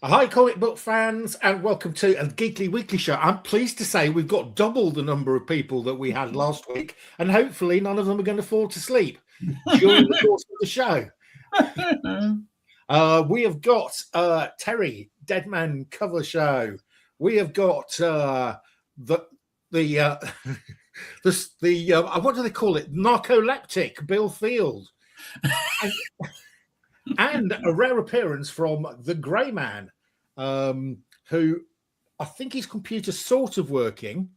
Hi, comic book fans, and welcome to a Geekly Weekly Show. I'm pleased to say we've got double the number of people that we had last week, and hopefully none of them are going to fall to sleep during the course of the show. We have got Terry Deadman cover show. We have got the the what do they call it? Narcoleptic Bill Field. And a rare appearance from the Grey Man, who I think his computer's sort of working.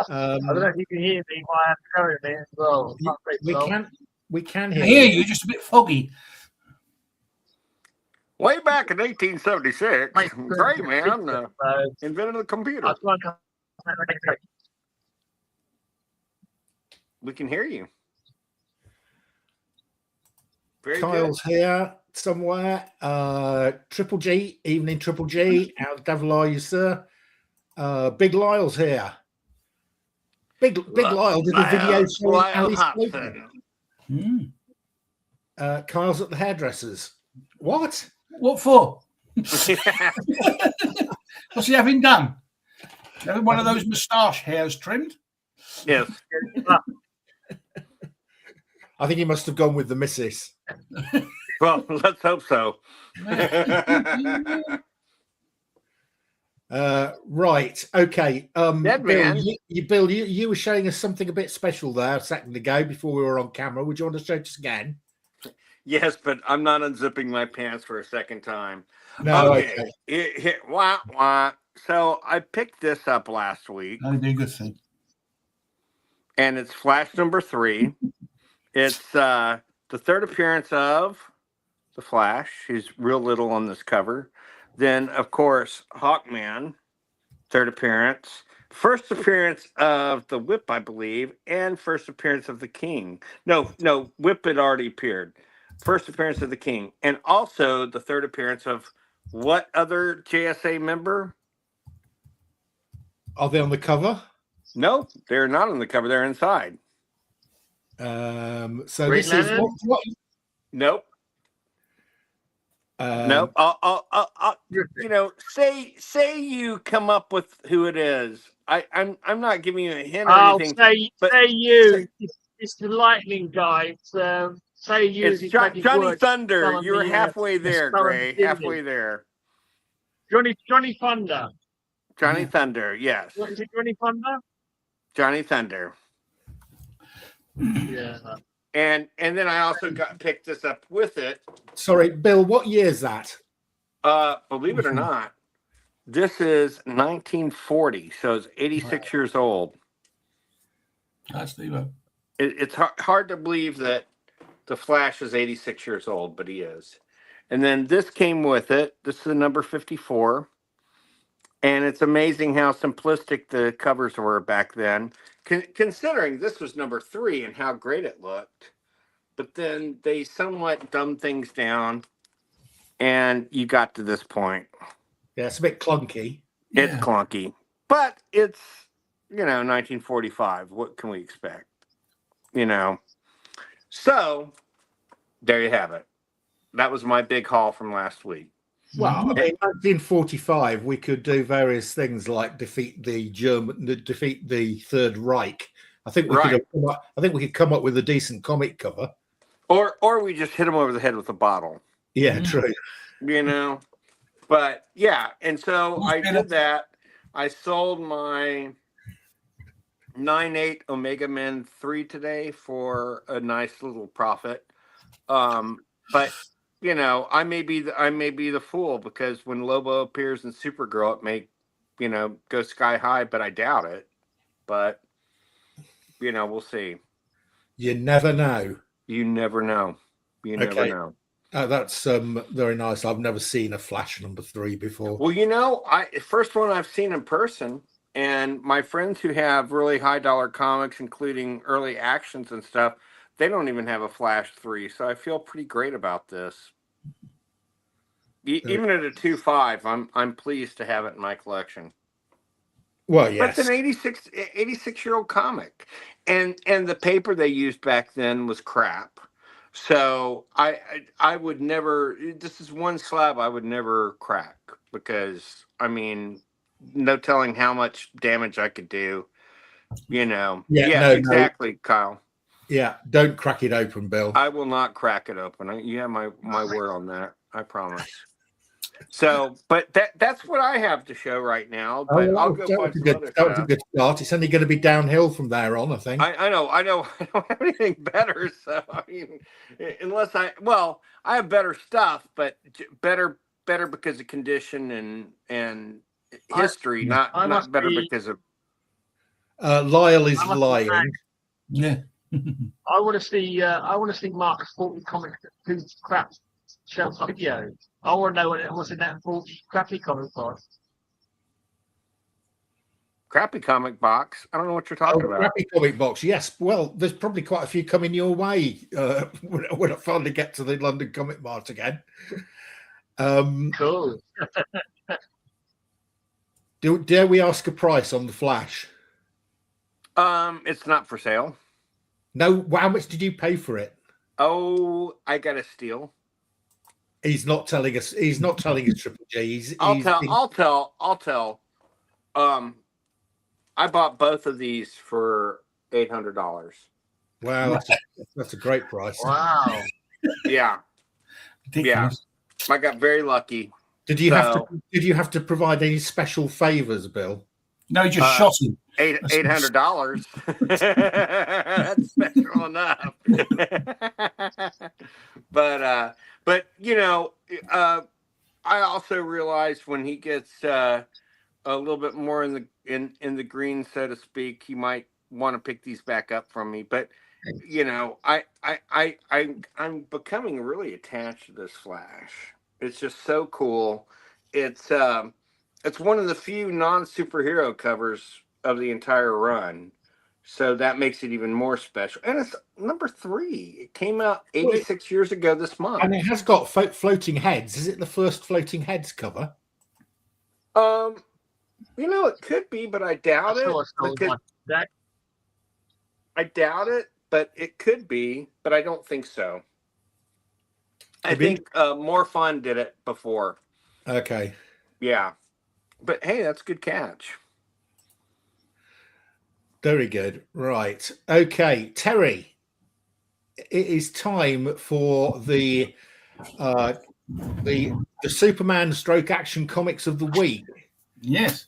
I don't know if you can hear me while I'm carrying it as well. We can I hear hear you, just a bit foggy. Way back in 1876, Grey Man invented the computer. We can hear you. Very Kyle's good. Here somewhere. Triple G, evening Triple G. How the devil are you, sir? Big Lyle's here. Big Lyle did a video showing Alice Kyle's at the hairdressers. What? What for? What's he having done? Having one of those moustache hairs trimmed? Yes. I think he must have gone with the missus. Well, let's hope so. Right. Okay. Bill, you were showing us something a bit special there a second ago before we were on camera. Would you want to show us again? Yes, but I'm not unzipping my pants for a second time. No. Okay. Wah. So I picked this up last week. That'd be a good thing. And it's Flash number 3. It's the third appearance of the Flash. He's real little on this cover. Then, of course, Hawkman, third appearance. First appearance of the Whip, I believe, and first appearance of the King. No, Whip had already appeared. First appearance of the King. And also the third appearance of what other JSA member? Are they on the cover? No, they're not on the cover. They're inside. So Green this Lantern? Is what? Nope. Nope. I'll say you come up with who it is. I'm not giving you a hint or anything. Say you. It's the lightning guy. Say you. It's Johnny Thunder. You're halfway there, Gray. Halfway there. Johnny Thunder. Johnny Thunder. Yes. What is it? Johnny Thunder. Johnny Thunder. Yeah. And then I also picked this up with it. Sorry, Bill, what year is that? Believe it or not, this is 1940, so it's 86 years old. That's the It's hard to believe that the Flash is 86 years old, but he is. And then this came with it. This is the number 54. And it's amazing how simplistic the covers were back then, considering this was number 3 and how great it looked. But then they somewhat dumbed things down, and you got to this point. Yeah, it's a bit clunky. It's clunky. But it's, 1945. What can we expect? So, there you have it. That was my big haul from last week. Well, in 1945, we could do various things like defeat the Third Reich. I think we could come up with a decent comic cover, or we just hit them over the head with a bottle. Yeah, true. But yeah, and so I did that. I sold my 9/8 Omega Men 3 today for a nice little profit. But I may be the fool, because when Lobo appears in Supergirl, it may, go sky high, but I doubt it. But we'll see. You never know. You never know. Never know. That's very nice. I've never seen a Flash number 3 before. Well, first one I've seen in person, and my friends who have really high dollar comics, including early actions and stuff, they don't even have a Flash 3, so I feel pretty great about this. Even at a 2.5, I'm pleased to have it in my collection. Well, yes. But it's an 86-year-old comic, and the paper they used back then was crap. So I would never. This is one slab I would never crack. because I mean, no telling how much damage I could do. No, exactly, Kyle. Yeah, don't crack it open, Bill. I will not crack it open. You have my word on that. I promise. So, but that's what I have to show right now. But I'll go find some other stuff. That was a good start. It's only going to be downhill from there on, I think. I know. I don't have anything better. So I mean, unless I have better stuff, but better because of condition and history, not better because of. Lyle is lying. Yeah. I want to see Mark's 40 comic who's crap shelf video. I want to know what's in that 40 crappy comic box. Crappy comic box. I don't know what you're talking about. Crappy comic box. Yes. Well, there's probably quite a few coming your way when I finally get to the London Comic Mart again. Cool. Dare we ask a price on the Flash? It's not for sale. No. How much did you pay for it? Oh, I got a steal. He's not telling us. He's not telling us Triple G. I'll tell. I bought both of these for $800. Wow, that's a great price. Wow. Yeah. Ridiculous. I got very lucky. Did you have to provide any special favors, Bill? No, he just shot him. $800. That's special enough. But I also realized when he gets a little bit more in the green, so to speak, he might want to pick these back up from me. But I'm becoming really attached to this Flash. It's just so cool. It's one of the few non-superhero covers of the entire run, so that makes it even more special. And it's number 3. It came out 86 years ago this month, and it has got floating heads. Is it the first floating heads cover? It could be, but I doubt it. I doubt it, but it could be, but I don't think so. I think More Fun did it before. Okay. Yeah. But hey, that's a good catch. Very good. Right. Okay, Terry. It is time for the Superman stroke action comics of the week. Yes.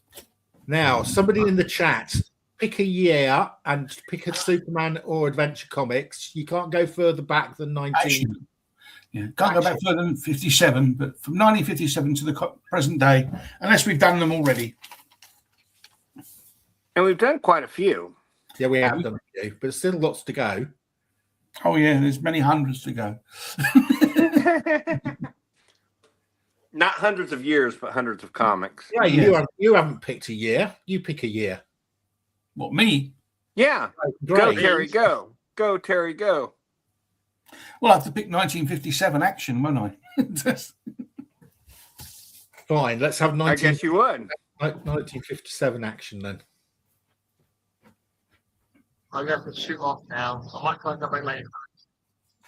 Now, somebody in the chat, pick a year and pick a Superman or Adventure Comics. You can't go further back than 19. Action. Yeah, can't go back further than 57, but from 1957 to the present day, unless we've done them already. And we've done quite a few. Yeah, we have done a few, but still lots to go. Oh, yeah, there's many hundreds to go. Not hundreds of years, but hundreds of comics. Yeah, you haven't picked a year. You pick a year. What, me? Yeah. Great. Go, Terry, go. Go, Terry, go. Well, I have to pick 1957 action, won't I? Fine, let's have I guess you would. 1957 action then. I'm going to shoot off now. I might come back later.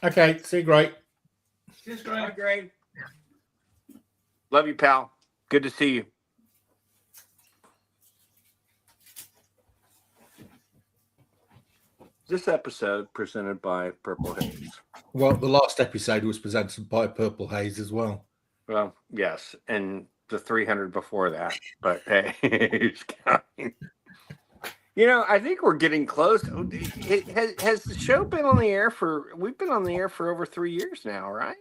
Okay, see you, great. Cheers, Bye, Greg. Love you, pal. Good to see you. This episode presented by Purple Haze. Well, the last episode was presented by Purple Haze as well. Well, yes, and the 300 before that. But hey, who's counting? I think we're getting close. Has the show been on the air we've been on the air for over 3 years now, right?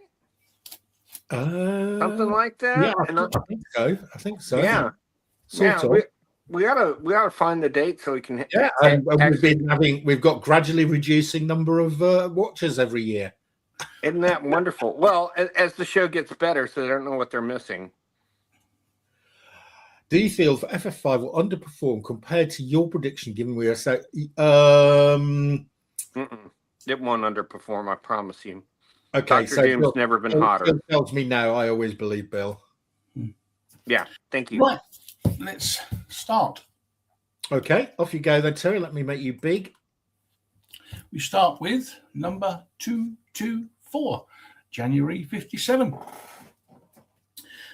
Something like that. Yeah, I think so. Yeah. Sort of. We gotta find the date so we can. Yeah, we've got gradually reducing number of watchers every year. Isn't that wonderful? Well, as the show gets better, so they don't know what they're missing. Do you feel that FF5 will underperform compared to your prediction? Given we are so, It won't underperform. I promise you. Okay, Dr. Doom's never been hotter. Bill tells me no. I always believe Bill. Yeah, thank you. Right, let's start. Okay, off you go then, Terry. Let me make you big. We start with number 224, January 57.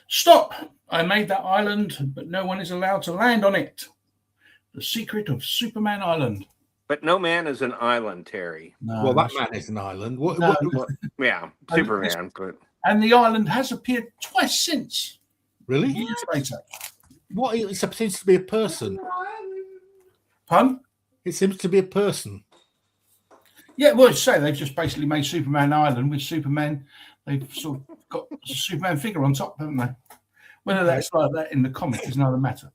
Stop! I made that island, but no one is allowed to land on it. The secret of Superman Island. But no man is an island, Terry. No, Well, that man is an island. What, No. what, Yeah, Superman. But and the island has appeared twice since. really? Years later. What? It seems to be a person. Pardon? It seems to be a person. Yeah, well, say they've just basically made Superman Island with Superman. They've sort of got a Superman figure on top, haven't they? Whether that's like that in the comic is another matter.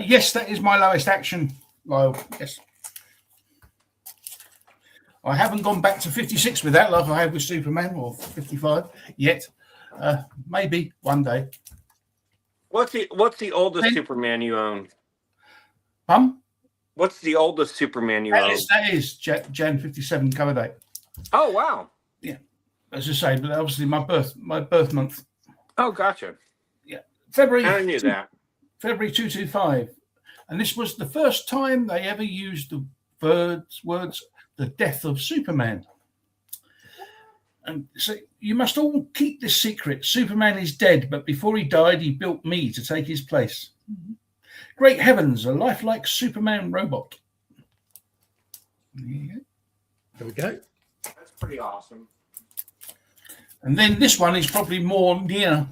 Yes, that is my lowest action, Lyle. Yes. I haven't gone back to 56 with that, like I have with Superman, or 55 yet. Maybe one day. what's the oldest Superman you own? What's the oldest Superman you own? That is Jan 57 cover date. Oh wow. Yeah, as I say, but obviously my birth month. Oh, gotcha. Yeah, February. I knew that. February 225, and this was the first time they ever used the words "the death of Superman." And so you must all keep this secret. Superman is dead, but before he died, he built me to take his place. Great heavens, a lifelike Superman robot. There we go. That's pretty awesome. And then this one is probably more near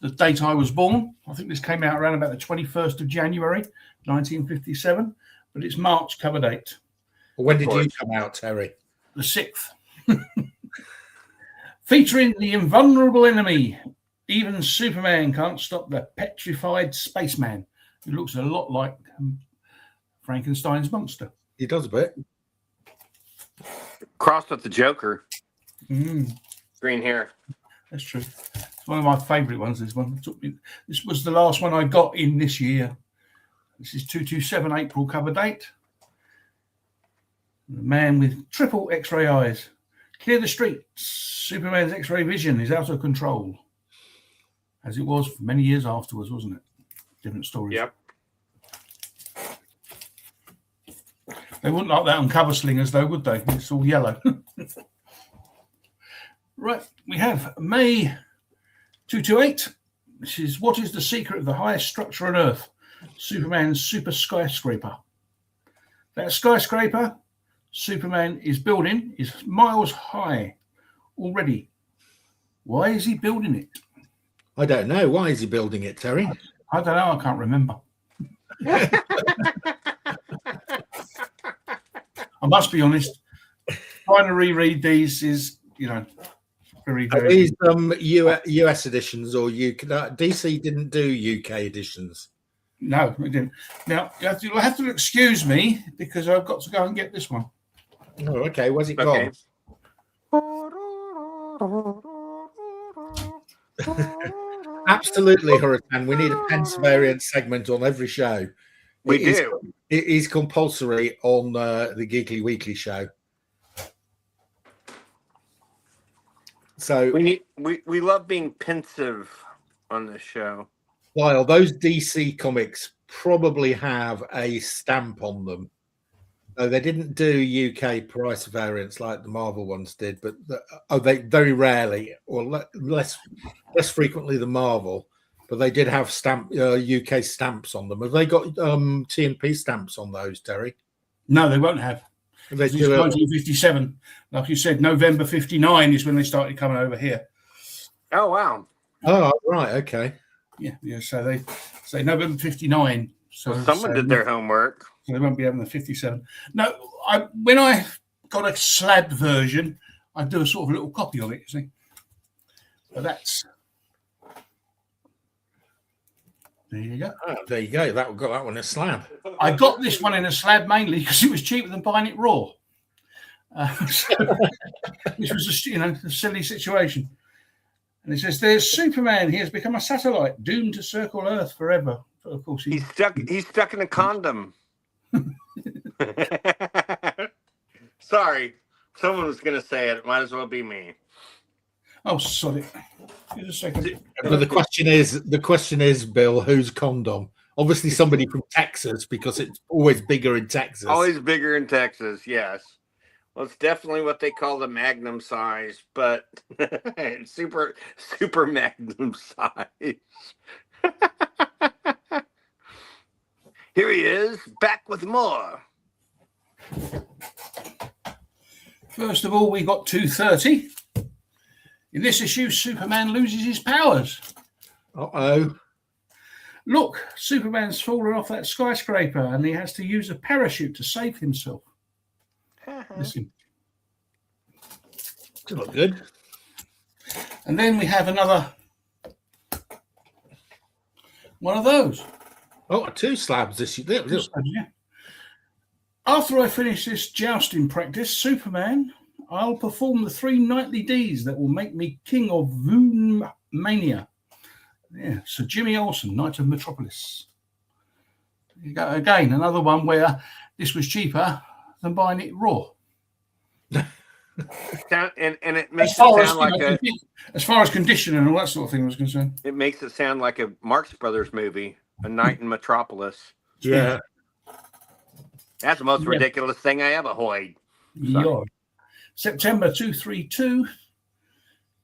the date I was born. I think this came out around about the 21st of January, 1957, but it's March cover date. When did you come out, Terry? The 6th. Featuring the invulnerable enemy. Even Superman can't stop the petrified spaceman, who looks a lot like Frankenstein's monster. He does a bit. Crossed with the Joker. Mm, Green hair. that's true. It's one of my favourite ones, this one. This was the last one I got in this year. This is 227 April cover date. The man with triple X-ray eyes. Clear the streets. Superman's X-ray vision is out of control. As it was for many years afterwards, wasn't it? Different stories. Yep. They wouldn't like that on cover slingers, though, would they? It's all yellow. Right. We have May 228. This is what is the secret of the highest structure on Earth? Superman's super skyscraper. That skyscraper Superman is building is miles high already. Why is he building it? I don't know. Why is he building it, Terry? I don't know. I can't remember. I must be honest. Trying to reread these is, very, Are very. these US editions or UK? DC didn't do UK editions. No, we didn't. Now, you'll have to excuse me because I've got to go and get this one. Oh, okay. Where's it Okay. gone? Absolutely, Hurricane. We need a Pence variant segment on every show. We do. It is compulsory on the Geeky Weekly show. So we love being pensive on this show. Lyle, those DC comics probably have a stamp on them. No, they didn't do UK price variants like the Marvel ones did, but they very rarely, or less frequently than Marvel, but they did have UK stamps on them. Have they got TNP stamps on those, Terry? No, they won't have. They It's do 1957. Like you said, November 59 is when they started coming over here. Oh wow. Oh, right, okay. Yeah. So they say November 59. So Well, someone did their homework. So they won't be having the 57. No, when I got a slab version, I do a sort of little copy of it, you see. But that's. There you go. Oh, there you go. Got that one in a slab. I got this one in a slab mainly because it was cheaper than buying it raw. Which was a silly situation. And it says, "There's Superman. He has become a satellite, doomed to circle Earth forever." But of course, He's stuck in a condom. Sorry, someone was going to say it. Might as well be me. Oh, sorry. Just a second. But the question is, Bill, whose condom? Obviously, somebody from Texas because it's always bigger in Texas. Always bigger in Texas. Yes. Well, it's definitely what they call the magnum size, but super magnum size. Here he is, back with more. First of all, we got 230. In this issue, Superman loses his powers. Uh-oh. Look, Superman's fallen off that skyscraper and he has to use a parachute to save himself. Listen. Doesn't look good. And then we have another one of those. Oh, 2 slabs this year. Yeah. After I finish this jousting practice, Superman, I'll perform the 3 nightly deeds that will make me king of Voon Mania. Yeah, Sir Jimmy Olsen, Knight of Metropolis. There you go. Again, another one where this was cheaper than buying it raw. And it makes it sound like as far as condition and all that sort of thing was concerned. It makes it sound like a Marx Brothers movie, A Night in Metropolis. Yeah. That's the most ridiculous thing I ever heard. Yeah. September 232.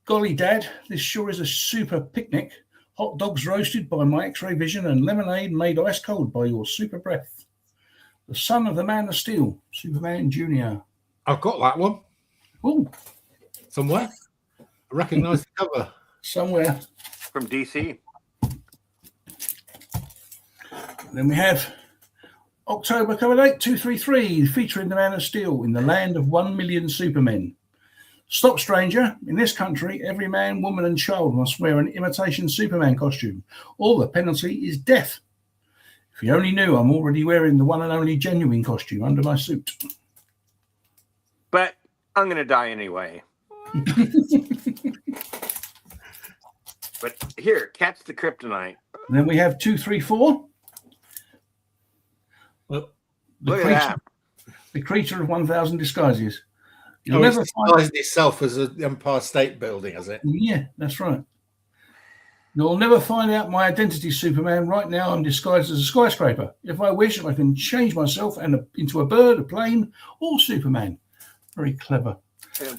Golly, Dad, this sure is a super picnic. Hot dogs roasted by my X-ray vision and lemonade made ice cold by your super breath. The son of the Man of Steel, Superman Jr. I've got that one. Oh, somewhere. I recognise the cover. Somewhere. From DC. Then we have October cover date 233, featuring the Man of Steel in the land of 1 million supermen. Stop, stranger. In this country, every man, woman, and child must wear an imitation Superman costume, or the penalty is death. If you only knew, I'm already wearing the one and only genuine costume under my suit. But I'm going to die anyway. But here, catch the kryptonite. And then we have 234. Well, the creature of 1,000 disguises. You'll it's never disguised itself as an Empire State Building, has it? Yeah, that's right. You'll never find out my identity, Superman. Right now, I'm disguised as a skyscraper. If I wish, I can change myself into a bird, a plane, or Superman. Very clever.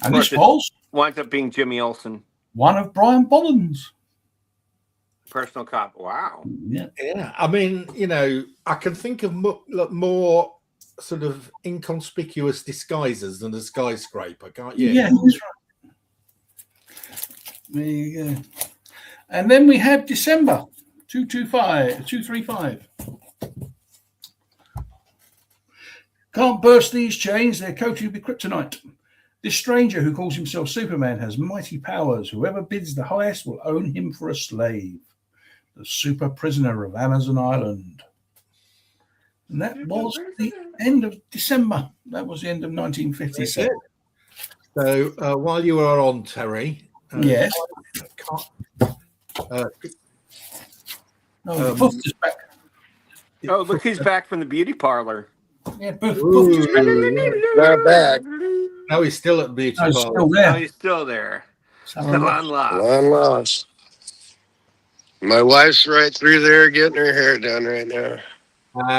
And this was winds up being Jimmy Olsen, one of Brian Bolland's personal cop. Wow. Yeah. I mean, I can think of more sort of inconspicuous disguises than a skyscraper, can't you? Yeah, that's right. There you go. And then we have December 235. Can't burst these chains, they're coated with kryptonite. This stranger who calls himself Superman has mighty powers. Whoever bids the highest will own him for a slave. The super prisoner of Amazon Island. And that was the end of December. That was the end of 1957. So while you are on, Terry. Yes. Boof is back. Oh, look who's back from the beauty parlor. Yeah, Boof is back. Not back. No, he's still at the beauty No, parlor. still there. Oh, he's still there. Still on lock. One loss. My wife's right through there getting her hair done right now.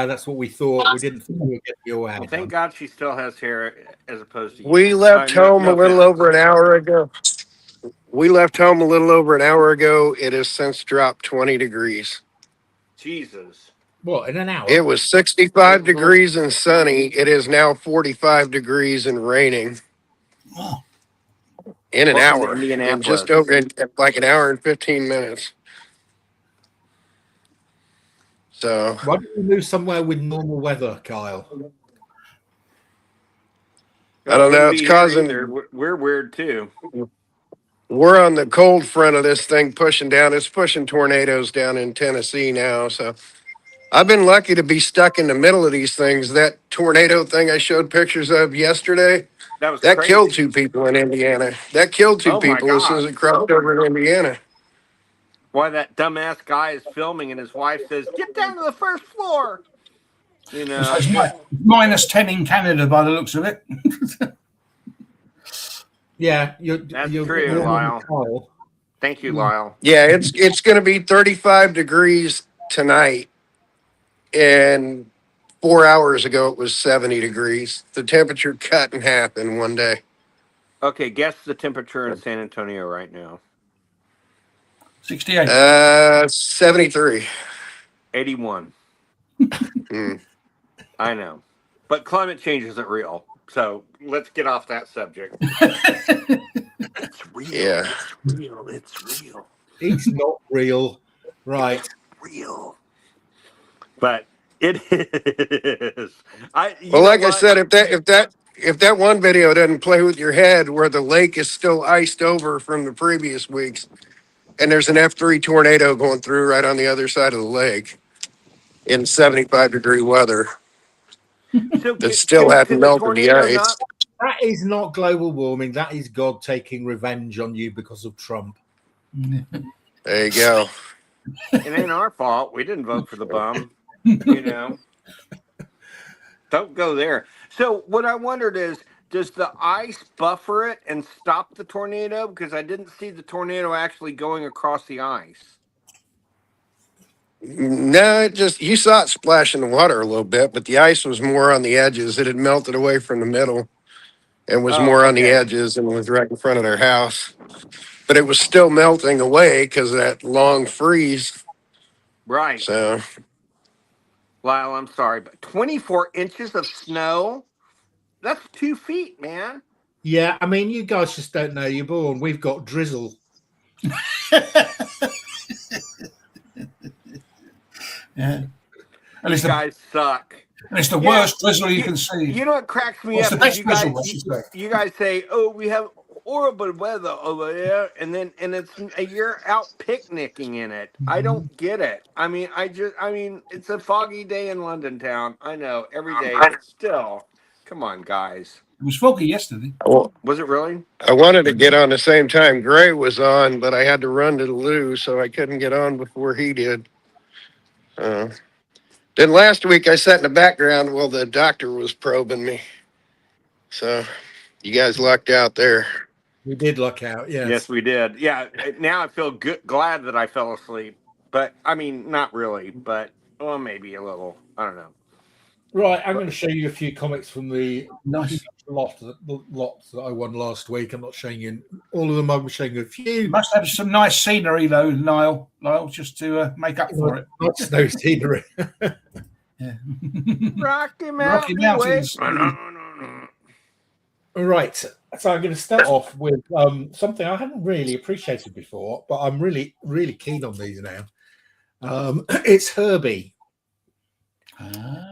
That's what we thought. We didn't think we would get your hair Well, thank done. God she still has hair as opposed to you. We left home a little over an hour ago. It has since dropped 20 degrees. Jesus. What, in an hour? It was 65 degrees and sunny. It is now 45 degrees and raining. Oh. In an Welcome to hour. In Indianapolis. just over like an hour and 15 minutes. So Why don't we move somewhere with normal weather, Kyle? I don't know. It's causing. We're weird too. We're on the cold front of this thing pushing down. It's pushing tornadoes down in Tennessee now. So I've been lucky to be stuck in the middle of these things. That tornado thing I showed pictures of yesterday, That that killed 2 people in Indiana. That killed 2 people as soon as it crossed over in Indiana. Why that dumbass guy is filming and his wife says, "Get down to the first floor." It's minus 10 in Canada by the looks of it. Yeah, That's you're true, Lyle. Kyle. Thank you, Lyle. Yeah, it's going to be 35 degrees tonight and 4 hours ago, it was 70 degrees. The temperature cut in half in one day. Okay, guess the temperature in San Antonio right now. 68. 73. 81. Hmm. I know. But climate change isn't real. So let's get off that subject. It's real. Yeah. It's real. It's real. It's not real. Right. Real. But it is. Well, like I said, if that one video doesn't play with your head, where the lake is still iced over from the previous weeks, and there's an F3 tornado going through right on the other side of the lake in 75-degree weather so that still hadn't the melted the tornado ice. not That is not global warming. That is God taking revenge on you because of Trump. There you go. it ain't our fault. We didn't vote for the bum. You know. Don't go there. So what I wondered is, does the ice buffer it and stop the tornado? Because I didn't see the tornado actually going across the ice. No, you saw it splash in the water a little bit, but the ice was more on the edges. It had melted away from the middle and was Oh, more on the okay. edges and was right in front of their house. But it was still melting away because of that long freeze. Right. So, Lyle, I'm sorry, but 24 inches of snow? That's 2 feet, man. Yeah, I mean, you guys just don't know you're born. We've got drizzle. Yeah. And You it's the, guys suck. and it's the Yeah. worst drizzle you can see. You know what cracks me What's up the is best drizzle, I should say? you guys say, "Oh, we have horrible weather over there," and you're out picnicking in it. I don't get it. I mean, it's a foggy day in London town. I know every day, but still, come on, guys. It was foggy yesterday. well, Was it really? I wanted to get on the same time Gray was on, but I had to run to the loo, so I couldn't get on before he did. Then last week I sat in the background while the doctor was probing me. So you guys lucked out there. We did luck out, yes. Yes, we did. Yeah. Now I feel glad that I fell asleep, but I mean, not really, but well, maybe a little. I don't know. Right, I'm going to show you a few comics from the Nice. lot that I won last week. I'm not showing you all of them. I'm showing you a few. You must have some nice scenery, though, Lyle, just to make up for it. Not snow scenery. Yeah. Rocky Mountains. All right, so I'm going to start off with something I hadn't really appreciated before, but I'm really, really keen on these now. It's Herbie.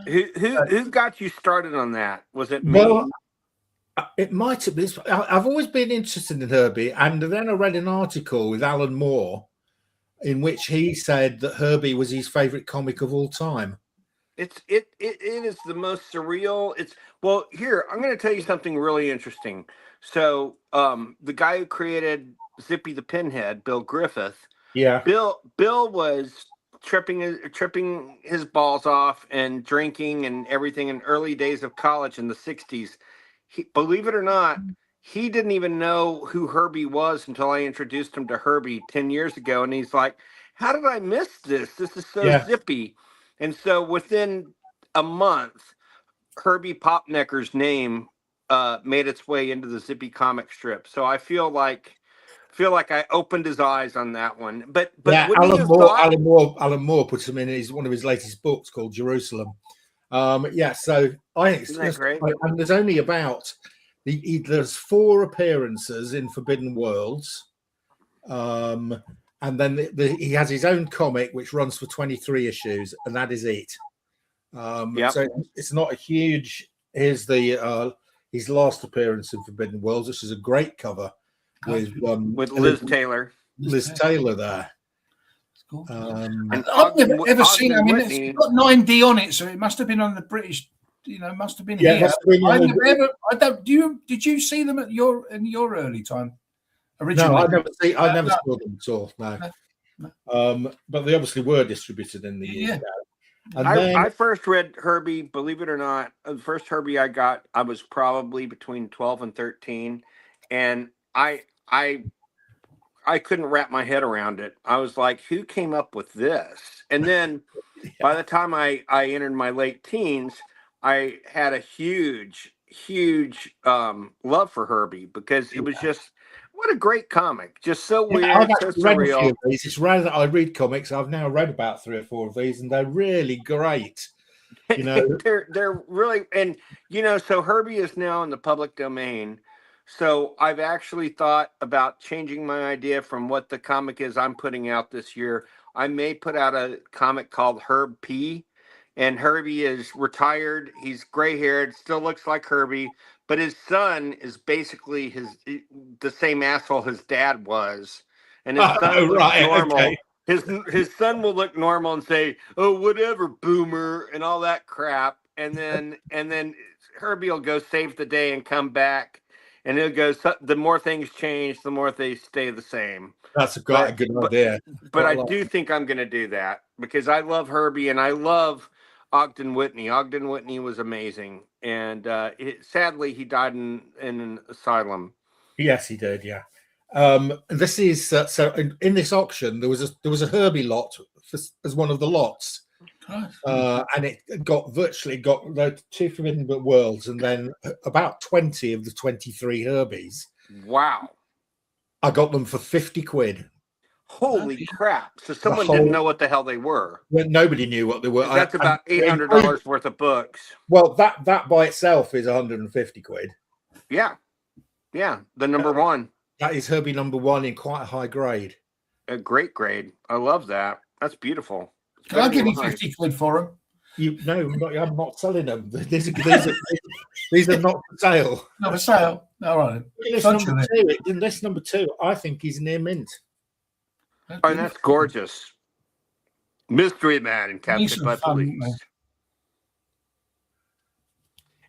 Who got you started on that? Was it me? Well, it might have been. I've always been interested in Herbie, and then I read an article with Alan Moore in which he said that Herbie was his favorite comic of all time. It is the most surreal. Here, I'm going to tell you something really interesting. So, the guy who created Zippy the Pinhead, Bill Griffith. Yeah. Bill was tripping his balls off and drinking and everything in early days of college in the 60s. Believe it or not, he didn't even know who Herbie was until I introduced him to Herbie 10 years ago. And he's like, how did I miss this? This is so zippy. And so within a month, Herbie Popnecker's name made its way into the Zippy comic strip. So I feel like I opened his eyes on that one. But yeah, Alan Moore puts him in one of his latest books called Jerusalem. So I think it's great. And there's only about there's 4 appearances in Forbidden Worlds. And then he has his own comic which runs for 23 issues, and that is it. So it's not a huge. Here's his last appearance in Forbidden Worlds. This is a great cover with Liz Taylor. Liz Taylor there. Cool. And I've never ever seen. I mean, it's got 9D on it, so it must have been on the British. Must have been here. Did you see them in your early time? Originally? No, I never saw them at all. No. But they obviously were distributed in the UK. And I first read Herbie, believe it or not. The first Herbie I got, I was probably between 12 and 13, and I couldn't wrap my head around it. I was like, who came up with this? And then By the time I entered my late teens, I had a huge love for Herbie because it was just what a great comic. Just so Yeah, weird, I've so actually read a few surreal. of these. It's rare that I read comics. I've now read about 3 or 4 of these, and they're really great. You know, they're really, and so Herbie is now in the public domain. So I've actually thought about changing my idea from what the comic is I'm putting out this year. I may put out a comic called Herb P. And Herbie is retired. He's gray haired, still looks like Herbie, but his son is basically the same asshole his dad was. And his son oh, looks right, normal. okay. His son will look normal and say, "Oh, whatever, boomer," and all that crap. And then Herbie will go save the day and come back, and he'll go. The more things change, the more they stay the same. That's quite a good idea. But I do think I'm going to do that because I love Herbie and I love Ogden Whitney. Ogden Whitney was amazing, and sadly he died in an asylum. Yes, he did. Yeah. This is so. In this auction, there was a Herbie lot as one of the lots, and it virtually got the 2 Forbidden Worlds, and then about 20 of the 23 Herbies. Wow! I got them for 50 quid. Holy crap! So someone didn't know what the hell they were. Well, nobody knew what they were. That's about $800 worth of books. Well, that by itself is 150 quid. Yeah. The number one. That is Herbie number 1 in quite a high grade. A great grade. I love that. That's beautiful. Can I give you 50 quid for them? I'm not selling them. These are not for sale. Not for sale. All right. List number 2, I think he's near mint. Oh, that's gorgeous. Mystery Man and Captured by Police.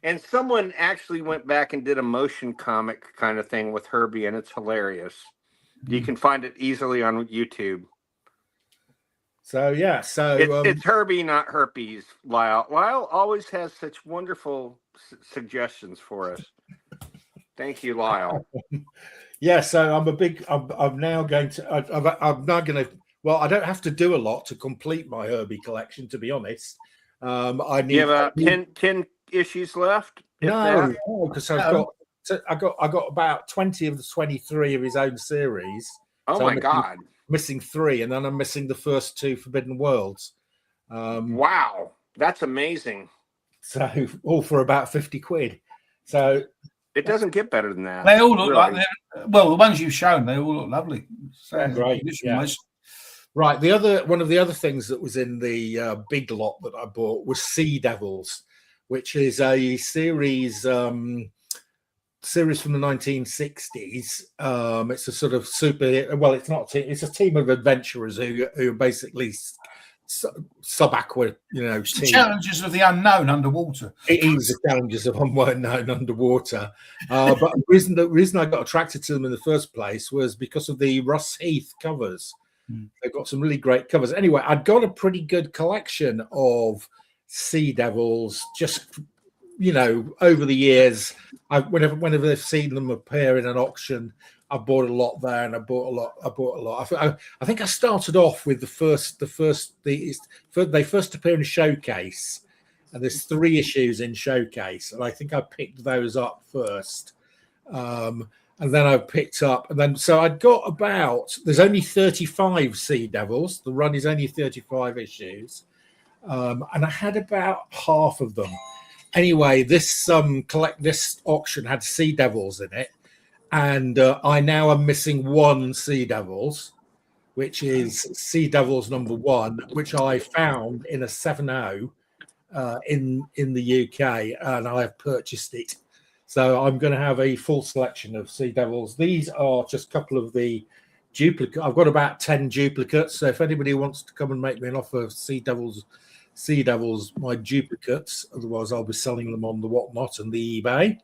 And someone actually went back and did a motion comic kind of thing with Herbie, and it's hilarious. You can find it easily on YouTube. So yeah, it's Herbie, not herpes. Lyle always has such wonderful suggestions for us. Thank you, Lyle. Yeah, so I'm now going to. Well, I don't have to do a lot to complete my Herbie collection, to be honest. I need. You have 10 issues left. No, because I got about 20 of the 23 of his own series. Oh my God! Missing 3, and then I'm missing the first 2 Forbidden Worlds. Wow, that's amazing. So all for about 50 quid. So it doesn't get better than that. They all look like the ones you've shown, they all look lovely. So great. Yeah. Right. One of the other things that was in the big lot that I bought was Sea Devils, which is a series from the 1960s. It's a sort of it's not. It's a team of adventurers who are basically sub-aqua, team. Challenges of the unknown underwater. It is the challenges of unknown underwater. But the reason I got attracted to them in the first place was because of the Russ Heath covers. They've got some really great covers. Anyway, I'd got a pretty good collection of Sea Devils. Just over the years, whenever they've seen them appear in an auction, I bought a lot there, and I bought a lot. I think I started off with they first appear in Showcase, and there's 3 issues in Showcase, and I think I picked those up first, and then I picked up, and then so I'd got there's only 35 Sea Devils. The run is only 35 issues, and I had about half of them. Anyway, this auction had Sea Devils in it. And I now am missing 1 Sea Devils, which is Sea Devils number 1, which I found in a 7.0 in the UK, and I have purchased it. So I'm going to have a full selection of Sea Devils. These are just a couple of the duplicates. I've got about 10 duplicates. So if anybody wants to come and make me an offer of Sea Devils, my duplicates. Otherwise, I'll be selling them on the Whatnot and the eBay.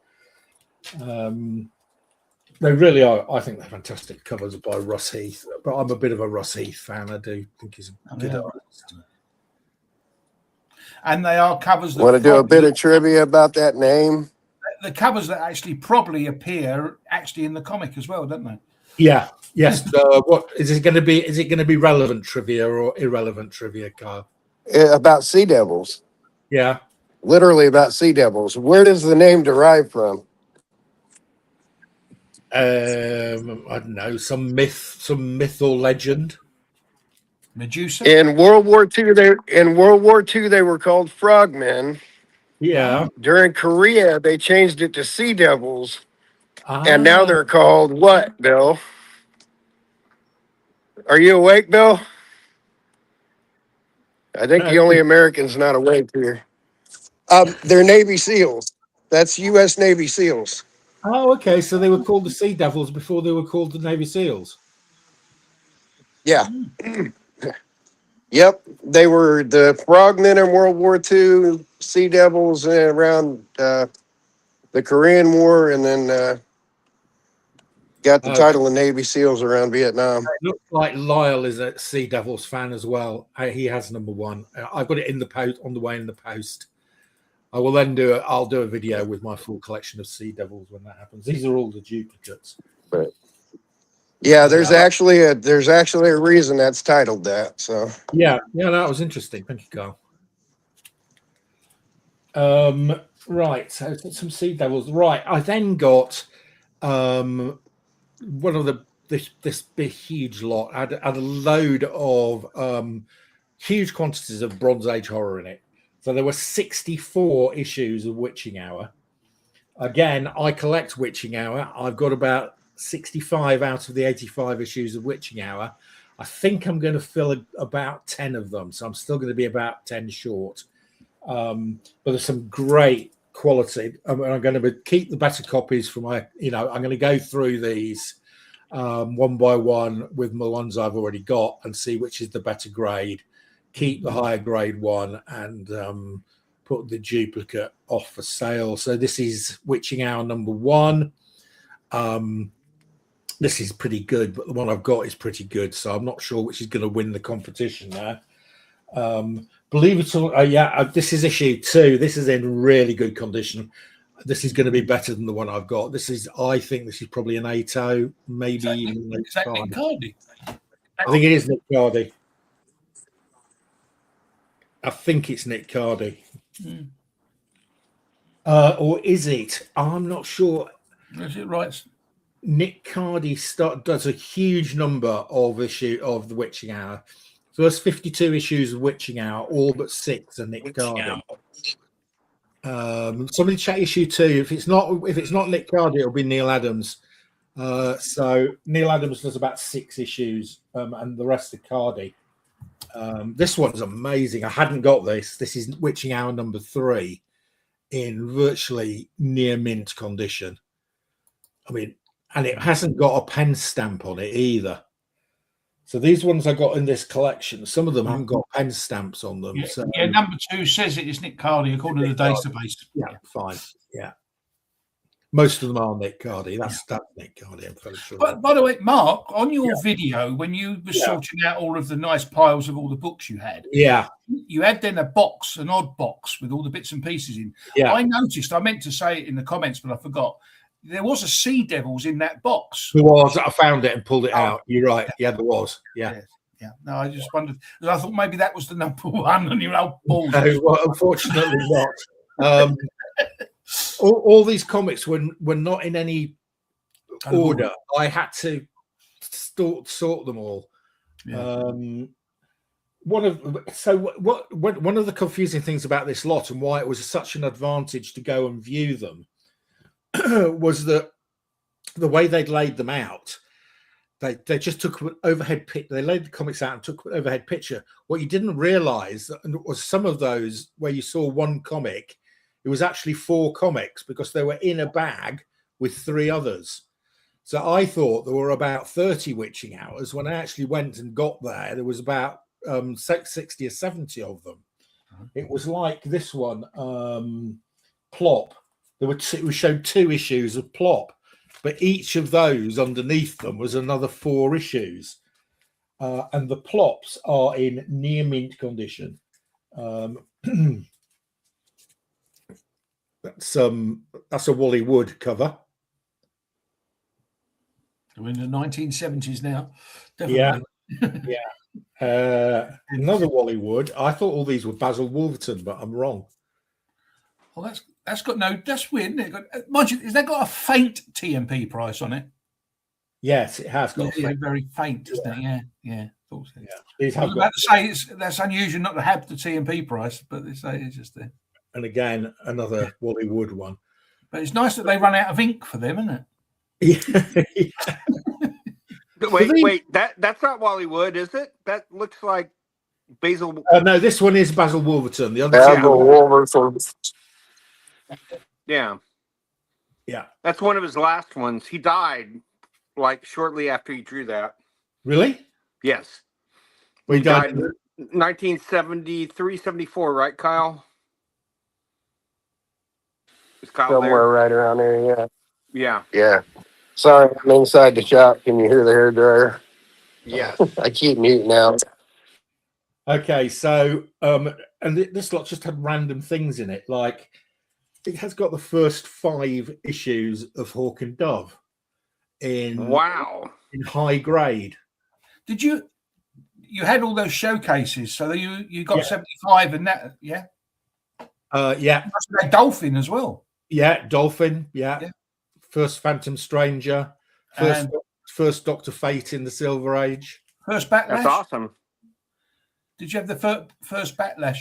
They really are. I think they're fantastic covers by Russ Heath. But I'm a bit of a Russ Heath fan. I do think he's a good artist. And they are covers that want to do a bit of trivia about that name. The covers that actually probably appear in the comic as well, don't they? Yeah. Yes. What is it going to be? Is it going to be relevant trivia or irrelevant trivia, Kyle? about sea devils. Yeah. Literally about sea devils. Where does the name derive from? I don't know, some myth or legend. Medusa. In World War II, they were called frogmen. Yeah. During Korea, they changed it to sea devils, and now Ah, they're called what, Bill? Are you awake, Bill? I think no. the only American's not awake here. They're Navy SEALs. That's U.S. Navy SEALs. Oh, okay. So they were called the Sea Devils before they were called the Navy SEAls. Yeah. Yep. They were the frogmen in World War II, sea devils around the Korean War, and then got the Okay. title of Navy SEALs around Vietnam. It looks like Lyle is a Sea Devils fan as well. He has number one. I've got it in the post on the way in the post. I will then I'll do a video with my full collection of Sea Devils when that happens. These are all the duplicates. But yeah, there's actually a reason that's titled that. So Yeah, that was interesting. Thank you, Carl. Right, so some Sea Devils. Right, I then got one of this big huge lot. I had a load of huge quantities of Bronze Age horror in it. So there were 64 issues of Witching Hour. Again, I collect Witching Hour. I've got about 65 out of the 85 issues of Witching Hour. I think I'm going to fill about 10 of them. So I'm still going to be about 10 short. But there's some great quality. I'm going to keep the better copies for my, I'm going to go through these one by one with the ones I've already got and see which is the better grade. Keep the higher grade one and put the duplicate off for sale. So this is Witching Hour number 1. This is pretty good, but the one I've got is pretty good. So I'm not sure which is going to win the competition there. Believe it or not, this is issue 2. This is in really good condition. This is going to be better than the one I've got. I think this is probably an 8.0, maybe even Nick Cardy? I think it is Nick Cardy. I think it's Nick Cardy. Or is it? I'm not sure. Is it right? Nick Cardy does a huge number of the Witching Hour. First 52 issues of Witching Hour, all but 6 are Nick Cardy. Somebody check issue 2. If it's not Nick Cardy, it'll be Neil Adams. So Neil Adams does about 6 issues, and the rest are Cardy. This one's amazing. I hadn't got this. This is Witching Hour number 3 in virtually near mint condition. I mean, and it hasn't got a pen stamp on it either. So these ones I got in this collection, some of them haven't got pen stamps on them. Yeah, number 2 says it is Nick Cardy according to the database. Yeah, fine. Yeah. Most of them are Nick Cardy. That's Nick Cardy, I'm fairly sure. But by the way, Mark, on your video, when you were sorting out all of the nice piles of all the books you had, you had then an odd box with all the bits and pieces in. Yeah. I noticed, I meant to say it in the comments, but I forgot. There was a Sea Devils in that box. There was. I found it and pulled it out. You're right. Yeah, there was. Yeah. No, I just wondered. I thought maybe that was the number 1 on your old balls. No, well, unfortunately not. All these comics were not in any order. I had to sort them all. Yeah. One of the confusing things about this lot and why it was such an advantage to go and view them was that the way they'd laid them out. They just took an overhead picture. They laid the comics out and took an overhead picture. What you didn't realize was some of those where you saw one comic, it was actually 4 comics because they were in a bag with 3 others. So I thought there were about 30 Witching Hours. When I actually went and got there was about 60 or 70 of them. It was like this one, Plop. We showed 2 issues of Plop, but each of those underneath them was another 4 issues. And the Plops are in near mint condition. That's a Wally Wood cover. We're in the 1970s now. Definitely. Yeah. Another Wally Wood. I thought all these were Basil Wolverton, but I'm wrong. Well, that's got no. That's weird. Isn't it? Mind you, has that got a faint TMP price on it? Yes, it has got. Yeah, very faint, isn't it? Yeah. Thought so. Yeah, these I have was got. about to say that's unusual not to have the TMP price, but they say it's just there. And again, another Wally Wood one. But it's nice that they run out of ink for them, isn't it? Yeah. Wait, that's not Wally Wood, is it? That looks like Basil. No, this one is Basil Wolverton. The other Basil Wolverton. Yeah. Yeah. That's one of his last ones. He died like shortly after he drew that. Really? Yes. We He died died. in 1973, 74, right, Kyle? Is Kyle Somewhere right around there, yeah. there? Yeah. Yeah. Sorry, I'm inside the shop. Can you hear the hairdryer? Yes. I keep muting out. Okay, so and this lot just had random things in it. Like it has got the first 5 issues of Hawk and Dove in Wow. in high grade. Did you had all those showcases, so you got Yeah. 75 and that, yeah? Yeah, Must have had Dolphin as well. yeah, Dolphin, yeah. Yeah. First Phantom Stranger, first Doctor Fate in the Silver Age. First Backlash. That's awesome. Did you have the first Backlash?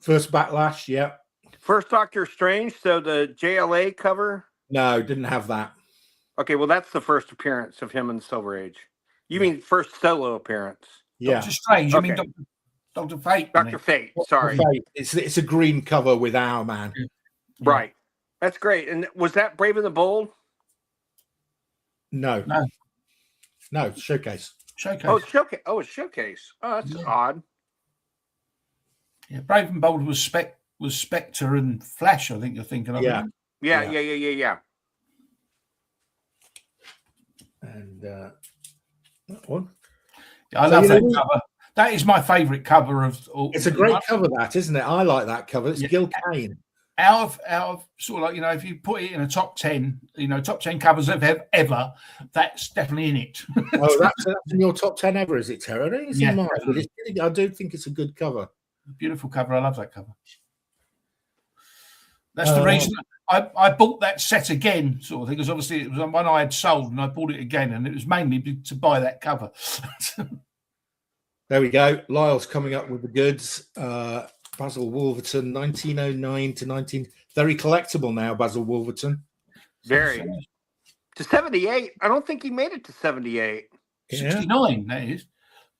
First Backlash, yeah. First Doctor Strange, so the JLA cover. No, didn't have that. Okay, well, that's the first appearance of him in the Silver Age. You mean first solo appearance? Yeah, Doctor Strange. You mean Okay. Dr. Fate? Dr. Fate, sorry. Fate. It's a green cover with Our Man. Right. That's great. And was that Brave and the Bold? No, No. Showcase. Showcase. Oh, it's Showcase. Oh, it's Showcase. Oh, that's odd. Yeah, Brave and Bold was Spectre and Flash, I think you're thinking of. Yeah. Yeah. And that one. Yeah, I love that cover. That is my favourite cover of all. It's a great cover, that, isn't it? I like that cover. It's Gil Kane. Out of sort of like, if you put it in a top 10, top 10 covers of ever, that's definitely in it. Oh, that's in your top 10 ever, is it, Terry? I don't think it's in mine, but definitely. I do think it's a good cover. Beautiful cover. I love that cover. That's the reason I bought that set again, sort of thing, because obviously it was one I had sold and I bought it again, and it was mainly to buy that cover. There we go. Lyle's coming up with the goods. Basil Wolverton, 1909 to 19. Very collectible now, Basil Wolverton. Very. To 78. I don't think he made it to 78. 69, that is.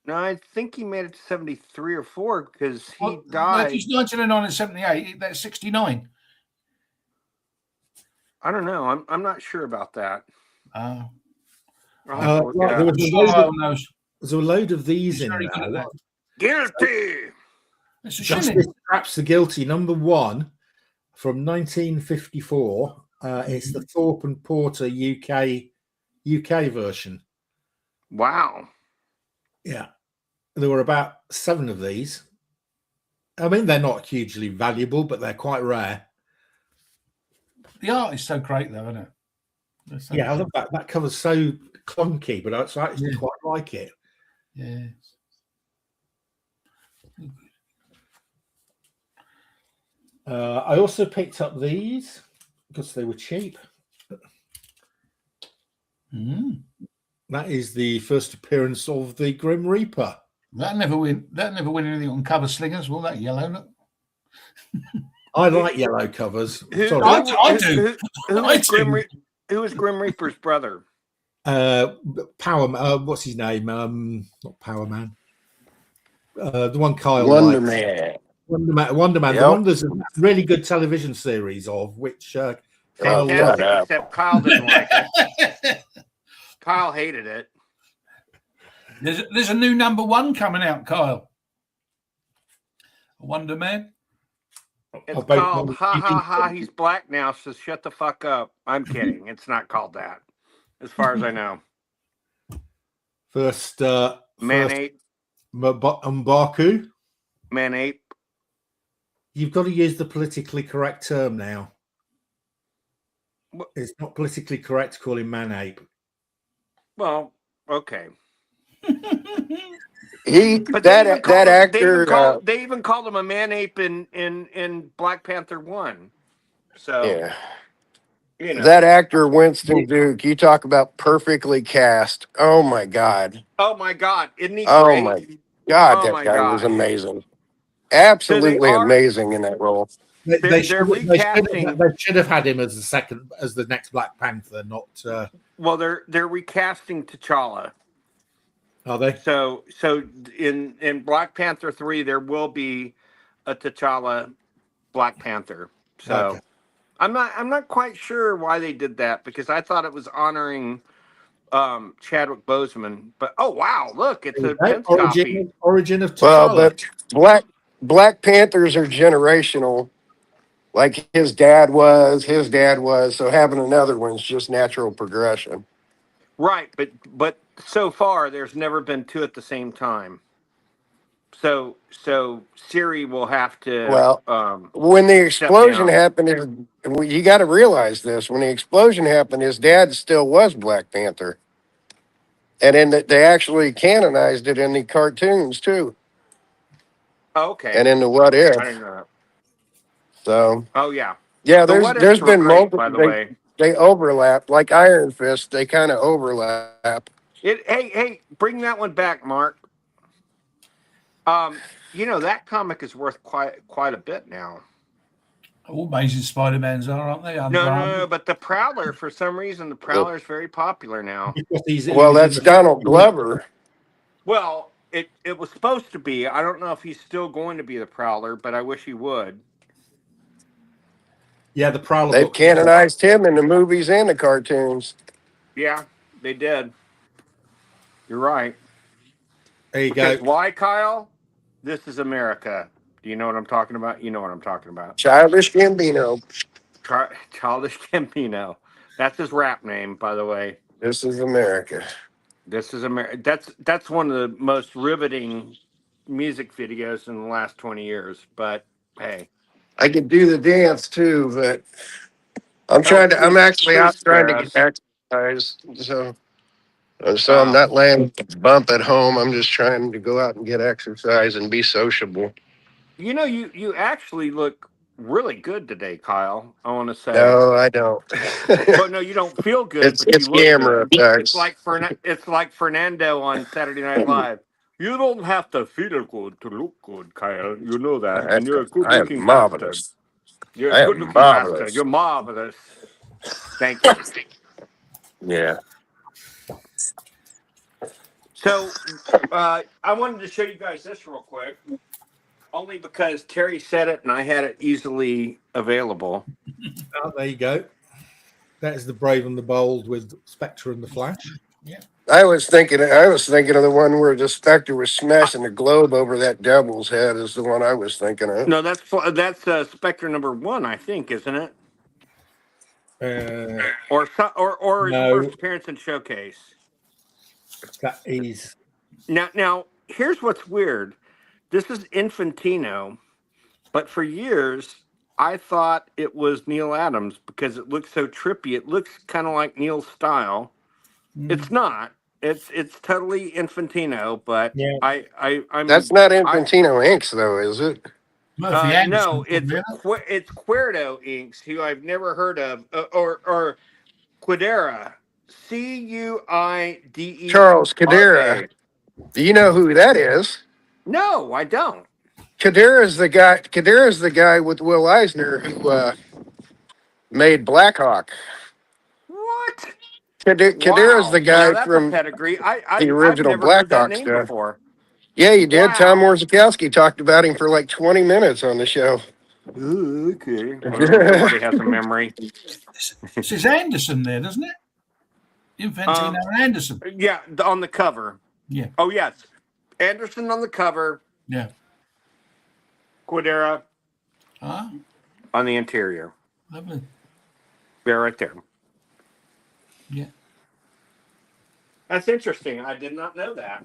No, I think he made it to 73 or 4 because he died. Well, if he's 1909 and 78, that's 69. I don't know. I'm not sure about that. Oh. There's a load of these in there. Guilty. Justice Traps the Guilty, number 1 from 1954. It's the Thorpe and Porter UK version. Wow. Yeah. There were about 7 of these. I mean, they're not hugely valuable, but they're quite rare. The art is so great, though, isn't it? So I love that. That cover's so clunky, but I actually quite like it. Yeah. I also picked up these because they were cheap. That is the first appearance of the Grim Reaper. That never win anything on cover slingers. Well, that yellow look. I like yellow covers. I do. Who is Grim Reaper's brother? Power. What's his name? Not Power Man. The one Kyle. Wonder likes. Man. Wonder Man. Yep. The one there's a really good television series of which Kyle Yes, except Kyle didn't like it. Kyle hated it. There's a new number 1 coming out, Kyle. Wonder Man. It's called Ha Ha Ha, he's black now, so shut the fuck up. I'm kidding. It's not called that, as far as I know. First Man-Ape. M'Baku. Man-Ape. You've got to use the politically correct term now. What? It's not politically correct to call him Man-Ape. Well, okay. But they even called that him, actor. they even called him a man ape in Black Panther 1. So Yeah, you know. that actor Winston Duke. You talk about perfectly cast. Oh my God. Oh my God, isn't he Oh great? my God, Oh that my guy was gosh. amazing. So they Absolutely are amazing in that role. they're recasting. they should have had him as the next Black Panther, not. Well, they're recasting T'Challa. Are they? So in Black Panther 3 there will be a T'Challa Black Panther. Okay. So I'm not quite sure why they did that, because I thought it was honoring Chadwick Boseman. But oh wow, look, it's a Right? Pence copy. Origin of Well, T'Challa. but Black Panthers are generational, like his dad was. So having another one's just natural progression. Right, but so far there's never been two at the same time. So Siri will have to Well, um when the step explosion down. happened, you got to realize this. When the explosion happened, his dad still was Black Panther, and then they actually canonized it in the cartoons too, Oh, okay. and in the What I If. didn't know that. So Oh yeah. yeah, The what there's ifs were been great, multiple. by the way. They overlap like Iron Fist. They kind of overlap. Hey, bring that one back, Mark. That comic is worth quite a bit now. All Amazing Spider-Mans are, aren't they? Under No, but the Prowler, for some reason, the Prowler is very popular now. Because he Well, was in that's Donald Glover. Well, it was supposed to be. I don't know if he's still going to be the Prowler, but I wish he would. Yeah, the Prowler They've book. canonized him in the movies and the cartoons. Yeah, they did. You're right. There you Because go. why, Kyle? This is America. Do you know what I'm talking about? You know what I'm talking about. Childish Gambino. Childish Gambino. That's his rap name, by the way. This is America. This is America. That's one of the most riveting music videos in the last 20 years. But hey, I could do the dance too, but I'm oh I'm actually please out trying to spare get us. exercise. So I'm Wow. not laying bump at home. I'm just trying to go out and get exercise and be sociable. You actually look really good today, Kyle. I want to say. No, I don't. Well, no, you don't feel good, but you It's look camera good. effects. It's like Fernando on Saturday Night Live. You don't have to feel good to look good, Kyle. You know that, and you're a I am good-looking bastard. marvelous. You're a I am good-looking bastard. marvelous. You're marvelous. Thank you. Yeah. So, I wanted to show you guys this real quick, only because Terry said it and I had it easily available. Oh, there you go. That is the Brave and the Bold with Spectre and the Flash. Yeah. I was thinking of the one where the Spectre was smashing the globe over that devil's head is the one I was thinking of. No, that's Spectre number 1, I think, isn't it? Or his No, first appearance in Showcase. that is. Now, here's what's weird. This is Infantino, but for years I thought it was Neil Adams because it looks so trippy. It looks kind of like Neil's style. It's not. It's totally Infantino, but Yeah. That's not Infantino Inks, though, is it? Murphy Anderson. No, it's probably, it's Cuerdo Inks, who I've never heard of, or Quidera, Cuidera. Charles Cadera. Do you know who that is? No, I don't. Cadera's the guy with Will Eisner who made Blackhawk. What? Cadera's the Wow. Now guy that's a from pedigree. the I've original never heard that Blackhawk name stuff. before. Yeah, you did. Tom Wow. Orzechowski talked about him for like 20 minutes on the show. Ooh, okay. Well, somebody has a memory. It says Anderson there, doesn't it? Infantino Anderson. Yeah, on the cover. Yeah. Oh, yes. Anderson on the cover. Yeah. Quidera Ah, on the interior. lovely. They're right there. Yeah. That's interesting. I did not know that.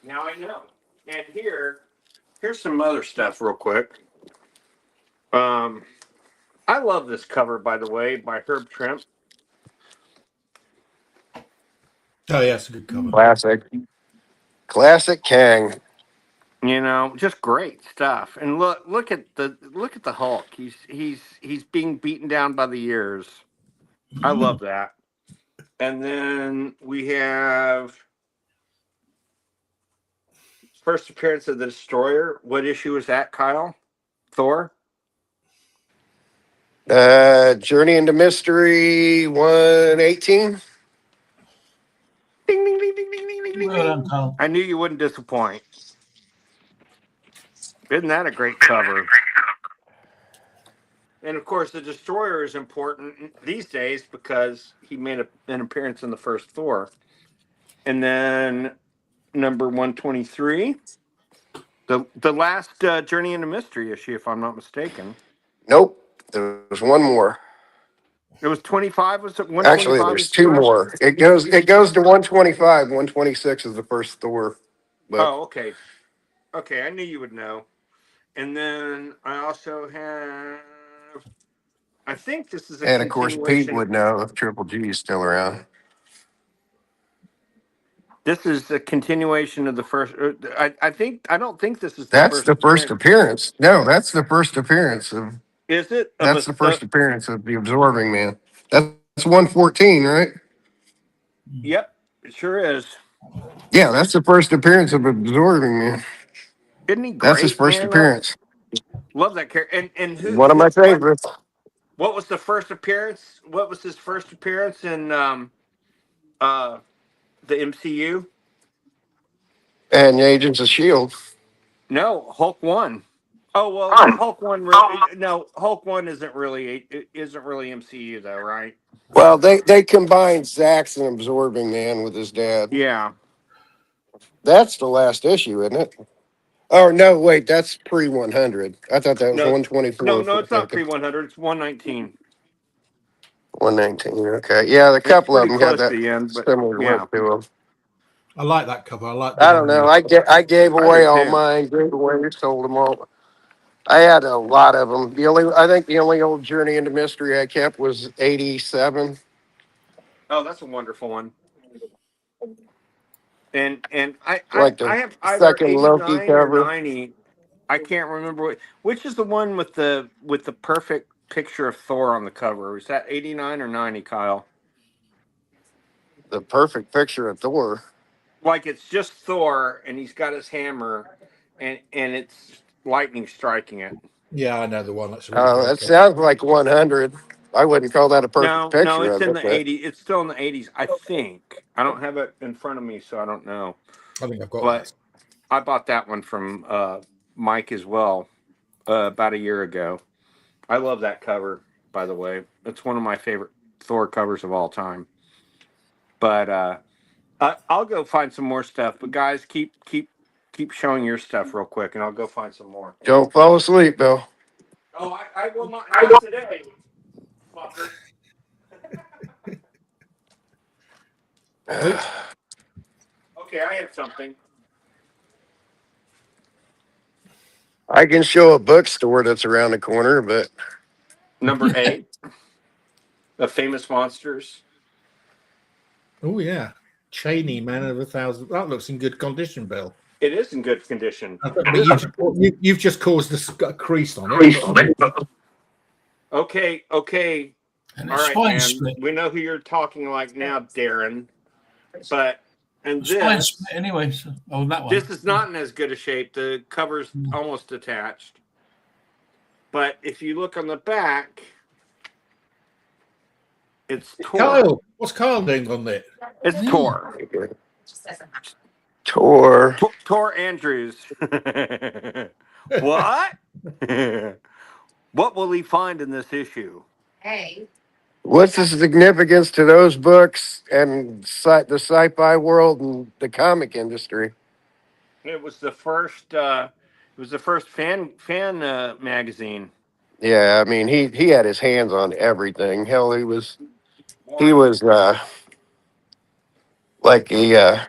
Now I know. And here's some other stuff real quick. I love this cover, by the way, by Herb Trimp. Oh, yeah, it's a good cover. Classic Kang. You know, just great stuff. And look at the Hulk. He's being beaten down by the years. I love that. And then we have first appearance of the Destroyer. What issue is that, Kyle? Thor? Journey into Mystery 118. Ding, ding, ding, ding, ding, ding, ding, Well done, ding. Carl. I knew you wouldn't disappoint. Isn't that a great cover? And of course, the Destroyer is important these days because he made an appearance in the first Thor. And then number 123, the last Journey into Mystery issue, if I'm not mistaken. Nope. There was one more. It was 25. Was it 125? Actually, there's two more. It goes to 125. 126 is the first Thor. But Oh, okay. Okay, I knew you would know. And then I also have, I think this is a and of course, Pete continuation. would know if Triple G is still around. This is a continuation of the first. I don't think this is the That's first. the first appearance. No, that's the first appearance of. Is it? That's the first appearance of the Absorbing Man. That's 114, right? Yep, it sure is. Yeah, that's the first appearance of Absorbing Man. Isn't he great? That's his first appearance. Love that character. And who? One of my favorites. What was the first appearance? What was his first appearance in the MCU? And Agents of S.H.I.E.L.D. No, Hulk 1. Oh well, Hulk 1. No, Hulk 1 isn't really MCU though, right? Well, they combined Zax and Absorbing Man with his dad. Yeah. That's the last issue, isn't it? Oh no, wait, that's pre-100. I thought that was 124. No, it's not pre-100. It's 119. 119. Okay, yeah, a couple of them had that similar look to them. I like that cover. I like. I don't know. I gave away all mine. Gave away, sold them all. I had a lot of them. I think the only old Journey into Mystery I kept was 87. Oh, that's a wonderful one. And I have either second 89 Loki cover. or 90. I can't remember which is the one with the perfect picture of Thor on the cover. Was that 89 or 90, Kyle? The perfect picture of Thor. Like it's just Thor and he's got his hammer and it's lightning striking it. Yeah, I know the one. That's That sounds like 100. I wouldn't call that a perfect picture. No, it's in the 80s. It's still in the 80s, I think. I don't have it in front of me, so I don't know. I think I've got that. I bought that one from Mike as well about a year ago. I love that cover, by the way. It's one of my favorite Thor covers of all time. But I'll go find some more stuff. But guys, keep showing your stuff real quick, and I'll go find some more. Don't fall asleep, Bill. Oh, I will not today, fucker. Okay, I have something. I can show a bookstore that's around the corner, but Number 8, The Famous Monsters. Oh yeah, Cheney, Man of 1,000. That looks in good condition, Bill. It is in good condition. But you've just caused a crease on it. Okay. And All it's right, spine man. We know who you're talking like now, Darren. But spine split anyway. So, that one. This is not in as good a shape. The cover's almost detached. But if you look on the back, it's Tor. Kyle, what's Kyle doing on it? It's Tor. Tor Andrews. What? What will he find in this issue? Hey. What's the significance to those books and the sci-fi world and the comic industry? It was the first. Fan magazine. Yeah, I mean he had his hands on everything. Hell, he was like a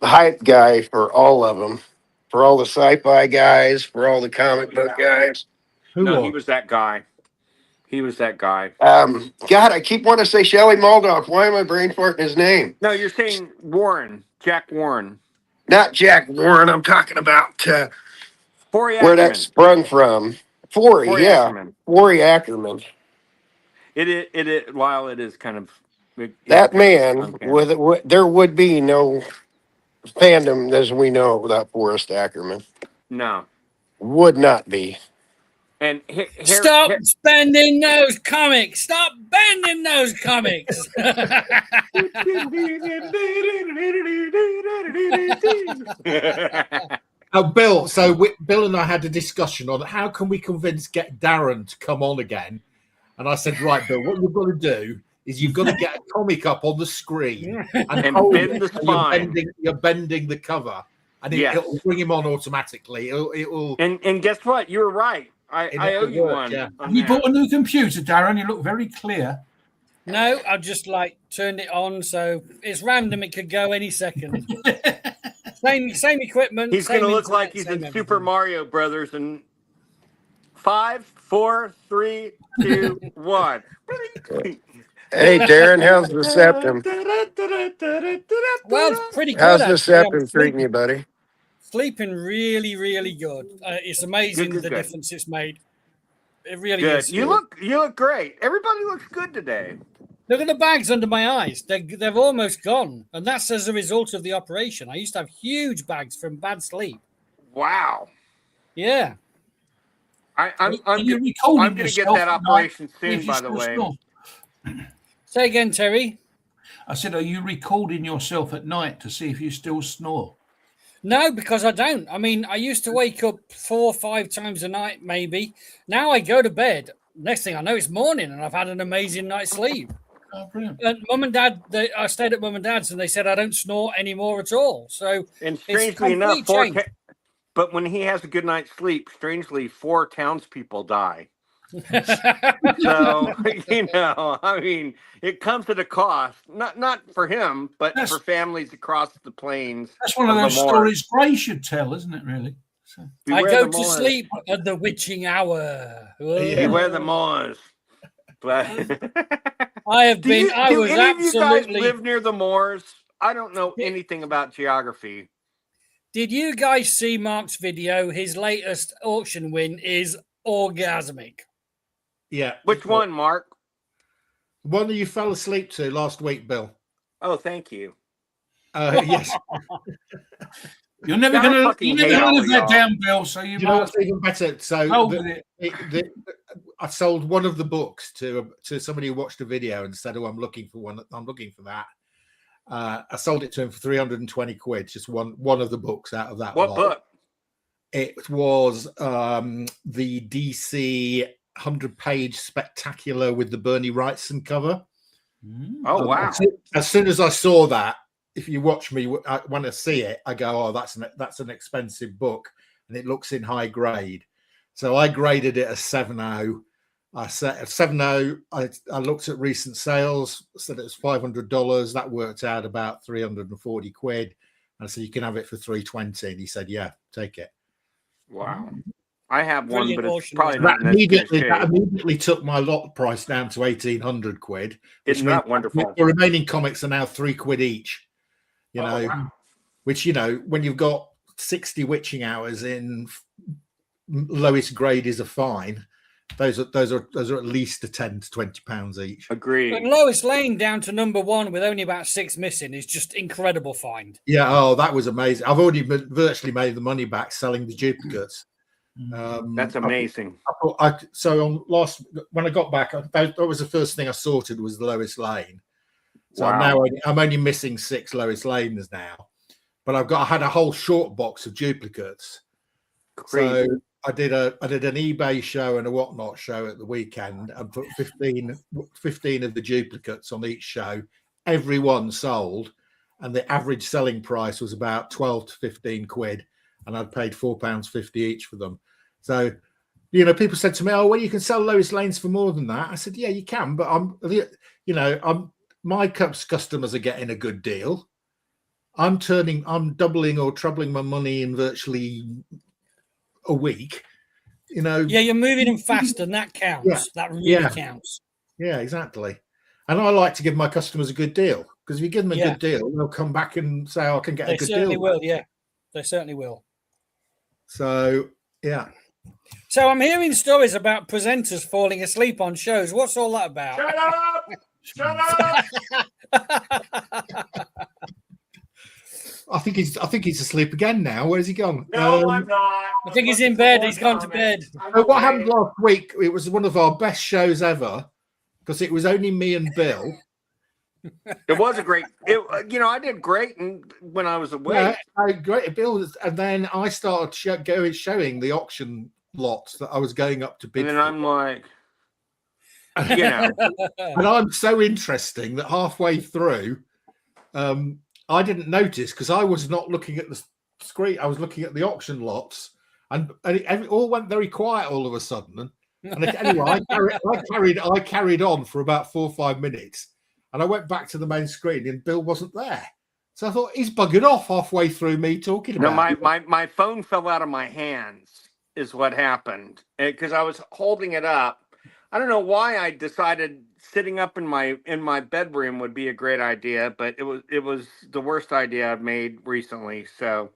hype guy for all of them, for all the sci-fi guys, for all the comic book guys. He was that guy. God, I keep wanting to say Shelley Maldoff. Why am I brain farting his name? No, you're saying Warren, Jack Warren. Not Jack Warren. I'm talking about Corey where that Ackerman. sprung from. Forey, Corey yeah. Ackerman. Forey Ackerman. While it is kind of That man, uncanny. there would be no fandom as we know without Forrest Ackerman. No. Would not be. And Stop spending those comics. Stop bending those comics. Bill, so Bill and I had a discussion on how can we get Darren to come on again. And I said, right, Bill, what you've got to do is you've got to get a comic up on the screen and bend the spine. You're bending the cover. And it'll bring him on automatically. It'll And guess what? You were right. I owe you one. Yeah. You bought a new computer, Darren. You look very clear. No, I just turned it on, so it's random. It could go any second. Same equipment. He's going to look like he's in Super Mario Brothers in 5, 4, 3, 2, 1. Hey, Darren, how's the septum? Well, it's pretty good. How's the actually. septum treating you, buddy? Sleeping really, really good. It's amazing Good. the difference it's made. It really Good. is. You look great. Everybody looks good today. Look at the bags under my eyes. They've almost gone. And that's as a result of the operation. I used to have huge bags from bad sleep. Wow. Yeah. I'm going to get that operation soon, by the way. Say again, Terry. I said, are you recording yourself at night to see if you still snore? No, because I don't. I mean, I used to wake up 4 or 5 times a night, maybe. Now I go to bed. Next thing I know, it's morning and I've had an amazing night's sleep. Oh, brilliant. And Mum and Dad, I stayed at Mum and Dad's and they said I don't snore anymore at all. So, and strangely enough, but when he has a good night's sleep, strangely, 4 townspeople die. So, I mean, it comes at a cost, not for him, but for families across the plains. That's one of those stories Gray should tell, isn't it, really? So. I go to sleep at the witching hour. Beware the Moors. But I have been. Do any of you guys live near the Moors? I don't know anything about geography. Did you guys see Mark's video? His latest auction win is orgasmic. Yeah. Which one, Mark? One that you fell asleep to last week, Bill. Oh, thank you. Yes. You're never going to live that down, Bill. So you know what's even better? So I sold one of the books to somebody who watched a video and said, "Oh, I'm looking for one. I'm looking for that." I sold it to him for 320 quid. Just one of the books out of that. What book? It was the DC 100-page spectacular with the Bernie Wrightson cover. Oh wow! As soon as I saw that, if you watch me when I see it, I go, "Oh, that's an expensive book," and it looks in high grade. So I graded it as 7.0. I set at 7.0. I looked at recent sales, said it was $500. That worked out about 340 quid. And I said, "You can have it for 320." And he said, "Yeah, take it." Wow. I have one, but it's probably that immediately took my lot price down to 1,800 quid. Isn't that wonderful? The remaining comics are now £3 each. Which when you've got 60 witching hours in lowest grade is a fine. Those are at least a £10 to £20 each. Agreed. But Lois Lane down to number 1 with only about 6 missing is just incredible find. Yeah, oh, that was amazing. I've already virtually made the money back selling the duplicates. That's amazing. When I got back, that was the first thing I sorted was the Lois Lane. So wow. I'm only missing 6 Lois Lanes now, but I had a whole short box of duplicates. Crazy. So I did an eBay show and a whatnot show at the weekend and put 15 of the duplicates on each show. Every one sold, and the average selling price was about 12 to 15 quid, and I'd paid £4.50 each for them. So, people said to me, "Oh, well, you can sell Lois Lanes for more than that." I said, "Yeah, you can, but my customers are getting a good deal. I'm doubling or trebling my money in virtually a week. Yeah, you're moving them fast, and that counts. Yeah. That really counts. Yeah, exactly. And I like to give my customers a good deal, because if you give them a good deal, they'll come back and say, "Oh, I can get a good deal." They certainly will, yeah. They certainly will. So yeah. So I'm hearing stories about presenters falling asleep on shows. What's all that about? Shut up! Shut up! I think he's asleep again now. Where's he gone? No, I'm not. I think he's in bed. He's gone to bed. What happened last week? It was one of our best shows ever because it was only me and Bill. It was a great. I did great when I was away. Yeah, great, Bill. And then I started showing the auction lots that I was going up to bid. And then I'm like, and I'm so interesting that halfway through, I didn't notice because I was not looking at the screen. I was looking at the auction lots, and it all went very quiet all of a sudden. And anyway, I carried on for about 4 or 5 minutes, and I went back to the main screen, and Bill wasn't there. So I thought he's buggered off halfway through me talking about. No, my phone fell out of my hands. Is what happened because I was holding it up. I don't know why I decided sitting up in my bedroom would be a great idea, but it was the worst idea I've made recently. So,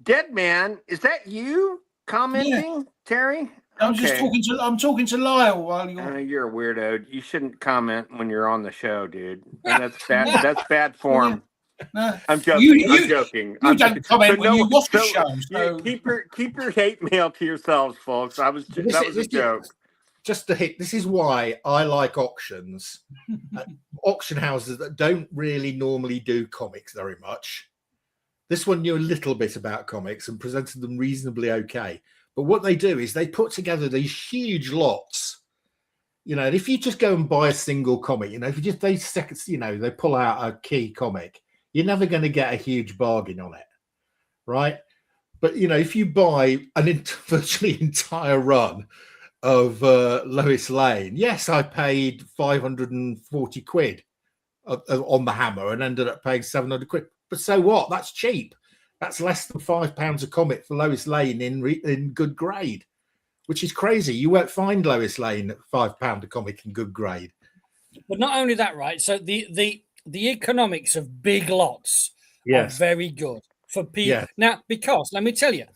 Dead Man, is that you commenting, Terry? I'm just talking to Lyle while you're a weirdo. You shouldn't comment when you're on the show, dude. And that's bad. That's bad form. No. I'm joking. I'm You joking. don't comment when you watch the show. So. Keep your hate mail to yourselves, folks. That was a joke. Just to hit. This is why I like auctions, auction houses that don't really normally do comics very much. This one knew a little bit about comics and presented them reasonably okay. But what they do is they put together these huge lots. And if you just go and buy a single comic, if they pull out a key comic, you're never going to get a huge bargain on it, right? But if you buy an virtually entire run of Lois Lane, yes, I paid 540 quid on the Hammer and ended up paying 700 quid. But so what? That's cheap. That's less than £5 a comic for Lois Lane in good grade, which is crazy. You won't find Lois Lane at £5 a comic in good grade. But not only that, right? So the economics of big lots are very good for people. Yeah. Now, because let me tell you,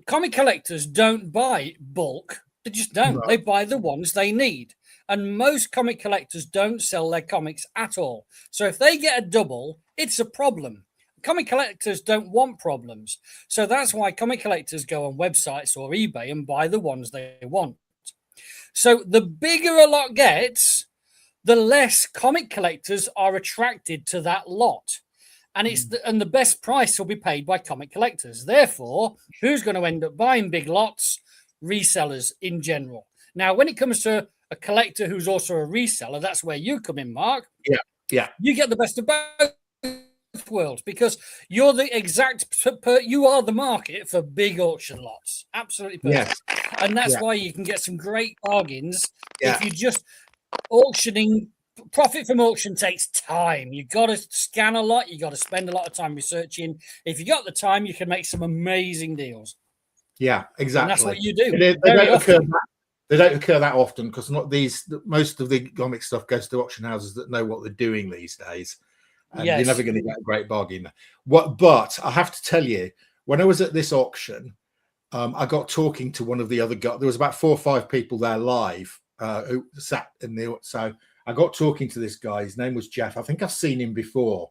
comic collectors don't buy bulk. They just don't. No. They buy the ones they need. And most comic collectors don't sell their comics at all. So if they get a double, it's a problem. Comic collectors don't want problems. So that's why comic collectors go on websites or eBay and buy the ones they want. So the bigger a lot gets, the less comic collectors are attracted to that lot. And the best price will be paid by comic collectors. Therefore, who's going to end up buying big lots? Resellers in general. Now, when it comes to a collector who's also a reseller, that's where you come in, Mark. Yeah. You get the best of both worlds because you're the you are the market for big auction lots. Absolutely perfect. Yeah. And that's why you can get some great bargains if you just auctioning. Profit from auction takes time. You've got to scan a lot. You've got to spend a lot of time researching. If you got the time, you can make some amazing deals. Yeah, exactly. And that's what you do. They don't occur that often because most of the comic stuff goes to auction houses that know what they're doing these days. And you're never going to get a great bargain. But I have to tell you, when I was at this auction, I got talking to one of the other guys. There was about 4 or 5 people there live who sat in the. So I got talking to this guy. His name was Jeff. I think I've seen him before.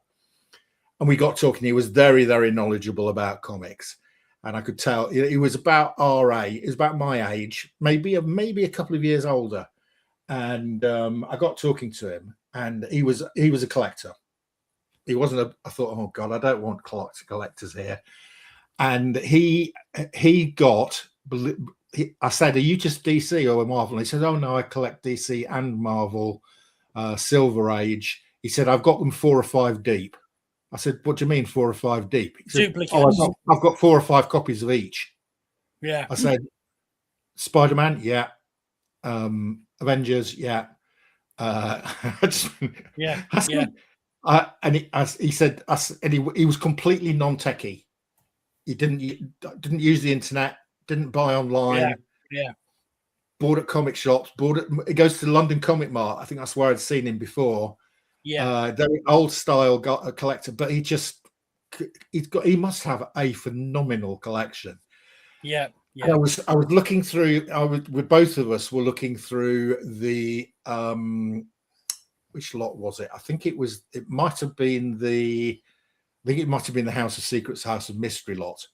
And we got talking. He was very, very knowledgeable about comics. And I could tell he was about our age. He was about my age, maybe a couple of years older. And I got talking to him. And he was a collector. He wasn't I thought, oh, God, I don't want collectors here. And he got... I said, are you just DC or Marvel? And he said, oh, no, I collect DC and Marvel, Silver Age. He said, I've got them 4 or 5 deep. I said, what do you mean 4 or 5 deep? He said, duplicates. I've got 4 or 5 copies of each. Yeah. I said, Spider-Man, yeah. Avengers, yeah. He said, he was completely non-techie. He didn't use the internet, didn't buy online. Yeah. Bought at comic shops. It goes to the London Comic Mart. I think that's where I'd seen him before. Yeah. Very old style collector, but he just he must have a phenomenal collection. Yeah. And I was looking through. With both of us were looking through the which lot was it? I think it might have been the House of Secrets, House of Mystery lot.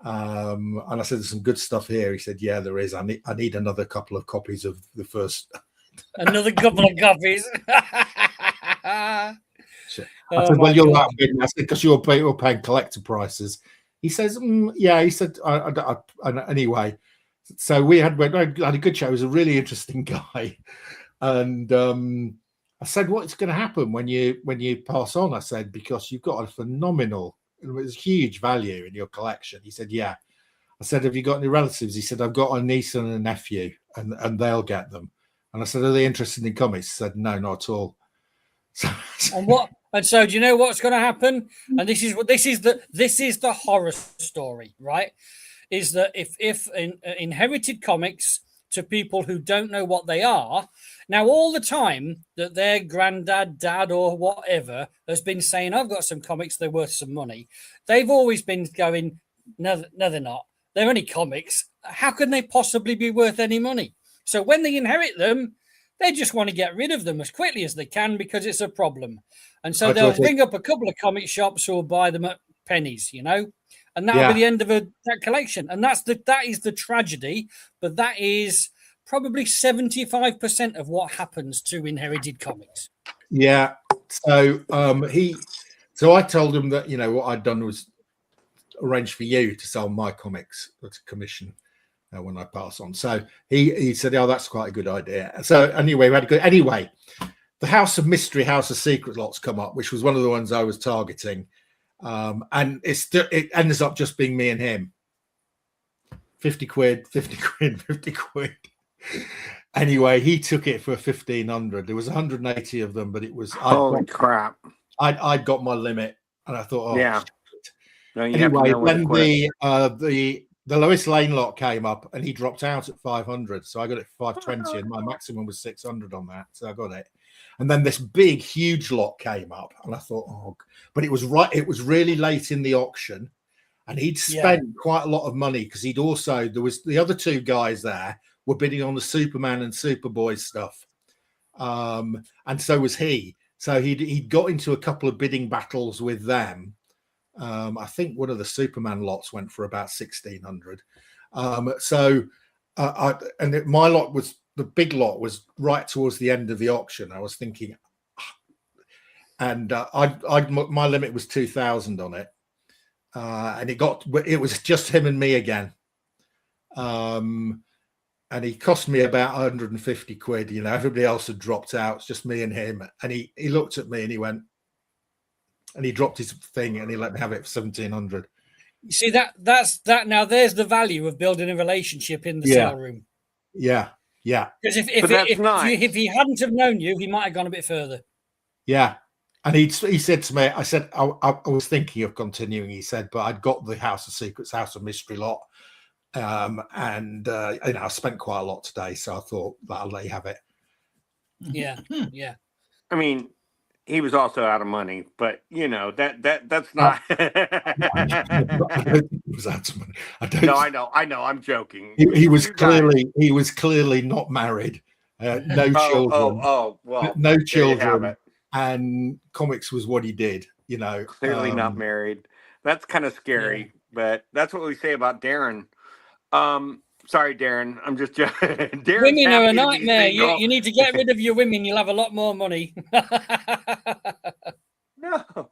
And I said, there's some good stuff here. He said, yeah, there is. I need another couple of copies of the first. Another couple of copies. I said, well, you're that big. I said, because you're paying collector prices. He says, yeah. He said, anyway. So we had a good show. He was a really interesting guy. And I said, what's going to happen when you pass on? I said, because you've got a phenomenal, it's huge value in your collection. He said, yeah. I said, have you got any relatives? He said, I've got a niece and a nephew, and they'll get them. And I said, are they interested in comics? He said, no, not at all. And so do you know what's going to happen? And this is the horror story, right? Is that if inherited comics to people who don't know what they are, now all the time that their granddad, dad, or whatever has been saying, I've got some comics, they're worth some money, they've always been going, no, they're not. They're only comics. How can they possibly be worth any money? So when they inherit them, they just want to get rid of them as quickly as they can because it's a problem. And so they'll ring up a couple of comic shops who will buy them at pennies, and that'll be the end of that collection. And that is the tragedy, but that is probably 75% of what happens to inherited comics. Yeah. So I told him that, what I'd done was arrange for you to sell my comics at a commission when I pass on. So he said, oh, that's quite a good idea. So anyway, the House of Mystery, House of Secret lots come up, which was one of the ones I was targeting. And it ends up just being me and him. 50 quid. Anyway, he took it for 1,500. There was 180 of them, but it was holy crap. I'd got my limit, and I thought, yeah. No, anyway, when the Lois Lane lot came up, and he dropped out at 500, so I got it for 520, and my maximum was 600 on that, so I got it. And then this big, huge lot came up, and I thought, but it was really late in the auction, and he'd spent quite a lot of money because there was the other two guys there were bidding on the Superman and Superboy stuff, and so was he. So he'd got into a couple of bidding battles with them. I think one of the Superman lots went for about 1,600. My lot was. The big lot was right towards the end of the auction. I was thinking, and my limit was 2,000 on it, and it was just him and me again, and he cost me about 150 quid. Everybody else had dropped out. It's just me and him, and he looked at me and he went, and he dropped his thing and he let me have it for 1,700. You see that's that. Now there's the value of building a relationship in the sale room. Yeah. Yeah, because if he hadn't have known you, he might have gone a bit further. Yeah, and he said to me, I said I was thinking of continuing. He said, but I'd got the House of Secrets, House of Mystery lot, and I spent quite a lot today, so I thought that I'll let you have it. Yeah. I mean, he was also out of money, but that's not. I know. I'm joking. He was clearly not married. No children. Well, no children. And comics was what he did. Clearly not married. That's kind of scary, but that's what we say about Darren. Sorry, Darren. I'm just joking. Women are a nightmare. You need to get rid of your women. You'll have a lot more money. No.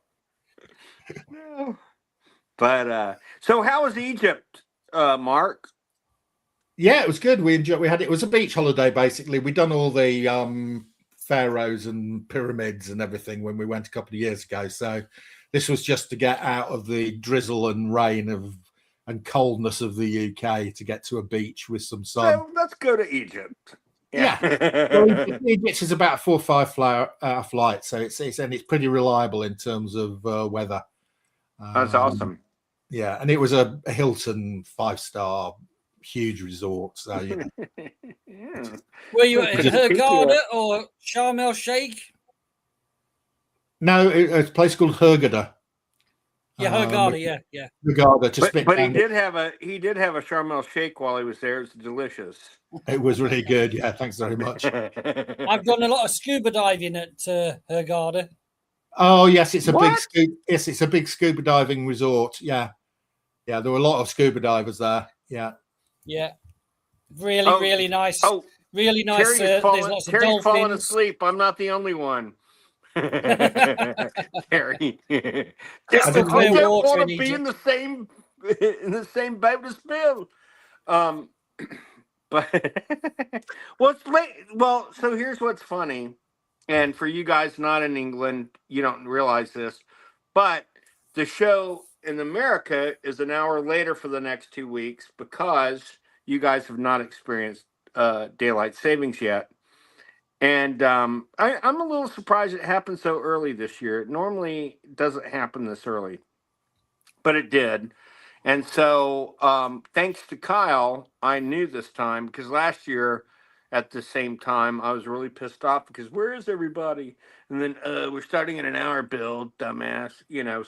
But so how was Egypt, Mark? Yeah, it was good. We enjoyed. It was a beach holiday basically. We'd done all the pharaohs and pyramids and everything when we went a couple of years ago. So this was just to get out of the drizzle and rain and coldness of the UK to get to a beach with some sun. So let's go to Egypt. Yeah. Well, Egypt is about a 4 or 5 flight, so it's pretty reliable in terms of weather. That's awesome. Yeah, and it was a Hilton 5-star huge resort. So yeah. Were you at Hurghada or Sharm el Sheikh? No, it's a place called Hurghada. Yeah, Hurghada, yeah. Hurghada to spit But down. he did have a Charmel shake while he was there. It's delicious. It was really good. Yeah, thanks very much. I've done a lot of scuba diving at Hurghada. Oh yes, it's a What? big scuba. Yes, it's a big scuba diving resort. Yeah, yeah. There were a lot of scuba divers there. Yeah, yeah. Really nice. Oh, really nice. There's lots of dolphins. Falling asleep. I'm not the only one. Terry, Crystal I clear don't water want in to be Egypt. in the same boat as Bill. But well, so here's what's funny, and for you guys not in England, you don't realize this, but the show in America is an hour later for the next 2 weeks because you guys have not experienced daylight savings yet. And I'm a little surprised it happened so early this year. It normally doesn't happen this early, but it did. And so thanks to Kyle, I knew this time because last year at the same time, I was really pissed off because where is everybody? And then we're starting at an hour, Bill, dumbass.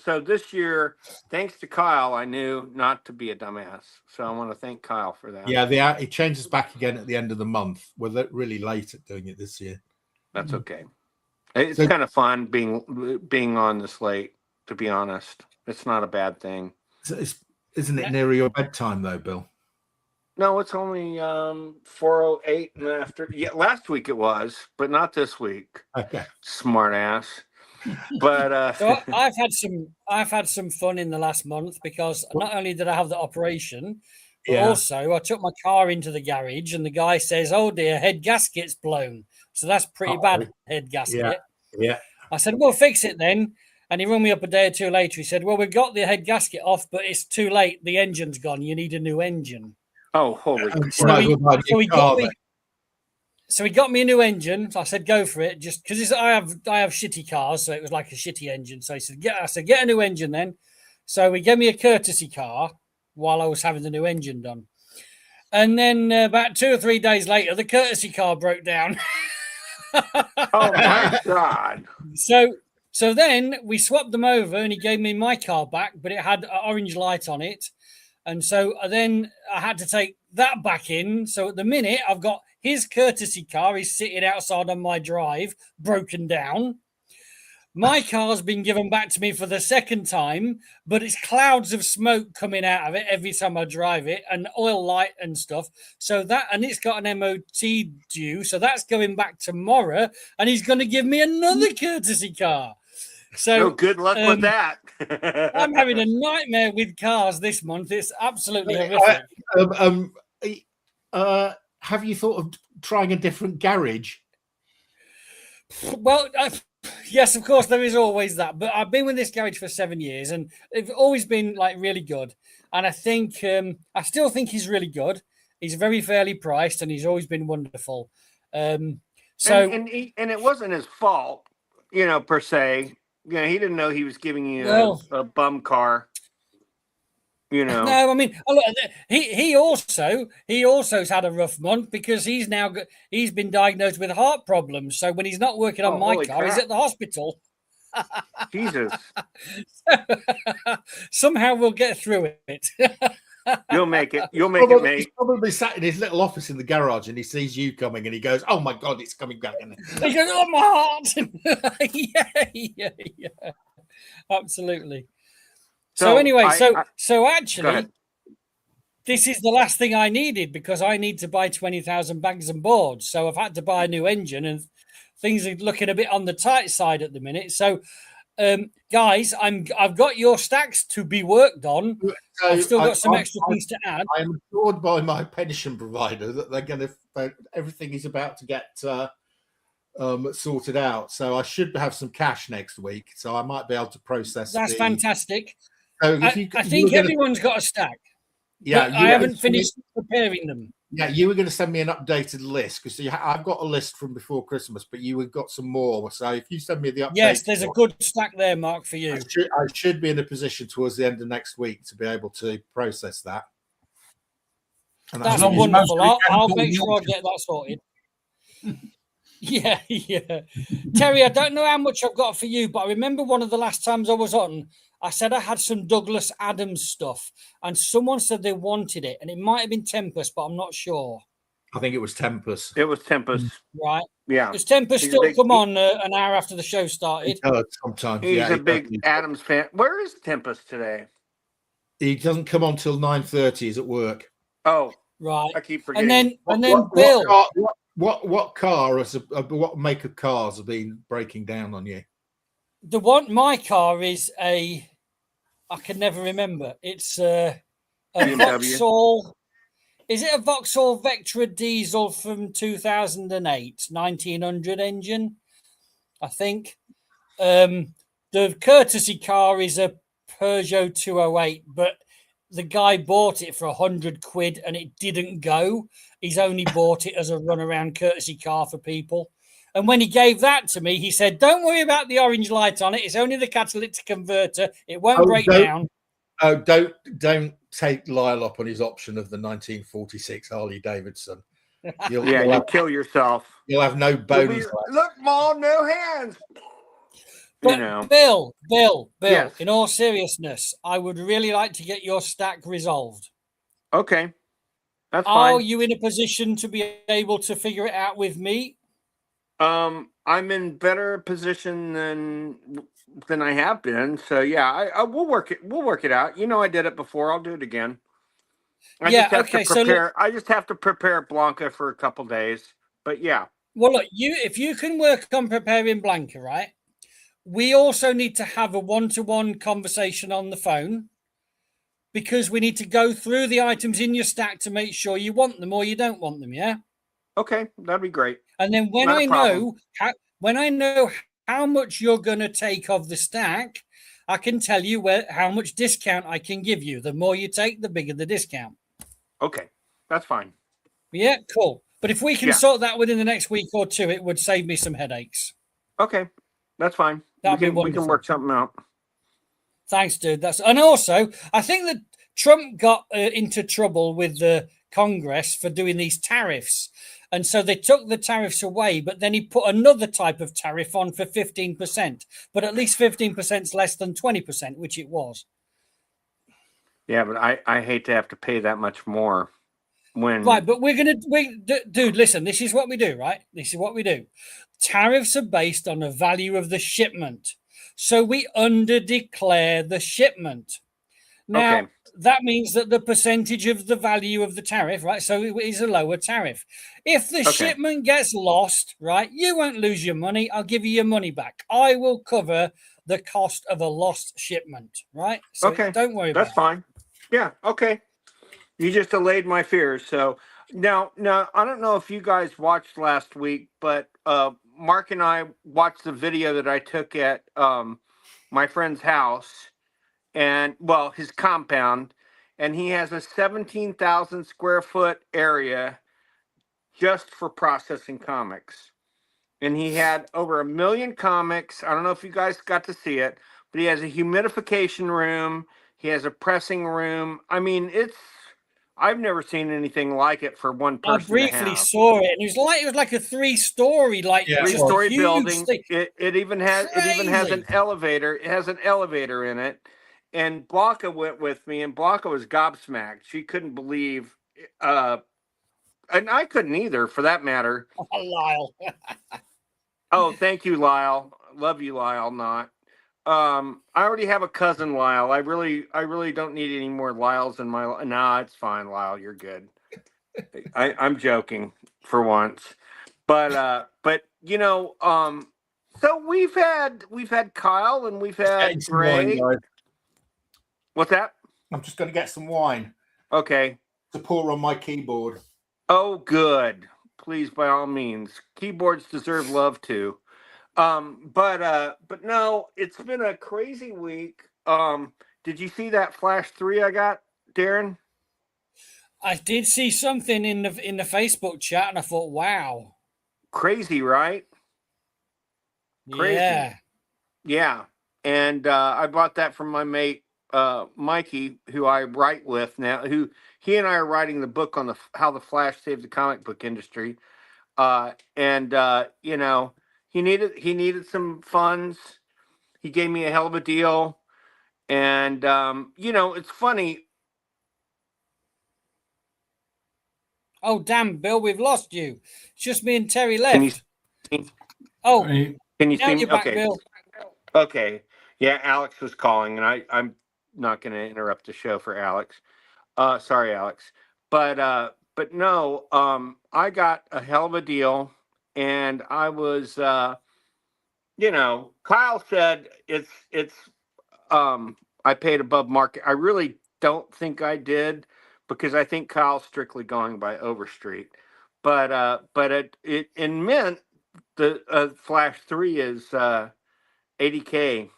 So this year, thanks to Kyle, I knew not to be a dumbass. So I want to thank Kyle for that. yeah. It changes back again at the end of the month. We're really late at doing it this year. That's okay. It's kind of fun being on this late, to be honest. It's not a bad thing. Isn't it nearer your bedtime though, Bill? No, it's only 4:08 and after. Yeah, last week it was, but not this week. Okay. Smart ass. But so I've had some fun in the last month because not only did I have the operation, but also I took my car into the garage and the guy says, "Oh dear, head gasket's blown." So that's pretty bad, head gasket. Yeah. I said, "Well, fix it then." And he rang me up a day or two later. He said, "Well, we've got the head gasket off, but it's too late. The engine's gone. You need a new engine." Oh, holy! So he got me a new engine. I said, "Go for it," just because I have shitty cars, so it was like a shitty engine. So he said, "Get a new engine then." So he gave me a courtesy car while I was having the new engine done. And then about 2 or 3 days later, the courtesy car broke down. Oh my God! So then we swapped them over, and he gave me my car back, but it had an orange light on it. And so then I had to take that back in. So at the minute, I've got his courtesy car. He's sitting outside on my drive, broken down. My car's been given back to me for the second time, but it's clouds of smoke coming out of it every time I drive it, and oil light and stuff. And it's got an MOT due. So that's going back tomorrow. And he's going to give me another courtesy car. So good luck with that. I'm having a nightmare with cars this month. It's absolutely horrific. Have you thought of trying a different garage? Well, yes, of course, there is always that. But I've been with this garage for 7 years, and they've always been like really good. And I think I still think he's really good. He's very fairly priced, and he's always been wonderful. And it wasn't his fault, per se. He didn't know he was giving you a bum car. No, I mean, look, he also has had a rough month because he's been diagnosed with heart problems. So when he's not working on my car, he's at the hospital. Jesus! Somehow we'll get through it. You'll make it. You'll make it, mate. He's probably sat in his little office in the garage and he sees you coming and he goes, "Oh my God, it's coming back!" He goes, "Oh, my heart!" yeah, absolutely. So anyway, so actually, this is the last thing I needed because I need to buy 20,000 bags and boards. So I've had to buy a new engine, and things are looking a bit on the tight side at the minute. So. Guys, I've got your stacks to be worked on. I've still got some extra things to add. I'm assured by my pension provider that they're going to everything is about to get sorted out. So I should have some cash next week. So I might be able to process. That's fantastic. So I think everyone's got a stack. Yeah, I haven't finished preparing them. Yeah, you were going to send me an updated list because I've got a list from before Christmas, but you have got some more. So if you send me the update, yes, there's a good stack there, Mark, for you. I should be in a position towards the end of next week to be able to process that. And that's wonderful. I'll make sure I get that sorted. Yeah. Terry, I don't know how much I've got for you, but I remember one of the last times I was on, I said I had some Douglas Adams stuff, and someone said they wanted it, and it might have been Tempest, but I'm not sure. I think it was Tempest. It was Tempest. Right. Yeah. Does Tempest still come on an hour after the show started? Sometimes. He's a big Adams fan. Where is Tempest today? He doesn't come on till 9:30. He's at work. Oh, right. I keep forgetting. And then Bill. What car? What make of cars have been breaking down on you? My car is I can never remember. It's a Vauxhall. Is it a Vauxhall Vectra diesel from 2008, 1900 engine? I think. The courtesy car is a Peugeot 208, but the guy bought it for £100 and it didn't go. He's only bought it as a runaround courtesy car for people. And when he gave that to me, he said, "Don't worry about the orange light on it. It's only the catalytic converter. It won't break down." Oh, don't take Lyle up on his option of the 1946 Harley Davidson. You'll kill yourself. You'll have no bonus. Look, Mom, no hands. But Bill, yes. In all seriousness, I would really like to get your stack resolved. Okay. That's fine. Are you in a position to be able to figure it out with me? I'm in better position than I have been. So yeah, I will work it. We'll work it out. You know, I did it before. I'll do it again. I just have to prepare Blanca for a couple days. But yeah. Well, look, if you can work on preparing Blanca, right? We also need to have a one-to-one conversation on the phone, because we need to go through the items in your stack to make sure you want them or you don't want them. Yeah. Okay, that'd be great. And then when I know how much you're going to take of the stack, I can tell you how much discount I can give you. The more you take, the bigger the discount. Okay, that's fine. Yeah, cool. But if we can sort that within the next week or two, it would save me some headaches. Okay, that's fine. We can work something out. Thanks, dude. And also, I think that Trump got into trouble with the Congress for doing these tariffs. And so they took the tariffs away, but then he put another type of tariff on for 15%. But at least 15% is less than 20%, which it was. Yeah, but I hate to have to pay that much more. Right, but dude, listen, this is what we do, right? This is what we do. Tariffs are based on the value of the shipment. So we underdeclare the shipment. Now, that means that the percentage of the value of the tariff, right? So it is a lower tariff. If the shipment gets lost, right, you won't lose your money. I'll give you your money back. I will cover the cost of a lost shipment, right? So don't worry about it. That's fine. Yeah, okay. You just allayed my fears. So now, I don't know if you guys watched last week, but Mark and I watched the video that I took at my friend's house, and his compound, and he has a 17,000 square foot area just for processing comics. And he had over 1 million comics. I don't know if you guys got to see it, but he has a humidification room. He has a pressing room. I mean, I've never seen anything like it for one person. I briefly saw it, and it was like a 3-story, three-story building. It even has an elevator. It has an elevator in it. And Blanca went with me, and Blanca was gobsmacked. She couldn't believe, and I couldn't either, for that matter. Oh, Lyle. Oh, thank you, Lyle. Love you, Lyle. Not. I already have a cousin, Lyle. I really don't need any more Lyles in my life. Nah, it's fine, Lyle. You're good. I'm joking for once, but you know, so we've had Kyle and we've had Gray. What's that? I'm just going to get some wine. Okay. To pour on my keyboard. Oh, good. Please, by all means. Keyboards deserve love too. But no, it's been a crazy week. Did you see that Flash 3 I got, Darren? I did see something in the Facebook chat, and I thought, wow. Crazy, right? Crazy. Yeah. And I bought that from my mate Mikey, who I write with now, he and I are writing the book on how the Flash saved the comic book industry. You know, he needed some funds. He gave me a hell of a deal, And it's funny. Oh damn, Bill, we've lost you. It's just me and Terry Can you left. see? Oh, Hey, Can you now see me? you're back, Okay. Bill. Okay. Yeah, Alex was calling, and I'm not going to interrupt the show for Alex. Sorry, Alex. But no, I got a hell of a deal, and I was, Kyle said it's I paid above market. I really don't think I did, because I think Kyle's strictly going by Overstreet. But it in Mint, the Flash 3 is $80K.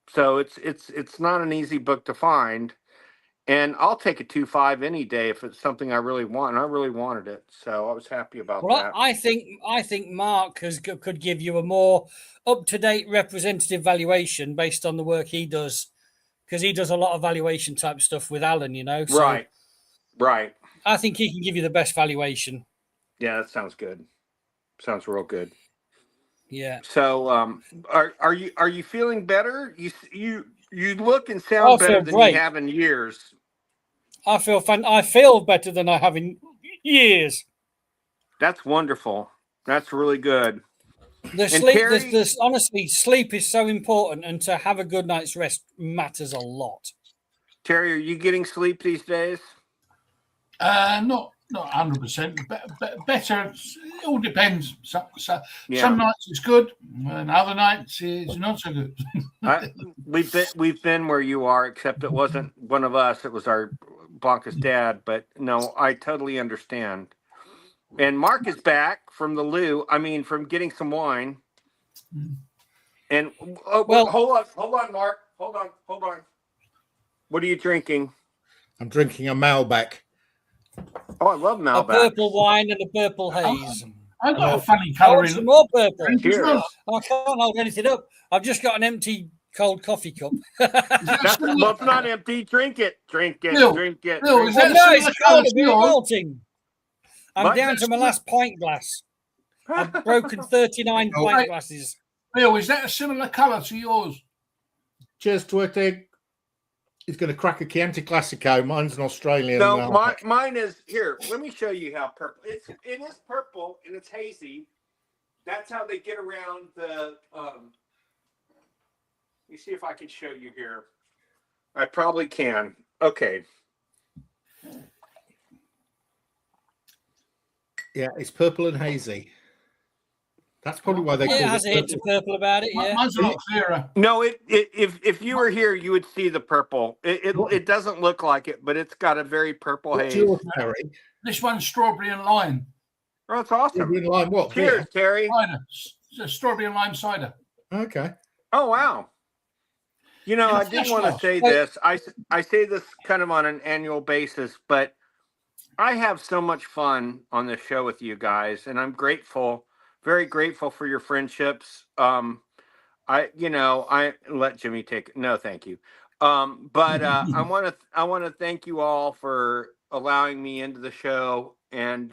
So it's not an easy book to find. And I'll take a 2.5 any day if it's something I really want. And I really wanted it, so I was happy about Well, that. I think Mark could give you a more up-to-date representative valuation based on the work he does, because he does a lot of valuation type stuff with Alan, So Right. I think he can give you the best valuation. Yeah, that sounds good. Sounds real good. Yeah. So, are you feeling better? You look and sound better than great. you have in years. I feel better than I have in years. That's wonderful. That's really good. Terry, honestly, sleep is so important, and to have a good night's rest matters a lot. Terry, are you getting sleep these days? Not 100%. Better. It all depends. Some nights it's good, and other nights it's not so good. We've been where you are, except it wasn't one of us. It was our Blanca's dad. But no, I totally understand. And Mark is back from the loo. I mean, from getting some wine. And hold on, Mark. Hold on. What are you drinking? I'm drinking a Malbec. Oh, I love Malbec. A purple wine and a purple haze. I've got a funny colour in. Some more purple. Cheers. I can't hold anything up. I've just got an empty cold coffee cup. Well, it's not empty. Drink it. Drink it. Bill, drink it. Bill, drink is that it. No, it's cold. It's yours? melting. I'm What? down to my last pint glass. I've broken 39 pint glasses. Bill, is that a similar colour to yours? Cheers to it. He's going to crack a Chianti Classico. Mine's an Australian. No, mine is here. Let me show you how purple. It is purple and it's hazy. That's how they get around the. Let me see if I can show you here. I probably can. Okay. Yeah, it's purple and hazy. That's probably why they call it has a hint of purple about it. Yeah, mine's a lot clearer. No, if you were here, you would see the purple. It doesn't look like it, but it's got a very purple haze. Yours, Terry? This one's strawberry and lime. Oh, it's awesome. Strawberry and lime, what? Cheers, Beer? Terry. Cider. It's strawberry and lime cider. Okay. Oh, wow. I did want to say this. I say this kind of on an annual basis, but I have so much fun on this show with you guys, and I'm grateful, very grateful for your friendships. I let Jimmy take it. No, thank you. But I want to thank you all for allowing me into the show, and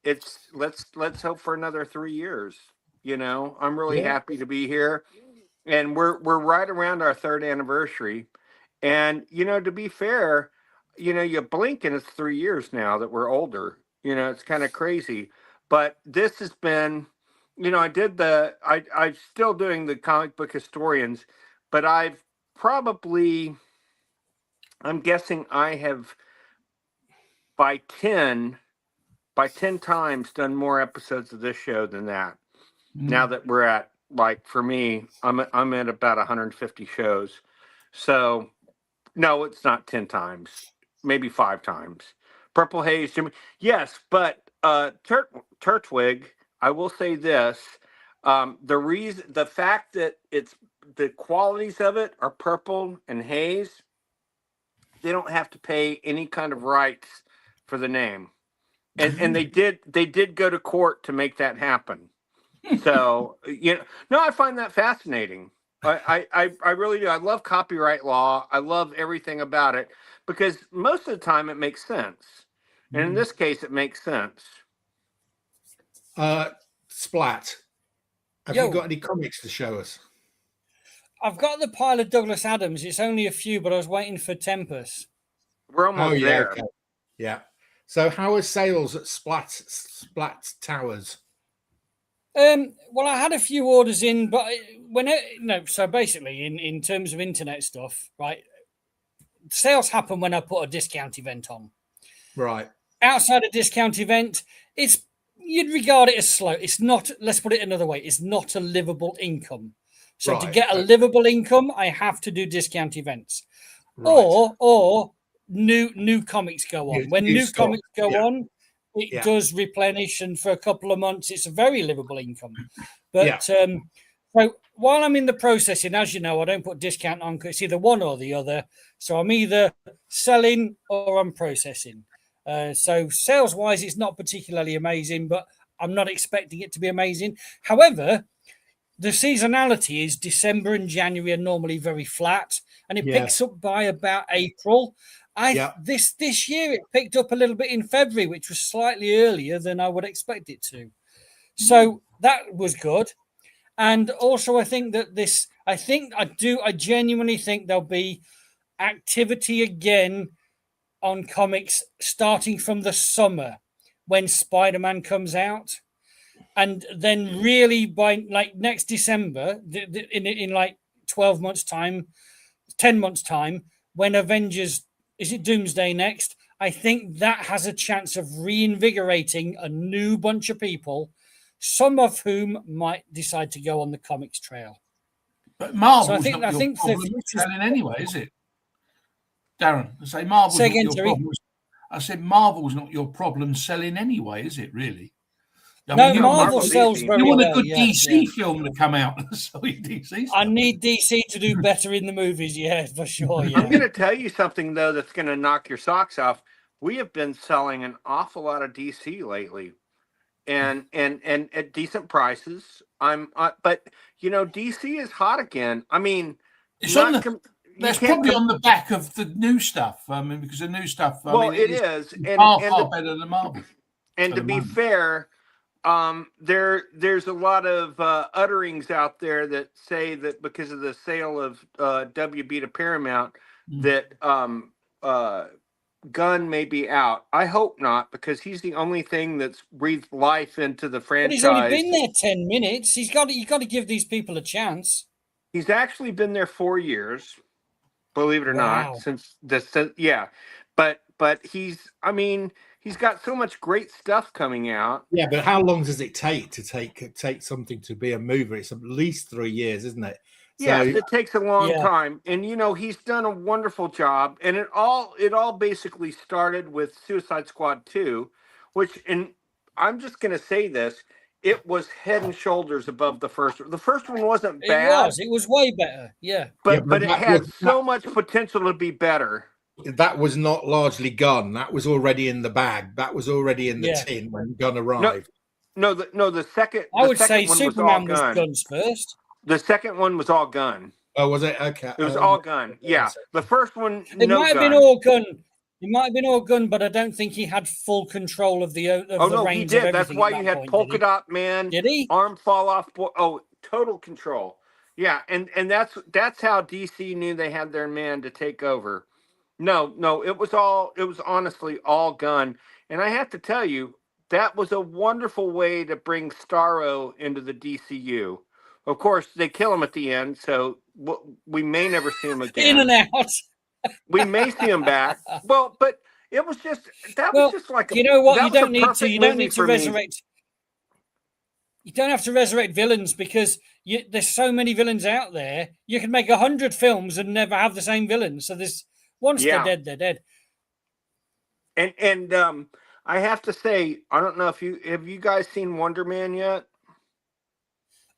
let's hope for another 3 years. I'm really happy to be here, and we're right around our 3rd anniversary, and to be fair, you blink and it's 3 years now that we're older. It's kind of crazy, but this has been. I'm still doing the comic book historians, but I'm guessing I have by 10 times done more episodes of this show than that. Now that we're at, for me, I'm at about 150 shows. So no, it's not 10 times, maybe 5 times. Purple Haze, Jimmy. Yes, but Turtwig, I will say this: the fact that the qualities of it are purple and haze, they don't have to pay any kind of rights for the name, and they did go to court to make that happen. So I find that fascinating. I really do. I love copyright law. I love everything about it because most of the time it makes sense, and in this case, it makes sense. Splat. Have you got any comics to show us? I've got the pile of Douglas Adams. It's only a few, but I was waiting for Tempest. We're almost there. Okay. Yeah. So how are sales at Splat Towers? Well, I had a few orders in, but so basically in terms of internet stuff, right? Sales happen when I put a discount event on. Right. Outside a discount event, you'd regard it as slow. It's not, let's put it another way, it's not a livable income. So to get a livable income, I have to do discount events. Right. Or new comics go on. When new comics go on, it does replenish, and for a couple of months it's a very livable income. But so while I'm in the processing, as you know, I don't put discount on because it's either one or the other. So I'm either selling or I'm processing. So sales wise, it's not particularly amazing, but I'm not expecting it to be amazing. However, the seasonality is December and January are normally very flat, and it picks up by about April. This year it picked up a little bit in February, which was slightly earlier than I would expect it to. So that was good. And also I think that I genuinely think there'll be activity again on comics starting from the summer when Spider-Man comes out. And then really by like next December, in like 12 months time, 10 months time, when Avengers, is it Doomsday next? I think that has a chance of reinvigorating a new bunch of people, some of whom might decide to go on the comics trail. But Marvel's not your problem selling anyway, is it? Darren, I say Marvel's not your problem. I said Marvel's not your problem selling anyway, is it really? Marvel sells very well. You want a good DC film to come out. DC I need DC to do better in the movies, for sure. Yeah. I'm going to tell you something, though, that's going to knock your socks off. We have been selling an awful lot of DC lately, and at decent prices. But DC is hot again. I mean, it's that's probably on the back of the new stuff. I mean, because the new stuff. It is far better than Marvel. And to be fair, there's a lot of utterings out there that say that because of the sale of WB to Paramount, that Gunn may be out. I hope not, because he's the only thing that's breathed life into the franchise. But he's only been there 10 minutes. You've got to give these people a chance. He's actually been there 4 years, believe it or not, since but he's got so much great stuff coming out. Yeah, but how long does it take to take something to be a mover? It's at least 3 years, isn't it? Yes, it takes a long time. And he's done a wonderful job. And it all basically started with Suicide Squad 2, which, and I'm just gonna say this, it was head and shoulders above the first one. The first one wasn't bad. It was way better. Yeah. But it had so much potential to be better. That was not largely Gunn. That was already in the bag. That was already in the tin when Gunn arrived. The second. I would say Superman was Gunn's first. The second one was all Gunn. Oh, was it? Okay. It was all Gunn. Yeah. The first one, it might have been all Gunn. It might have been all Gunn, but I don't think he had full control of the range. He did. That's why you had Polka Dot Man. Did he? Arm fall off. Total control. Yeah, and that's how DC knew they had their man to take over. No, it was honestly all Gunn. And I have to tell you, that was a wonderful way to bring Starro into the DCU. Of course, they kill him at the end, so we may never see him again. In and out. We may see him back. Well, but it was just was just like you know what? You don't need to resurrect. You don't have to resurrect villains because there's so many villains out there. You can make 100 films and never have the same villains. So there's once they're dead, they're dead. And I have to say, I don't know if you guys seen Wonder Man yet?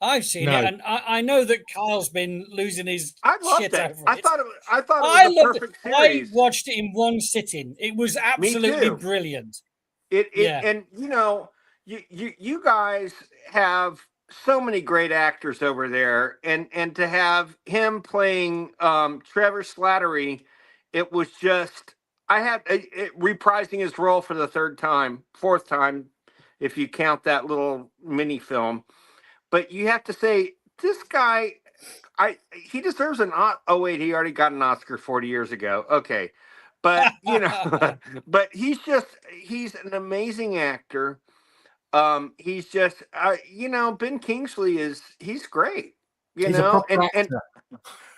I've seen it, and I know that Kyle's been losing his shit over it. I thought it was a perfect series. I watched it in one sitting. It was absolutely brilliant. And you guys have so many great actors over there, and to have him playing Trevor Slattery, it was just reprising his role for the fourth time, if you count that little mini film. But you have to say, this guy, he deserves an. Oh wait, he already got an Oscar 40 years ago. Okay, but but he's an amazing actor. He's just Ben Kingsley he's great. He's a proper and actor.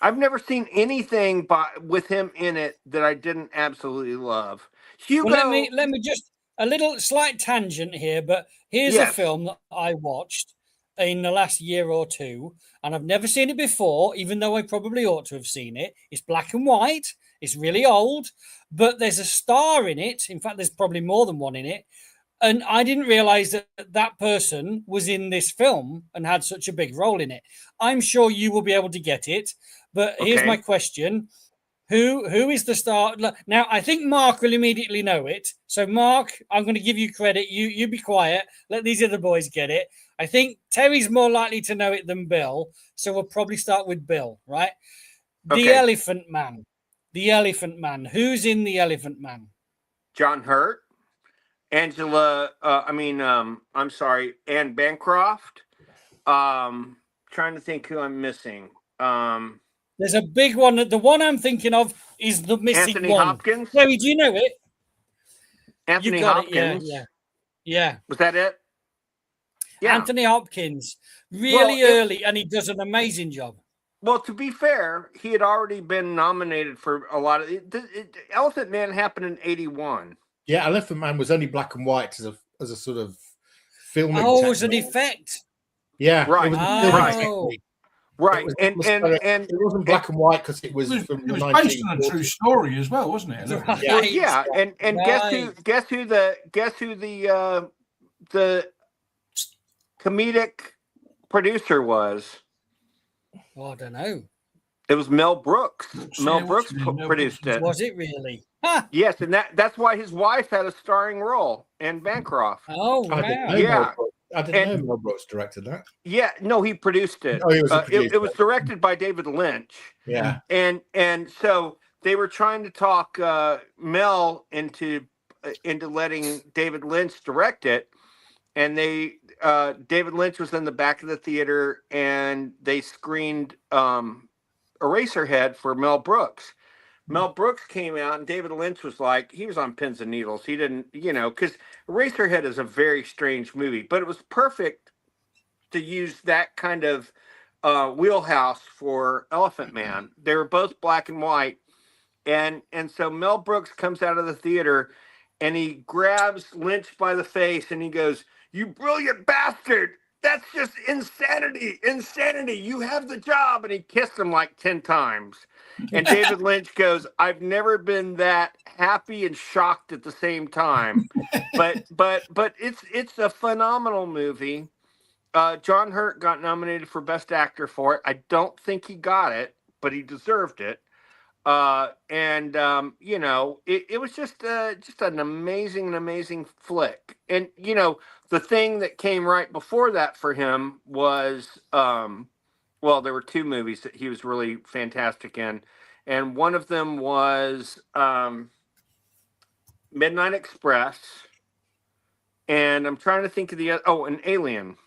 I've never seen anything with him in it that I didn't absolutely love. Hugo. Well, let me just a little slight tangent here, but here's a film that I watched in the last year or two, and I've never seen it before, even though I probably ought to have seen it. It's black and white. It's really old, but there's a star in it. In fact, there's probably more than one in it. And I didn't realize that that person was in this film and had such a big role in it. I'm sure you will be able to get it, but here's my question. Who is the star? Now, I think Mark will immediately know it. So, Mark, I'm going to give you credit. You be quiet. Let these other boys get it. I think Terry's more likely to know it than Bill. So we'll probably start with Bill, right? The Elephant Man. The Elephant Man. Who's in The Elephant Man? John Hurt. Angela, I'm sorry, Anne Bancroft. Trying to think who I'm missing. There's a big one. The one I'm thinking of is the missing Anthony one. Hopkins. Terry, do you know it? Anthony Hopkins. Yeah. Was that it? Yeah. Anthony Hopkins. Really early, and he does an amazing job. Well, to be fair, he had already been nominated for a lot of. Elephant Man happened in '81. Yeah, Elephant Man was only black and white as a sort of filming. Oh, as an effect. Yeah, right. Right, and it wasn't black and white because it was from the 1940s. Based on a true story as well, wasn't it? Right. Yeah, and guess who the comedic producer was? Oh, I don't know. It was Mel Brooks. Mel Brooks produced it. Was it really? Yes, and that's why his wife had a starring role, Anne Bancroft. Oh, wow. I didn't know Mel Brooks directed that. Yeah, no, he produced it. Oh, he was a producer. It was directed by David Lynch. Yeah, and so they were trying to talk Mel into letting David Lynch direct it, and David Lynch was in the back of the theater, and they screened Eraserhead for Mel Brooks. Mel Brooks came out, and David Lynch was like, he was on pins and needles. He didn't, because Eraserhead is a very strange movie, but it was perfect to use that kind of wheelhouse for Elephant Man. They were both black and white, and so Mel Brooks comes out of the theater, and he grabs Lynch by the face, and he goes, "You brilliant bastard! That's just insanity! Insanity! You have the job!" And he kissed him like 10 times. And David Lynch goes, "I've never been that happy and shocked at the same time." But it's a phenomenal movie. John Hurt got nominated for Best Actor for it. I don't think he got it, but he deserved it. It was just an amazing flick. And the thing that came right before that for him was there were two movies that he was really fantastic in, and one of them was Midnight Express, and I'm trying to think of the other. Oh, and Alien.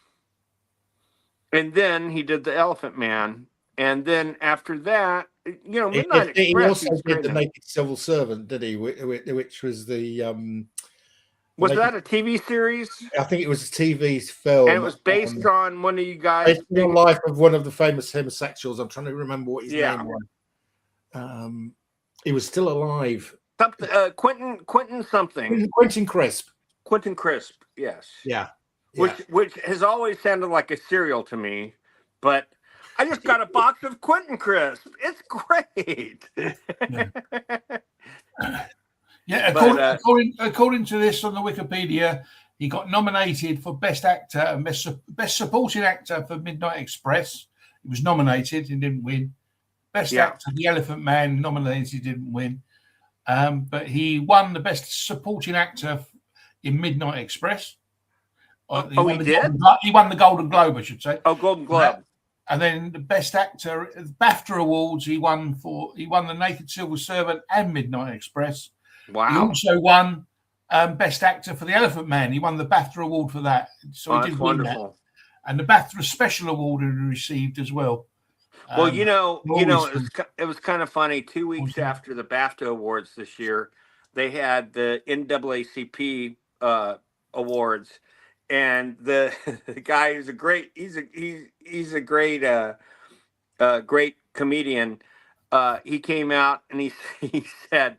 And then he did The Elephant Man, and then after that, Midnight Express. He also did The Naked Civil Servant, did he? Which was the was that a TV series? I think it was a TV film. And it was based on one of you guys. Based on the life of one of the famous homosexuals. I'm trying to remember what his name was. He was still alive. Something, Quentin something. Quentin Crisp. Quentin Crisp, yes. Yeah. Which has always sounded like a cereal to me, but I just got a box of Quentin Crisp. It's great. According to this on the Wikipedia, he got nominated for Best Actor and Best Supporting Actor for Midnight Express. He was nominated and didn't win. Best Actor, The Elephant Man, nominated, didn't win. But he won the Best Supporting Actor in Midnight Express. He did? He won the Golden Globe, I should say. Oh, Golden Globe. And then the Best Actor, BAFTA Awards, he won The Naked Civil Servant and Midnight Express. Wow. He also won Best Actor for The Elephant Man. He won the BAFTA Award for that. So he did win that. And the BAFTA Special Award he received as well. Well, it was kind of funny. 2 weeks after the BAFTA awards this year, they had the NAACP awards, and the guy who's he's a great comedian. He came out and he said,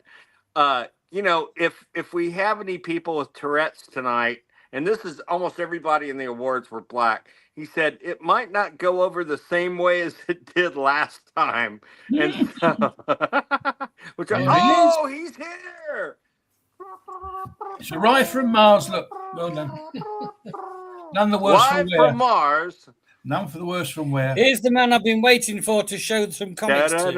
if we have any people with Tourette's tonight, and this is almost everybody in the awards were black. He said it might not go over the same way as it did last time. And so, he's here. It's arrived from Mars. Look, well done. None the worse Live from Mars. None for the worse from where. Here's the man I've been waiting for to show some comics to.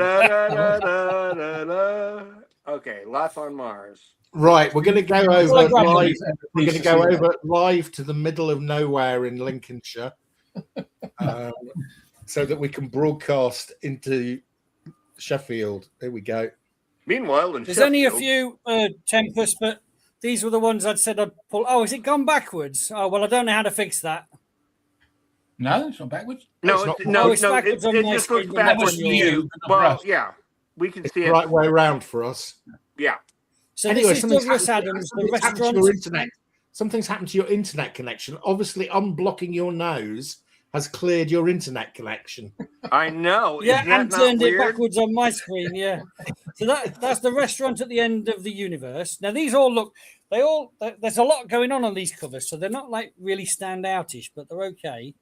Okay, live on Mars. Right, we're going to go over live. We're going to go over live to the middle of nowhere in Lincolnshire, so that we can broadcast into Sheffield. Here we go. Meanwhile, there's only a few Tempest, but these were the ones I'd said I'd pull. Oh, has it gone backwards? Oh, well, I don't know how to fix that. No, it's not backwards. No, it's backwards. It just looks backwards to you. Well, yeah, we can see it the right way around for us. Yeah. So anyway, this is Douglas Adams, the restaurant. Something's happened to your internet connection. Obviously, unblocking your nose has cleared your internet connection. I know. Yeah, and turned it backwards on my screen. Yeah. So that's the restaurant at the end of the universe. Now these all look. There's a lot going on these covers, so they're not like really standoutish, but they're okay.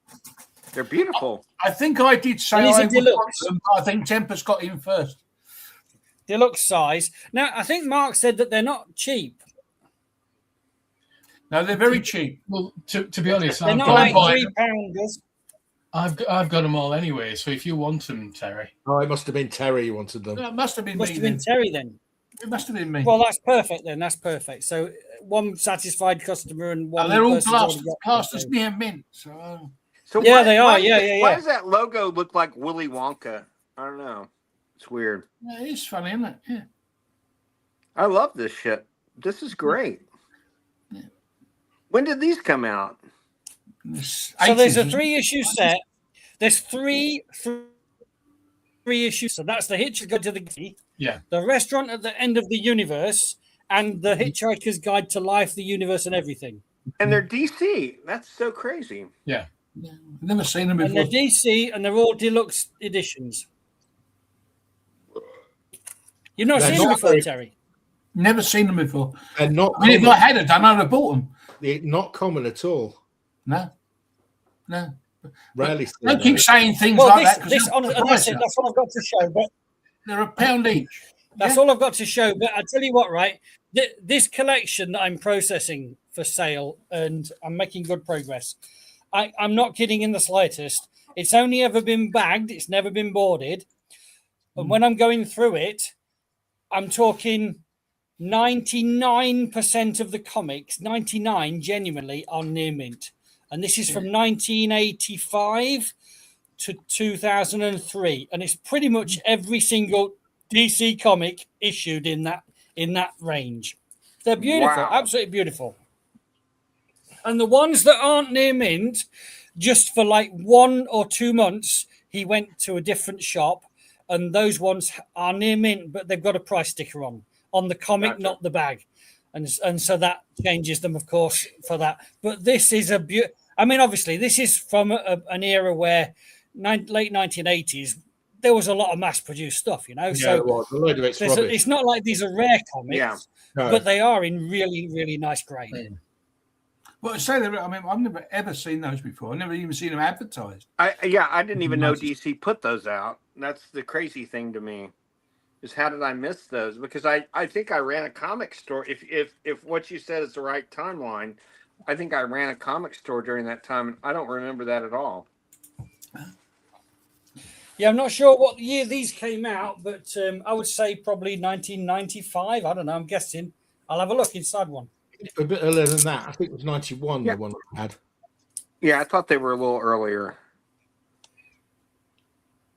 They're beautiful. I think I did say I would want them, but I think Tempest got in first. Deluxe size. Now, I think Mark said that they're not cheap. No, they're very cheap. Well, to be honest, they're not like £3. I've got them all anyway. So if you want them, Terry. Oh, it must have been Terry who wanted them. No, it must have been Terry then. It must have been me. Well, that's perfect then. That's perfect. So one satisfied customer and one. They're all classed as near mint. So yeah, they are. Yeah. Why does that logo look like Willy Wonka? I don't know. It's weird. Yeah, it is funny, isn't it? Yeah. I love this shit. This is great. Yeah. When did these come out? So there's a 3-issue set. There's three issues. So that's the Hitchhiker's Guide to the Galaxy, the Restaurant at the End of the Universe, and the Hitchhiker's Guide to Life, the Universe, and Everything. And they're DC. That's so crazy. Yeah. Never seen them before. And they're DC, and they're all deluxe editions. You've not seen them before, Terry? Never seen them before. And not. I mean, if I had done, I'd have bought them. They're not common at all. No. Rarely. Don't keep saying things like that. That's what I've got to show. But they're £1 each. That's all I've got to show. But I tell you what, right? This collection that I'm processing for sale, and I'm making good progress. I'm not kidding in the slightest. It's only ever been bagged. It's never been boarded. And when I'm going through it, I'm talking 99% of the comics, 99 genuinely, are near mint. And this is from 1985 to 2003. And it's pretty much every single DC comic issued in that range. They're beautiful, absolutely beautiful. And the ones that aren't near mint, just for like 1 or 2 months, he went to a different shop, and those ones are near mint, but they've got a price sticker on the comic, not the bag. And so that changes them, of course, for that. But this is I mean, obviously, this is from an era where late 1980s, there was a lot of mass-produced stuff, you know. So it's not like these are rare comics, but they are in really, really nice grade. Well, I've never ever seen those before. I've never even seen them advertised. I didn't even know DC put those out. That's the crazy thing to me, is how did I miss those? Because I think I ran a comic store. If what you said is the right timeline, I think I ran a comic store during that time, and I don't remember that at all. Yeah, I'm not sure what year these came out, but I would say probably 1995. I don't know. I'm guessing. I'll have a look inside one. A bit earlier than that. I think it was 91, the one I had. Yeah, I thought they were a little earlier.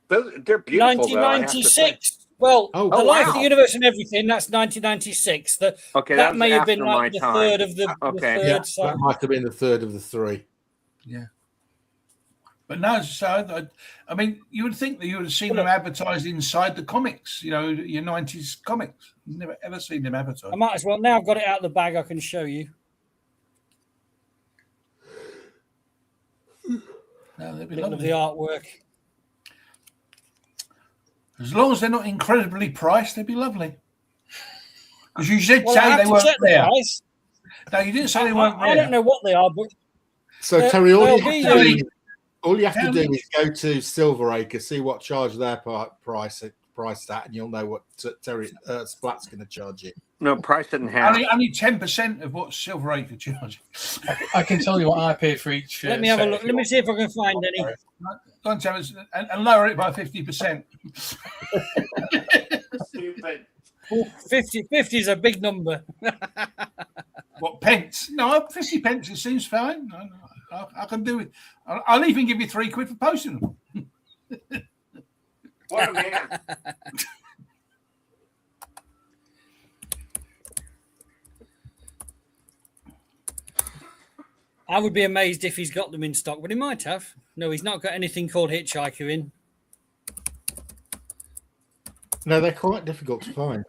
They're beautiful. 1996. Well, the Life of the Universe and Everything, that's 1996. That may have been like the third of the third. That might have been the third of the three. Yeah. But no, so I mean, you would think that you would have seen them advertised inside the comics, your 90s comics. You've never ever seen them advertised. I might as well. Now I've got it out of the bag, I can show you. No, they'd be Look at lovely. the artwork. As long as they're not incredibly priced, they'd be lovely. Because you did Well, I say have they to weren't check the there. price. No, you didn't say they weren't there. I don't know what they are, but So Terry, all you have to they'll do is go to Silveracre, see what charge their price at, and you'll know what Terry Splat's going to charge it. No, price it in half. Only 10% of what Silveracre charges. I can tell you what I paid for each. let me have a look. Let me see if I can find any. Go on, Terence, and lower it by 50%. Stupid. 50 is a big number. What, pence? No, 50 pence, it seems fine. I can do it. I'll even give you £3 for posting them. What a man. I would be amazed if he's got them in stock, but he might have. No, he's not got anything called Hitchhiker in. No, they're quite difficult to find.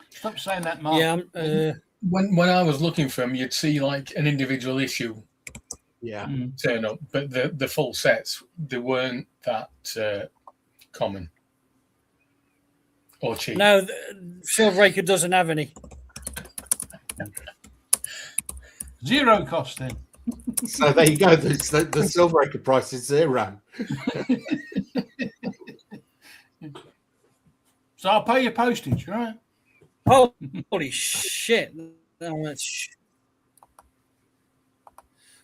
Stop saying that, Mark. Yeah. When I was looking for them, you'd see like an individual issue turn up, but the full sets, they weren't that common or cheap. No, Silveracre doesn't have any. Zero cost then. So there you go. The Silveracre price is $0. So I'll pay your postage, right? Holy shit.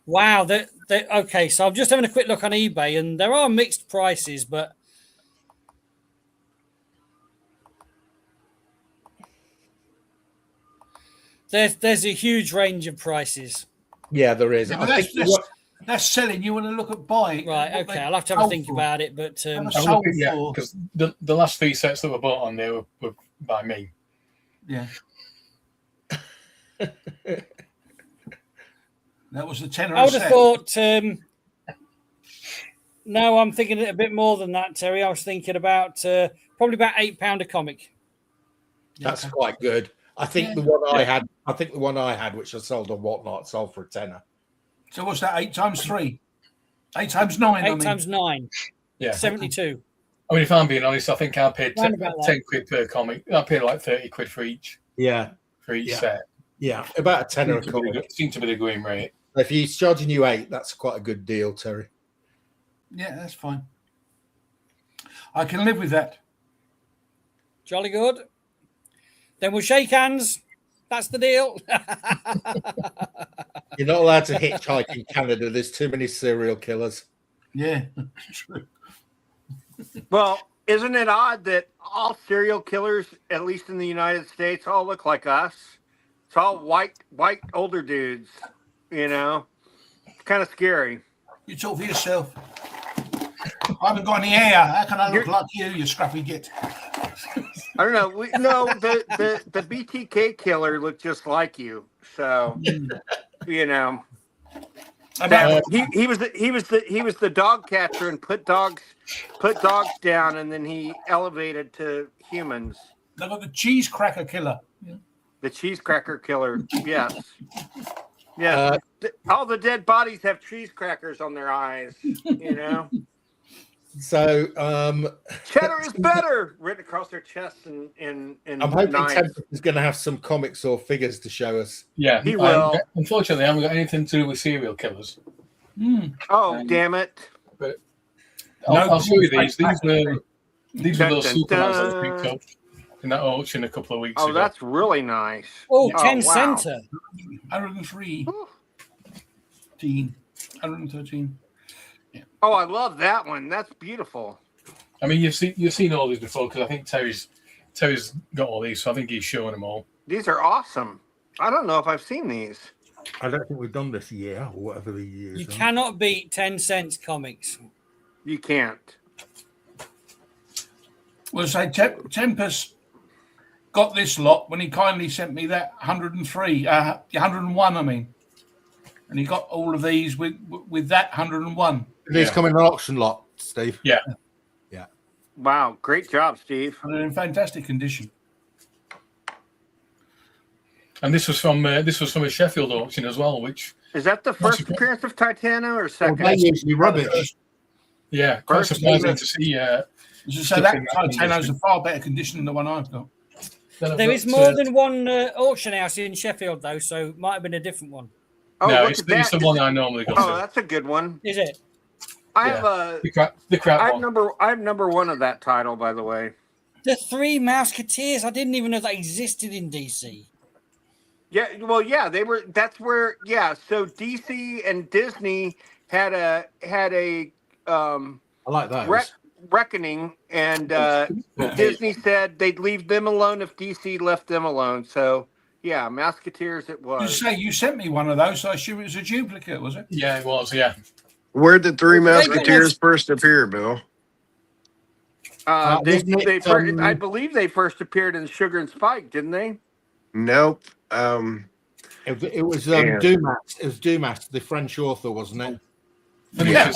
Wow. Okay, so I'm just having a quick look on eBay, and there are mixed prices, but there's a huge range of prices. Yeah, there is. Yeah, that's selling. You want to look at buying. Right, okay. I'll have to have a think about it, but because the last 3 sets that were bought on there were by me. Yeah. That was the tenner. I would have thought. No, I'm thinking a bit more than that, Terry. I was thinking about probably about £8 a comic. That's quite good. I think the one I had. I think the one I had, which I sold on Whatnot, sold for £10. So what's that? 8 times 3? 8 times 9. 8 times 9. Yeah, 72. I mean, if I'm being honest, I think I paid Round about that. £10 per comic. I paid like £30 for each. Yeah, for each set. Yeah, about a tenner a comic. Seemed to be the going rate. If he's charging you 8, that's quite a good deal, Terry. Yeah, that's fine. I can live with that. Jolly good. Then we'll shake hands. That's the deal. You're not allowed to hitchhike in Canada. There's too many serial killers. Yeah, true. Well, isn't it odd that all serial killers, at least in the United States, all look like us? It's all white older dudes, It's kind of scary. You talk for yourself. I haven't got any hair. How can I look like you scruffy git? I don't know. The BTK killer looked just like you. So, he was the dog catcher and put dogs down, and then he elevated to humans. They got the cheese cracker killer. Yeah. The cheese cracker killer. Yes. Yes. All the dead bodies have cheese crackers on their eyes. So cheddar is better written across their chests and I'm hoping Tempest is going to have some comics or figures to show us. Yeah, he will. Unfortunately, I haven't got anything to do with serial killers. Oh, damn it! But I'll show you these. These were those Supermans that I picked up in that auction a couple of weeks ago. Oh, that's really nice. Oh, 10 center. 103. 113. Yeah. Oh, I love that one. That's beautiful. I mean, you've seen all these before because I think Terry's got all these, so I think he's showing them all. These are awesome. I don't know if I've seen these. I don't think we've done this year or whatever the year is. You cannot beat 10 cents comics. You can't. Well, say Tempest got this lot when he kindly sent me that 103, 101. I mean, And he got all of these with that 101. These come in an auction lot, Steve. Yeah. Yeah. Wow, great job, Steve. And they're in fantastic condition. And this was from a Sheffield auction as well, which is that the first appearance of Titano or second? Well, they usually rubbish. Yeah, quite surprising to see. So that Titano's in far better condition than the one I've got. There is more than one auction house in Sheffield, though, so it might have been a different one. Oh, no, it's the one I normally go to. Oh, that's a good one. Is it? I have the crap one. I have number one of that title, by the way. The Three Musketeers. I didn't even know that existed in DC. Yeah, well, yeah, they were. That's where. Yeah, so DC and Disney had a. I like those. Reckoning, and Disney said they'd leave them alone if DC left them alone. So yeah, Musketeers it was. You say you sent me one of those, so I assume it was a duplicate, was it? Yeah, it was. Yeah. Where'd the Three Musketeers first appear, Bill? I believe they first appeared in Sugar and Spike, didn't they? Nope. It was Dumas. It was Dumas, the French author, wasn't it? Yeah.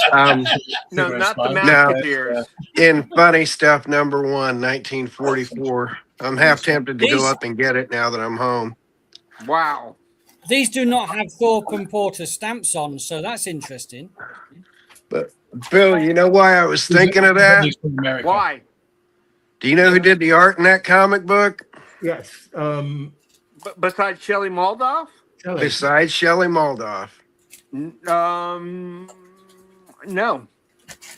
No, not the Musketeers. In Funny Stuff number 1, 1944. I'm half tempted to go up and get it now that I'm home. Wow. These do not have Thorpe and Porter stamps on, so that's interesting. But Bill, you know why I was thinking of that? Why? Do you know who did the art in that comic book? Yes. Besides Shelley Moldoff? Besides Shelley Moldoff. No.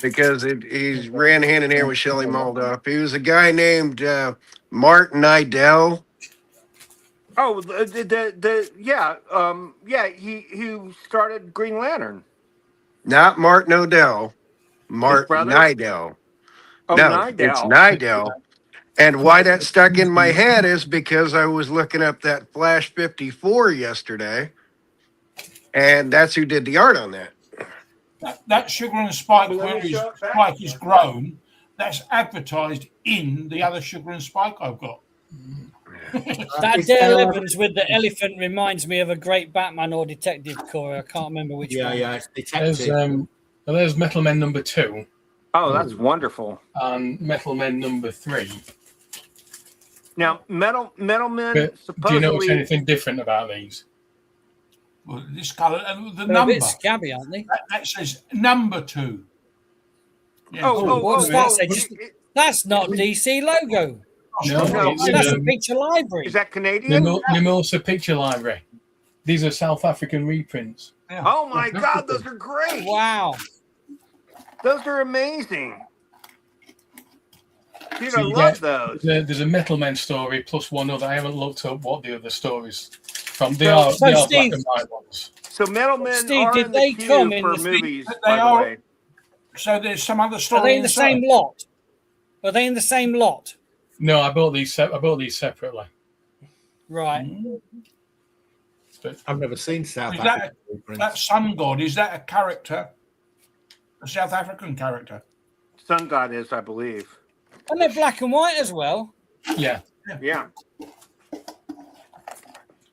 Because he ran hand in hand with Shelley Moldoff. He was a guy named Martin Idell. Oh, he started Green Lantern. Not Martin Odell. Martin Nidell. Oh, no, Nidell. It's Nidell. And why that stuck in my head is because I was looking up that Flash 54 yesterday, and that's who did the art on that. That Sugar and Spike where Spike is grown, that's advertised in the other Sugar and Spike I've got. That Dale Evans with the elephant reminds me of a great Batman or detective Corey. I can't remember which one. Yeah, it's detective. There's Metal Men number 2. Oh, that's wonderful. And Metal Men number 3. Now, Metal Men supposedly... Do you notice anything different about these? Well, this colour, the They're number. a bit scabby, aren't they? That says number 2. Yeah. What's that say? That's not DC logo. No, that's a picture library. Is that Canadian? Mimosa Picture Library. These are South African reprints. Yeah. Oh my God, those are great! Wow, those are amazing. Dude, So I love those. There's a Metal Men story plus one other. I haven't looked up what the other stories from. They So, are Steve- black and white ones. So Metal Men Steve, are did in the they queue come in for the- movies, They by the are- way. So there's some other story. are they in the inside. same lot? Are they in the same lot? No, I bought these separately. Right. I've never seen South Is Africa. that Sun God, is that a character? A South African character? Sun God is, I believe. And they're black and white as well. Yeah. Yeah.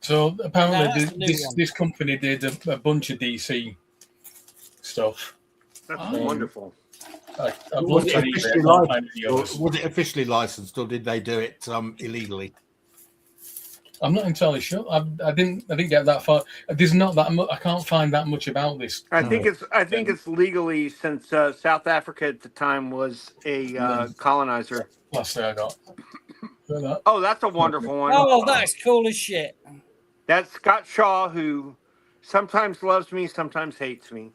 So apparently that's the new one. this company did a bunch of DC stuff. That's wonderful. I've Was looked it on eBay, officially I can't find licensed, any or others. was it officially licensed, or did they do it illegally? I'm not entirely sure. I didn't get that far. There's not that much. I can't find that much about this. I think it's legally, since South Africa at the time was a colonizer. Last thing I got. Oh, that's a wonderful one. Oh, that's cool as shit. That's Scott Shaw, who sometimes loves me, sometimes hates me.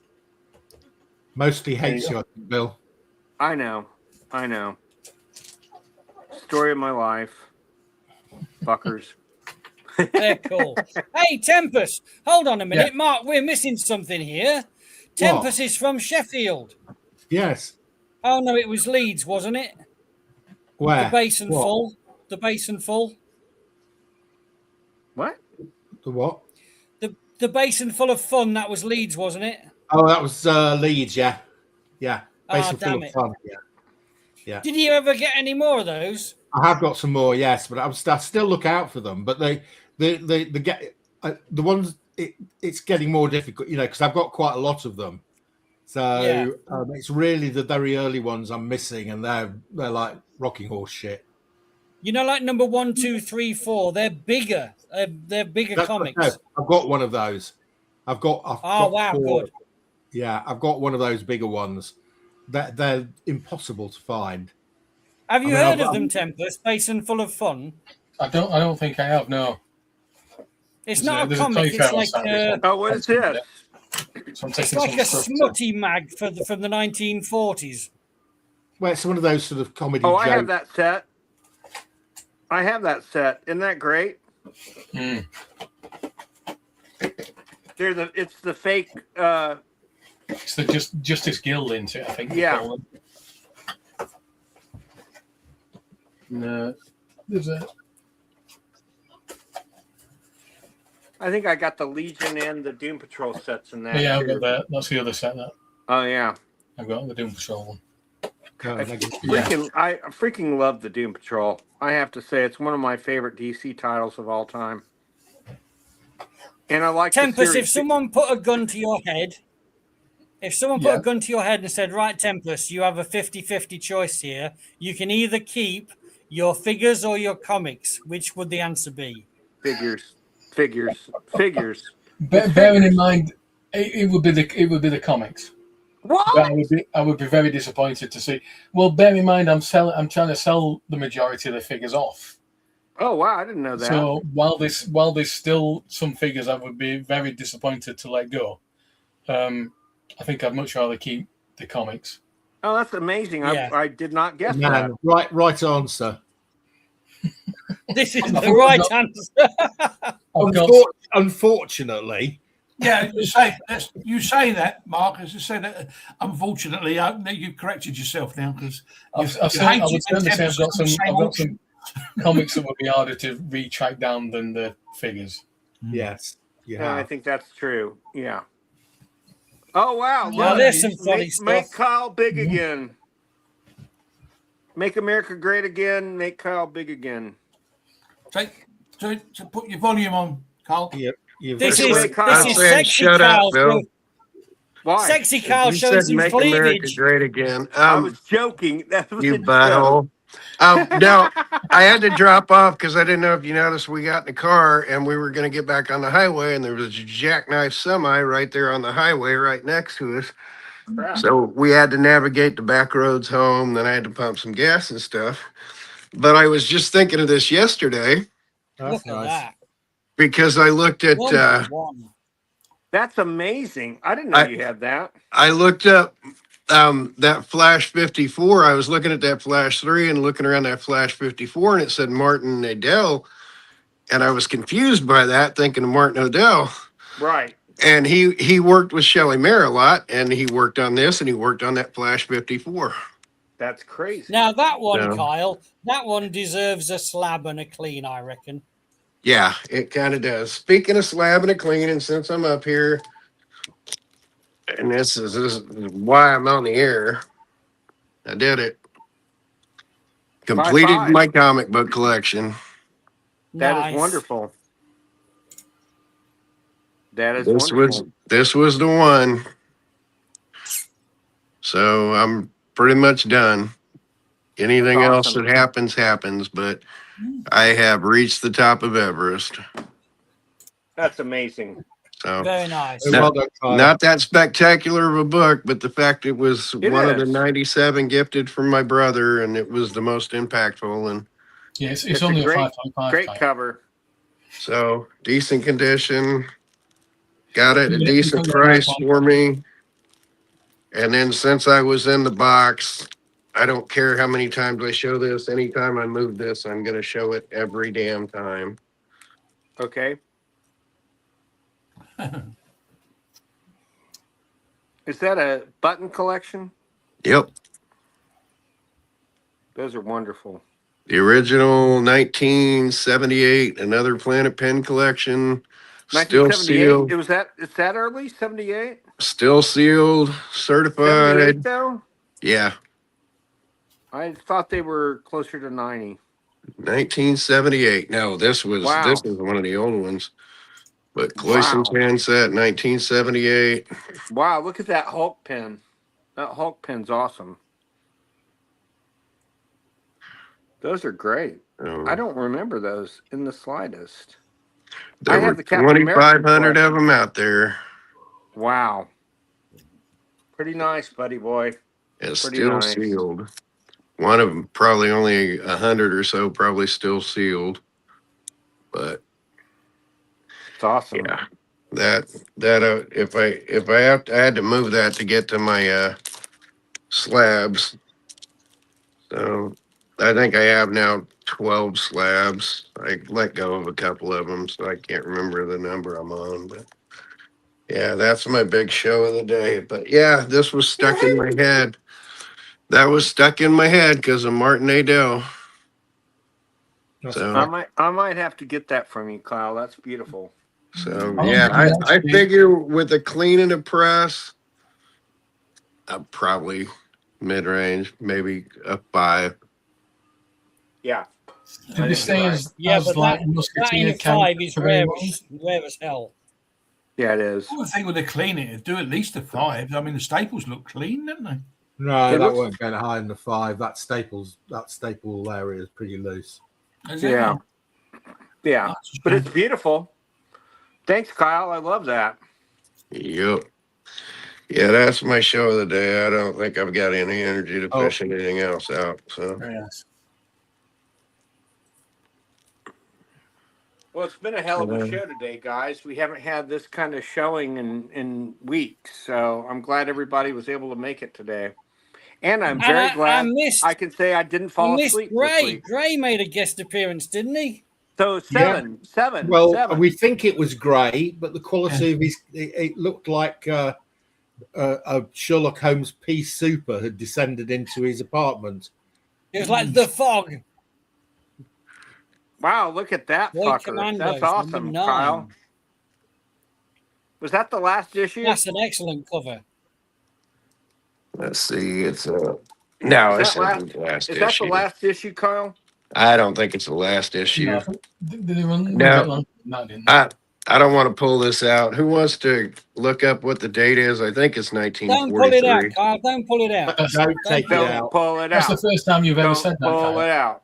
Mostly hates you, I think, Bill. I know. Story of my life. Fuckers. They're cool. Hey, Tempest, hold on a minute. Yeah. Mark, we're missing something here. Tempest is from Sheffield. Yes. Oh, no, it was Leeds, wasn't it? Where? The Basin Full. The Basin Full. What? The what? The Basin Full of Fun, that was Leeds, wasn't it? Oh, that was Leeds, yeah. Yeah. Basin Full of Fun, yeah. Did you ever get any more of those? I have got some more, yes, but I still look out for them. But the ones it's getting more difficult, because I've got quite a lot of them. So it's really the very early ones I'm missing, and they're like rocking horse shit. Like number 1, 2, 3, 4. They're bigger. They're bigger comics. No, I've got one of those. I've got wow, 4. good. Yeah, I've got one of those bigger ones. They're impossible to find. Have you heard of them, Temper? Space and Full of Fun? I don't think I have. No. It's not a comic. It's like what is this? It's like a smutty mag from the 1940s. Well, it's one of those sort of comedy. Oh, I have that set. Isn't that great? It's the fake. It's the Justice Guild into it, I think. Yeah. No, there's a. I think I got the Legion and the Doom Patrol sets in that. Yeah, I've got that. That's the other set. That. Oh yeah. I've got the Doom Patrol one. I freaking love the Doom Patrol. I have to say, it's one of my favorite DC titles of all time. And I like Tempest. If someone put a gun to your head, and said, "Right, Tempest, you have a 50-50 choice here. You can either keep your figures or your comics. Which would the answer be?" Figures. Bearing in mind, it would be the comics. What? I would be very disappointed to see. Well, bear in mind, I'm trying to sell the majority of the figures off. Oh wow, I didn't know that. So while there's still some figures I would be very disappointed to let go, I think I'd much rather keep the comics. Oh, that's amazing! Yeah. I did not guess that. Right answer. This is the right answer. Unfortunately. Yeah, you say that, Mark. As I said, unfortunately, you've corrected yourself now because I would certainly say I've got some comics that would be harder to retrack down than the figures. Yes. Yeah, I think that's true. Yeah. Oh wow! Well, there's some funny stuff. Make Kyle big again. Make America great again. Make Kyle big again. So put your volume on, Carl. Yep. This is sexy shut Kyle. up, Bill. Why? Sexy Kyle showing some Make America cleavage. great again. I was joking. That was You a joke. butthole. No, I had to drop off because I didn't know if you noticed we got in the car and we were going to get back on the highway and there was a jackknife semi right there on the highway right next to us. Crap. So we had to navigate the back roads home. Then I had to pump some gas and stuff. But I was just thinking of this yesterday Look at that. because I looked at That's amazing. I didn't know you had that. I looked up that Flash 54. I was looking at that Flash 3 and looking around that Flash 54 and it said Martin Adell. And I was confused by that, thinking of Martin Odell. Right. And he worked with Shelley Mayer a lot, and he worked on this, and he worked on that Flash 54. That's crazy. Now that one, Kyle, that one deserves a slab and a clean, I reckon. Yeah, it kind of does. Speaking of slab and a clean, and since I'm up here, and this is why I'm on the air, I did it. Completed my comic book collection. That is wonderful. That is wonderful. This was the one. So I'm pretty much done. Anything else that happens, but I have reached the top of Everest. That's amazing. So very nice. Not that spectacular of a book, but the fact it was one of the 97 gifted from my brother, and it was the most impactful. And yeah, it's only a 5.5. Great cover. So decent condition. Got it at a decent price for me. And then since I was in the box, I don't care how many times I show this. Anytime I move this, I'm going to show it every damn time. Okay. Is that a button collection? Yep. Those are wonderful. The original 1978 Another Planet pen collection. Still sealed. Is that early? 78? Still sealed, certified. Though? Yeah. I thought they were closer to 90. 1978. No, this was one of the old ones. But Cloyson's handset, 1978. Wow, look at that Hulk pen. That Hulk pen's awesome. Those are great. I don't remember those in the slightest. There were 2,500 of them out there. Wow. Pretty nice, buddy boy. It's still sealed. One of them, probably only 100 or so, probably still sealed. But it's awesome. Yeah, that if I had to move that to get to my slabs. So I think I have now 12 slabs. I let go of a couple of them, so I can't remember the number I'm on. But yeah, that's my big show of the day. But yeah, this was stuck in my head. That was stuck in my head because of Martin Adell. So I might have to get that from you, Kyle. That's beautiful. So yeah, I figure with a clean and a press, I'm probably mid-range, maybe a 5. Yeah. Did they say as but like that in a 5 is rare as hell. Yeah, it is. I would think with a clean it, do at least a 5. I mean, the staples look clean, don't they? No, that won't go higher than the 5. That staple area is pretty loose. Yeah. Yeah. But it's beautiful. Thanks, Kyle. I love that. Yep. Yeah, that's my show of the day. I don't think I've got any energy to fish anything else out. So very nice. Well, it's been a hell of a show today, guys. We haven't had this kind of showing in weeks, so I'm glad everybody was able to make it today. And I'm very glad I can say I didn't fall asleep. Gray made a guest appearance, didn't he? So seven. Well, we think it was Gray, but the quality of it looked like a Sherlock Holmes pea super had descended into his apartment. It was like the fog. Wow, look at that fucker. That's awesome, Kyle. Was that the last issue? That's an excellent cover. Let's see. It's no, it's the last issue. Is that the last issue, Kyle? I don't think it's the last issue. No. I don't want to pull this out. Who wants to look up what the date is? I think it's 1943. Don't pull it out, Kyle. Don't pull it out. Don't take it out. Pull it out. That's the first time you've ever said that. Pull it out.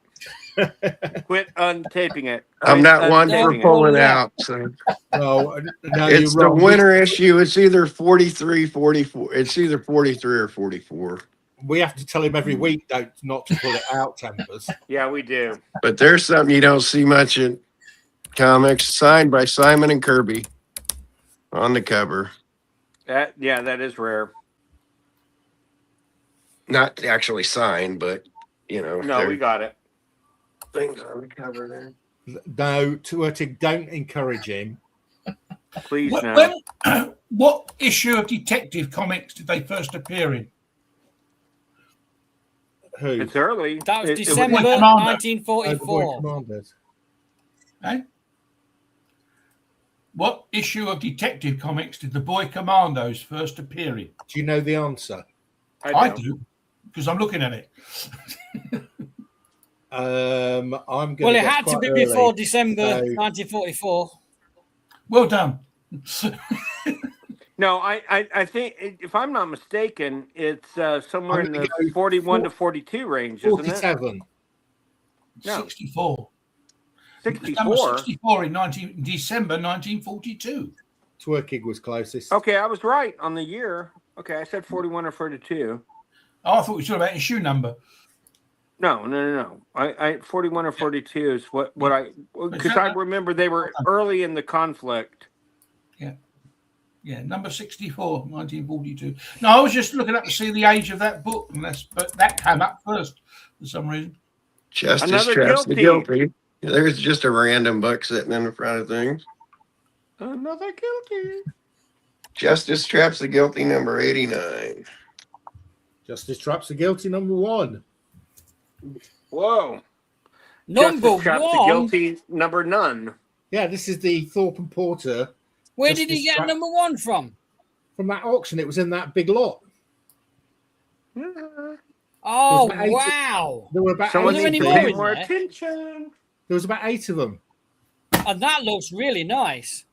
Quit untaping it. I'm not one for pulling out. So. No, it's the winter issue. It's either 43, 44. It's either 43 or 44. We have to tell him every week not to pull it out, Tempers. Yeah, we do. But there's something you don't see much in comics, signed by Simon and Kirby on the cover. That is rare. Not actually signed, but No, we got it. Things on the cover there. No, Tuertig, don't encourage him. Please, no. What issue of Detective Comics did they first appear in? Who? It's early. That was December 1944. Hey? What issue of Detective Comics did the Boy Commandos first appear in? Do you know the answer? I do, because I'm looking at it. I'm going. Well, it had to be before December 1944. Well done. No, I think, if I'm not mistaken, it's somewhere in the 41 to 42 range, isn't it? 47. No. 64. 64? 64 in December 1942. Twerkig was closest. Okay, I was right on the year. Okay, I said 41 or 42. Oh, I thought we were talking about issue number. No. I 41 or 42 is what because I remember they were early in the conflict. Yeah, number 64, 1942. No, I was just looking up to see the age of that book, but that came up first for some reason. Justice Traps the Guilty. There's just a random book sitting in the front of things. Another Guilty. Justice Traps the Guilty, number 89. Justice Traps the Guilty, number 1. Whoa. Number Justice Traps the 1? Guilty, number none. Yeah, this is the Thorpe and Porter. Where did he get number 1 from? From that auction. It was in that big lot. Oh, wow. There were about Someone needs to pay more attention. There was about 8 of them. And that looks really nice.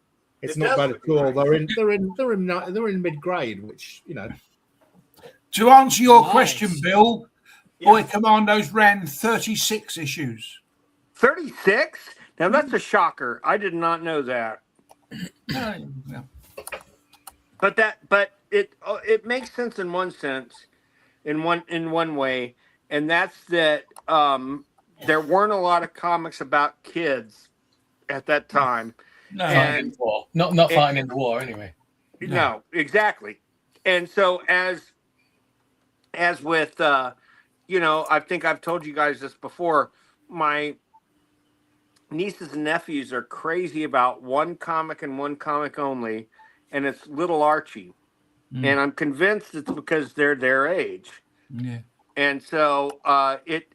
It's not bad at all. They're in mid grade, which To answer your Nice. question, Bill, Boy Commandos ran 36 issues. 36? Now that's a shocker. I did not know that. Yeah. But it makes sense in one sense, in one way, and that's that there weren't a lot of comics about kids at that time. No, Fighting in the war. Not fighting in the war anyway. No, exactly. And so as with I think I've told you guys this before, my nieces and nephews are crazy about one comic and one comic only, and it's Little Archie. And I'm convinced it's because they're their age. Yeah. And so it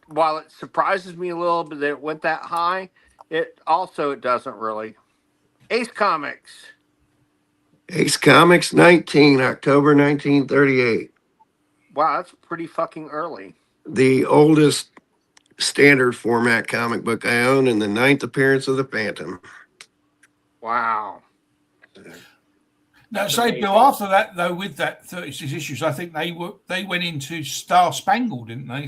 while it surprises me a little bit that it went that high, it doesn't really. Ace Comics. Ace Comics 19, October 1938. Wow, that's pretty fucking early. The oldest standard format comic book I own, and the 9th appearance of the Phantom. Wow. Now, say, Bill, after that, though, with that 36 issues, I think they went into Star Spangled, didn't they?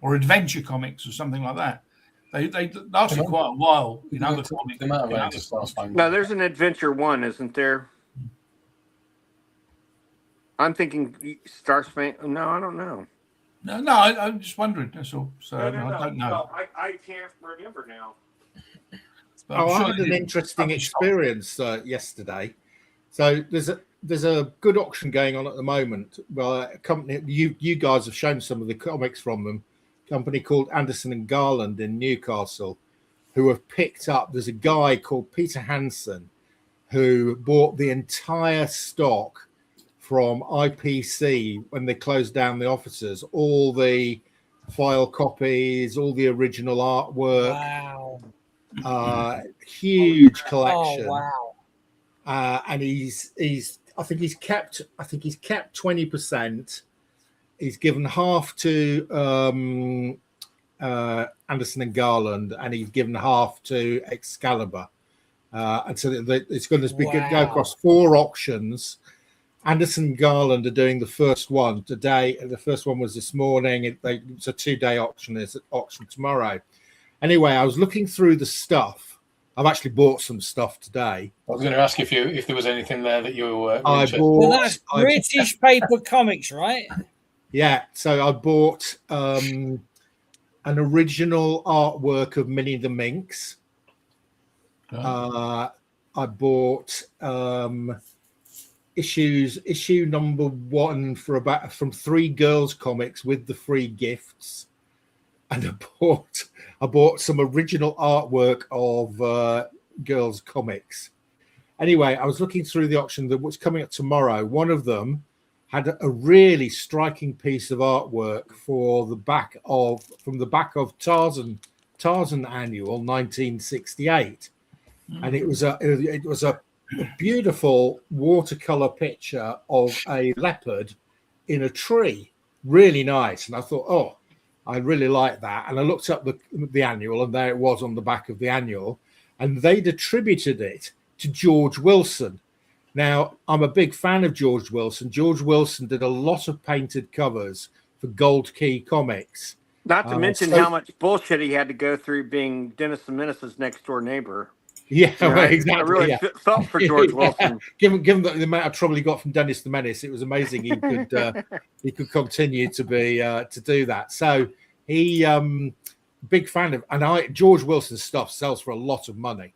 Or Adventure Comics or something like that. They lasted quite a while in other comics. No, there's an Adventure 1, isn't there? I'm thinking Star Spangled. No, I don't know. No, I'm just wondering. That's all. So I don't know. No, I can't remember now. I had an interesting experience yesterday. So there's a good auction going on at the moment. Well, a company you guys have shown some of the comics from them. A company called Anderson and Garland in Newcastle, who have picked up. There's a guy called Peter Hansen who bought the entire stock from IPC when they closed down the offices. All the file copies, all the original artwork. Wow. Huge collection. Oh, wow. And I think he's kept 20%. He's given half to Anderson and Garland, and he's given half to Excalibur. And so it's going to go across 4 auctions. Anderson and Garland are doing the first one today. The first one was this morning. It's a 2-day auction. There's an auction tomorrow. Anyway, I was looking through the stuff. I've actually bought some stuff today. I was going to ask if there was anything there that you were interested in. Well, that's British paper comics, right? Yeah. So I bought an original artwork of Minnie the Minx. I bought issue number 1 from 3 girls comics with the free gifts. And I bought some original artwork of girls' comics. Anyway, I was looking through the auction that was coming up tomorrow. One of them had a really striking piece of artwork from the back of Tarzan Annual 1968, and it was a beautiful watercolor picture of a leopard in a tree. Really nice, and I thought, I really like that. And I looked up the annual, and there it was on the back of the annual. And they'd attributed it to George Wilson. Now, I'm a big fan of George Wilson. George Wilson did a lot of painted covers for Gold Key Comics. Not to mention how much bullshit he had to go through being Dennis the Menace's next door neighbor. Yeah, exactly. I really felt for George Wilson. Given the amount of trouble he got from Dennis the Menace, it was amazing he could continue to do that. So he big fan of, and George Wilson's stuff sells for a lot of money.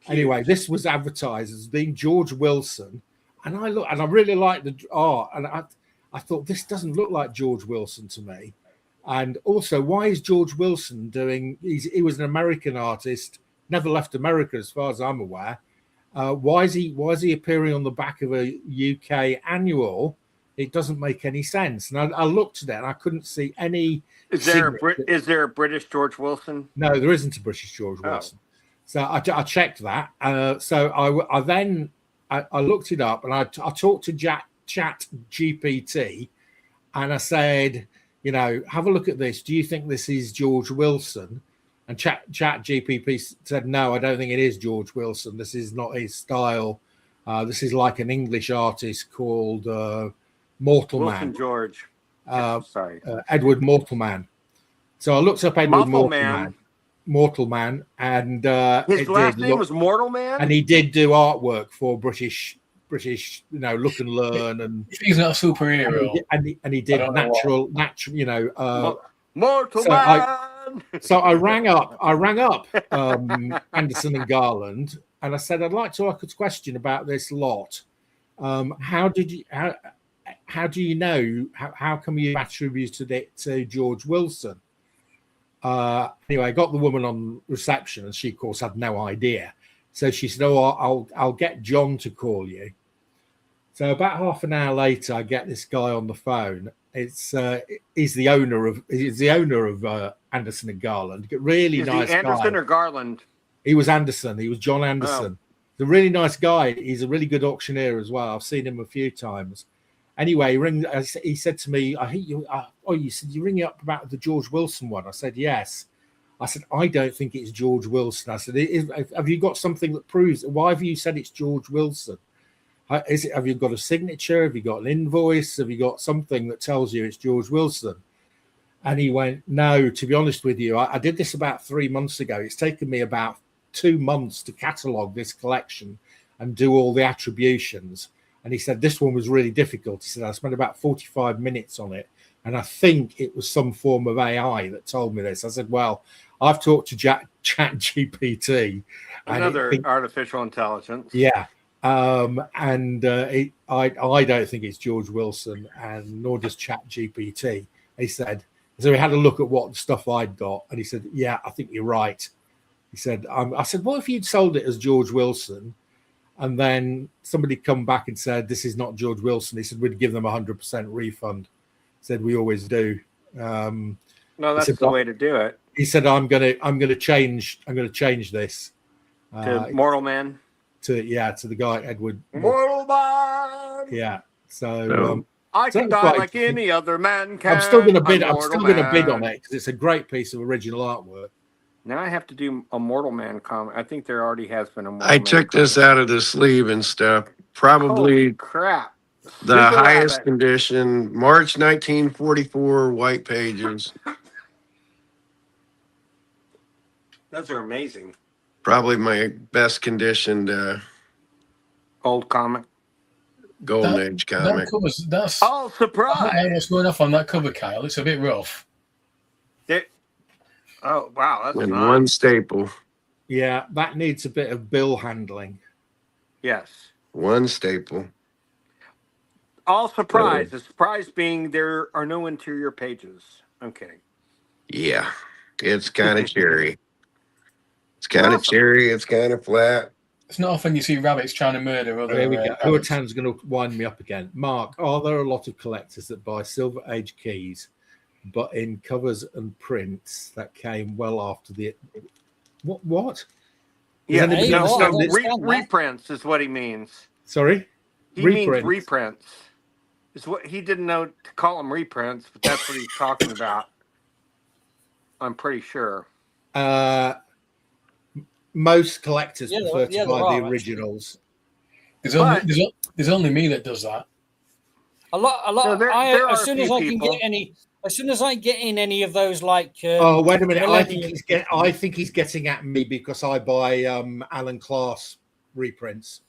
Anyway, this was advertised as being George Wilson, and I really liked the art, and I thought this doesn't look like George Wilson to me. And also, why is George Wilson doing? He was an American artist. Never left America, as far as I'm aware. Why is he appearing on the back of a UK annual? It doesn't make any sense. And I looked at it, and I couldn't see any. Is there a British George Wilson? No, there isn't a British George Wilson. So I checked that. So I then looked it up, and I talked to Chat GPT, and I said, have a look at this. Do you think this is George Wilson? And Chat GPT said, no, I don't think it is George Wilson. This is not his style. This is like an English artist called Mortal Wilson Man. George. Sorry. Edward Mortal Man. So I looked up Edward Mortal Man, and his last name was Mortal Man, and he did do artwork for British, Look and Learn, and he's not a superhero, and he did natural, Mortal Man. So I rang up Anderson and Garland, and I said, I'd like to ask a question about this lot. How do you know? How come you attributed it to George Wilson? Anyway, I got the woman on reception, and she, of course, had no idea. So she said, "Oh, I'll get John to call you." So about half an hour later, I get this guy on the phone. He's the owner of Anderson and Garland. Really nice guy. Anderson or Garland? He was Anderson. He was John Anderson. The really nice guy. He's a really good auctioneer as well. I've seen him a few times. Anyway, he said to me, "I think you. You said you ring up about the George Wilson one." I said, "Yes." I said, "I don't think it's George Wilson." I said, "Have you got something that proves? Why have you said it's George Wilson? Have you got a signature? Have you got an invoice? Have you got something that tells you it's George Wilson?" And he went, "No, to be honest with you, I did this about 3 months ago. It's taken me about 2 months to catalogue this collection and do all the attributions." And he said, this one was really difficult. He said, I spent about 45 minutes on it. And I think it was some form of AI that told me this. I said, well, I've talked to Chat GPT. Another artificial intelligence. Yeah. I don't think it's George Wilson, and nor does Chat GPT. He said, so he had a look at what stuff I'd got. And he said, yeah, I think you're right. He said, I said, what if you'd sold it as George Wilson? And then somebody come back and said, this is not George Wilson. He said, we'd give them 100% refund. He said, we always do. No, that's the way to do it. He said, I'm gonna change this. To Mortal Man? To the guy, Edward. Mortal Man! Yeah. So I can die like any other man can. I'm still gonna bid on it because it's a great piece of original artwork. Now I have to do a Mortal Man comic. I think there already has been a Mortal I Man took this out of the sleeve and stuff. Probably Holy crap. The highest condition, March 1944, white pages. Those are amazing. Probably my best conditioned old comic. Golden Age comic. That's surprise! What's going off on that cover, Kyle? It's a bit rough. Oh, wow. That's and nice. One staple. Yeah, that needs a bit of bill handling. Yes. One staple. All surprise. The surprise being there are no interior pages. I'm kidding. Yeah. It's kind of cherry. It's kind of cherry. It's kind of flat. It's not often you see rabbits trying to murder other. There we go. Huatan's going to wind me up again. Mark, are there a lot of collectors that buy Silver Age keys, but in covers and prints that came well after the what? Yeah, reprints is what he means. Sorry, he means reprints. Is what he didn't know to call them reprints, but that's what he's talking about. I'm pretty sure. Most collectors prefer to buy the originals. There's only me that does that. A lot. No, as soon as I can get any. As soon as I get in any of those, like oh wait a minute, I think he's getting at me because I buy Alan Class reprints.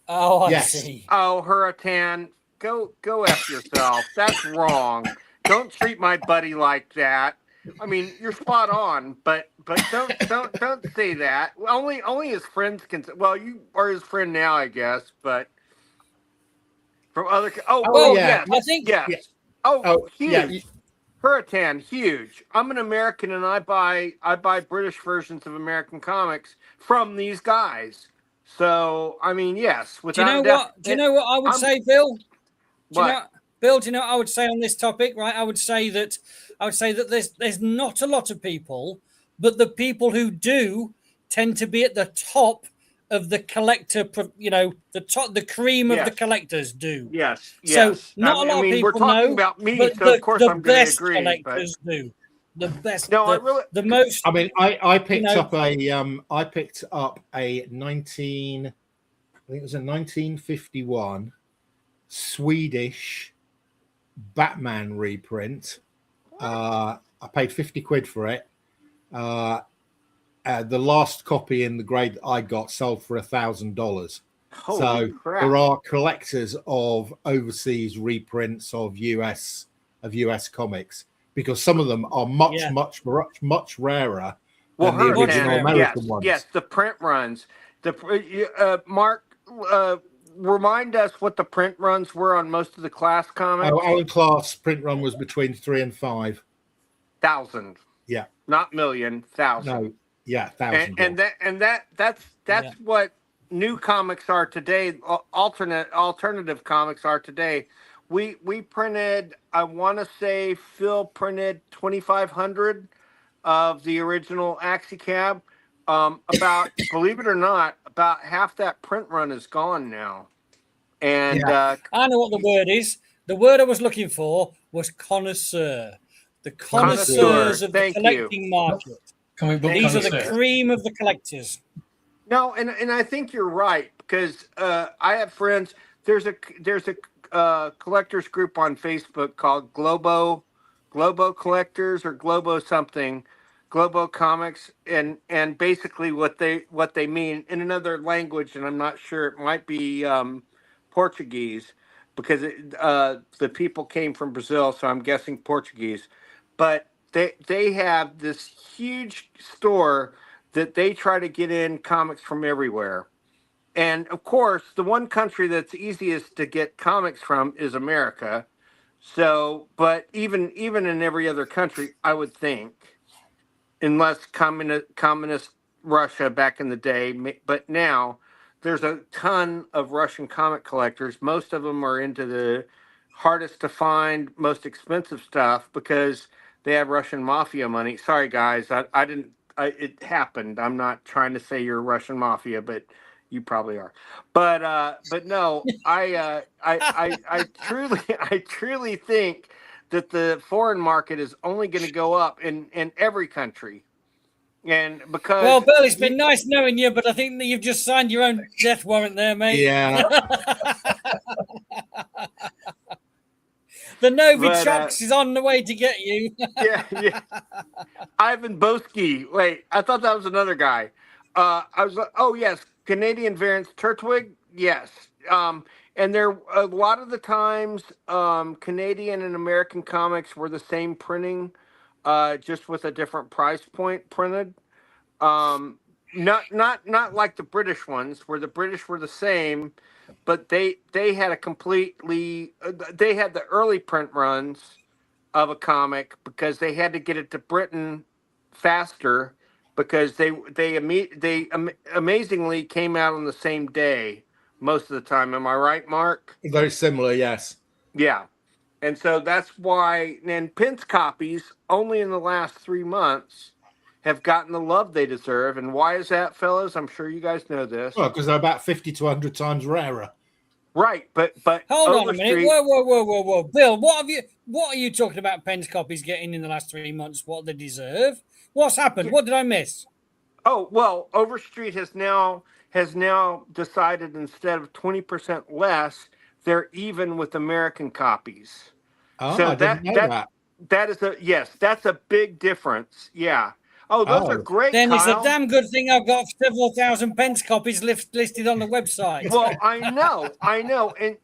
Oh, I see. Oh, Hurricane, go F yourself. That's wrong. Don't treat my buddy like that. I mean, you're spot on, but don't say that. Only his friends can. Well, you are his friend now, I guess, but from other. Yes, I think yes. Yeah. Huge. Yeah. Hurricane, huge. I'm an American and I buy British versions of American comics from these guys. So I mean, yes. Do you know what? Do you know what I would say, Bill? Do you know what I would say on this topic? Right, I would say that there's not a lot of people, but the people who do tend to be at the top of the collector, the cream of the collectors do. Yes. So not a lot of people we're talking know, about me, but so of course I'm going to agree. Collectors do. The best. No, the most. I mean, I picked up a 1951 Swedish Batman reprint. I paid 50 quid for it. The last copy in the grade I got sold for $1,000. So crap. there are collectors of overseas reprints of US comics, because some of them are much rarer than the original American ones. Yes, the print runs. Mark, remind us what the print runs were on most of the Class comics. Oh, Alan Class print run was between 3,000 and 5,000. Yeah, not million, 1,000. No, yeah, 1,000. And that's what new comics are today. Alternative comics are today. We printed, I want to say Phil printed 2,500 of the original Axicab. About, believe it or not, about half that print run is gone now. And I know what the word is. The word I was looking for was connoisseur. The connoisseurs of the collecting market. These are the cream of the collectors. No, and I think you're right, because I have friends. There's a collectors group on Facebook called Globo Collectors or Globo something, Globo Comics, and basically what they mean in another language, and I'm not sure, it might be Portuguese, because the people came from Brazil, so I'm guessing Portuguese, but they have this huge store that they try to get in comics from everywhere. And of course, the one country that's easiest to get comics from is America. So, but even in every other country, I would think, unless communist Russia back in the day, but now there's a ton of Russian comic collectors. Most of them are into the hardest to find, most expensive stuff because they have Russian mafia money. Sorry, guys, it happened. I'm not trying to say you're Russian mafia, but you probably are. But no, I truly think that the foreign market is only going to go up in every country. And because, well, Bill, it's been nice knowing you, but I think that you've just signed your own death warrant there, mate. Yeah. The Novichok is on the way to get you. yeah. Ivan Boski. Wait, I thought that was another guy. I was like, oh yes, Canadian variants, Turtwig. Yes. And there a lot of the times, Canadian and American comics were the same printing, just with a different price point printed. Not like the British ones, where the British were the same, but they had they had the early print runs of a comic because they had to get it to Britain faster, because they amazingly came out on the same day most of the time. Am I right, Mark? Very similar, yes. Yeah. And so that's why, and Pence copies only in the last 3 months have gotten the love they deserve. And why is that, fellas? I'm sure you guys know this. Well, because they're about 50 to 100 times rarer. Right, but hold on a minute. Whoa. Bill, what are you talking about Penn's copies getting in the last 3 months? What they deserve? What's happened? What did I miss? Oh, well, Overstreet has now decided, instead of 20% less, they're even with American copies. Oh, so I didn't know that. That's a big difference. Yeah. Oh, those are great. Then Kyle. It's a damn good thing I've got several thousand Pence copies listed on the website. Well, I know.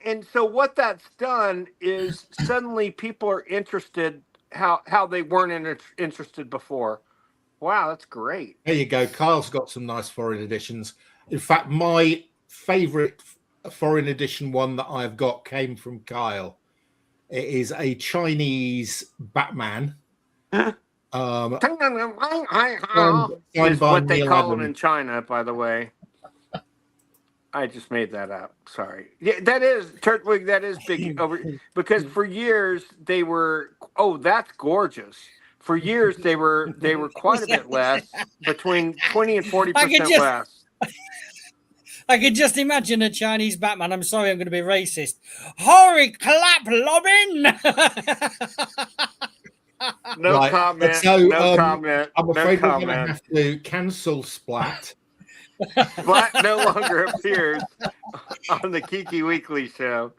And so what that's done is suddenly people are interested how they weren't interested before. Wow, that's great. There you go. Kyle's got some nice foreign editions. In fact, my favorite foreign edition one that I've got came from Kyle. It is a Chinese Batman. Is what they call it in China, by the way. I just made that up. Sorry. Yeah, that is Turtwig. That is big because for years they were. Oh, that's gorgeous. For years they were quite a bit less, between 20 and 40% less. I could just imagine a Chinese Batman. I'm sorry, I'm going to be racist. Holy clap, Lobbin! No Right, comment. so, no comment. I'm afraid no we're going to comment. have to cancel Splat. Splat no longer appears on the Geeky Weekly show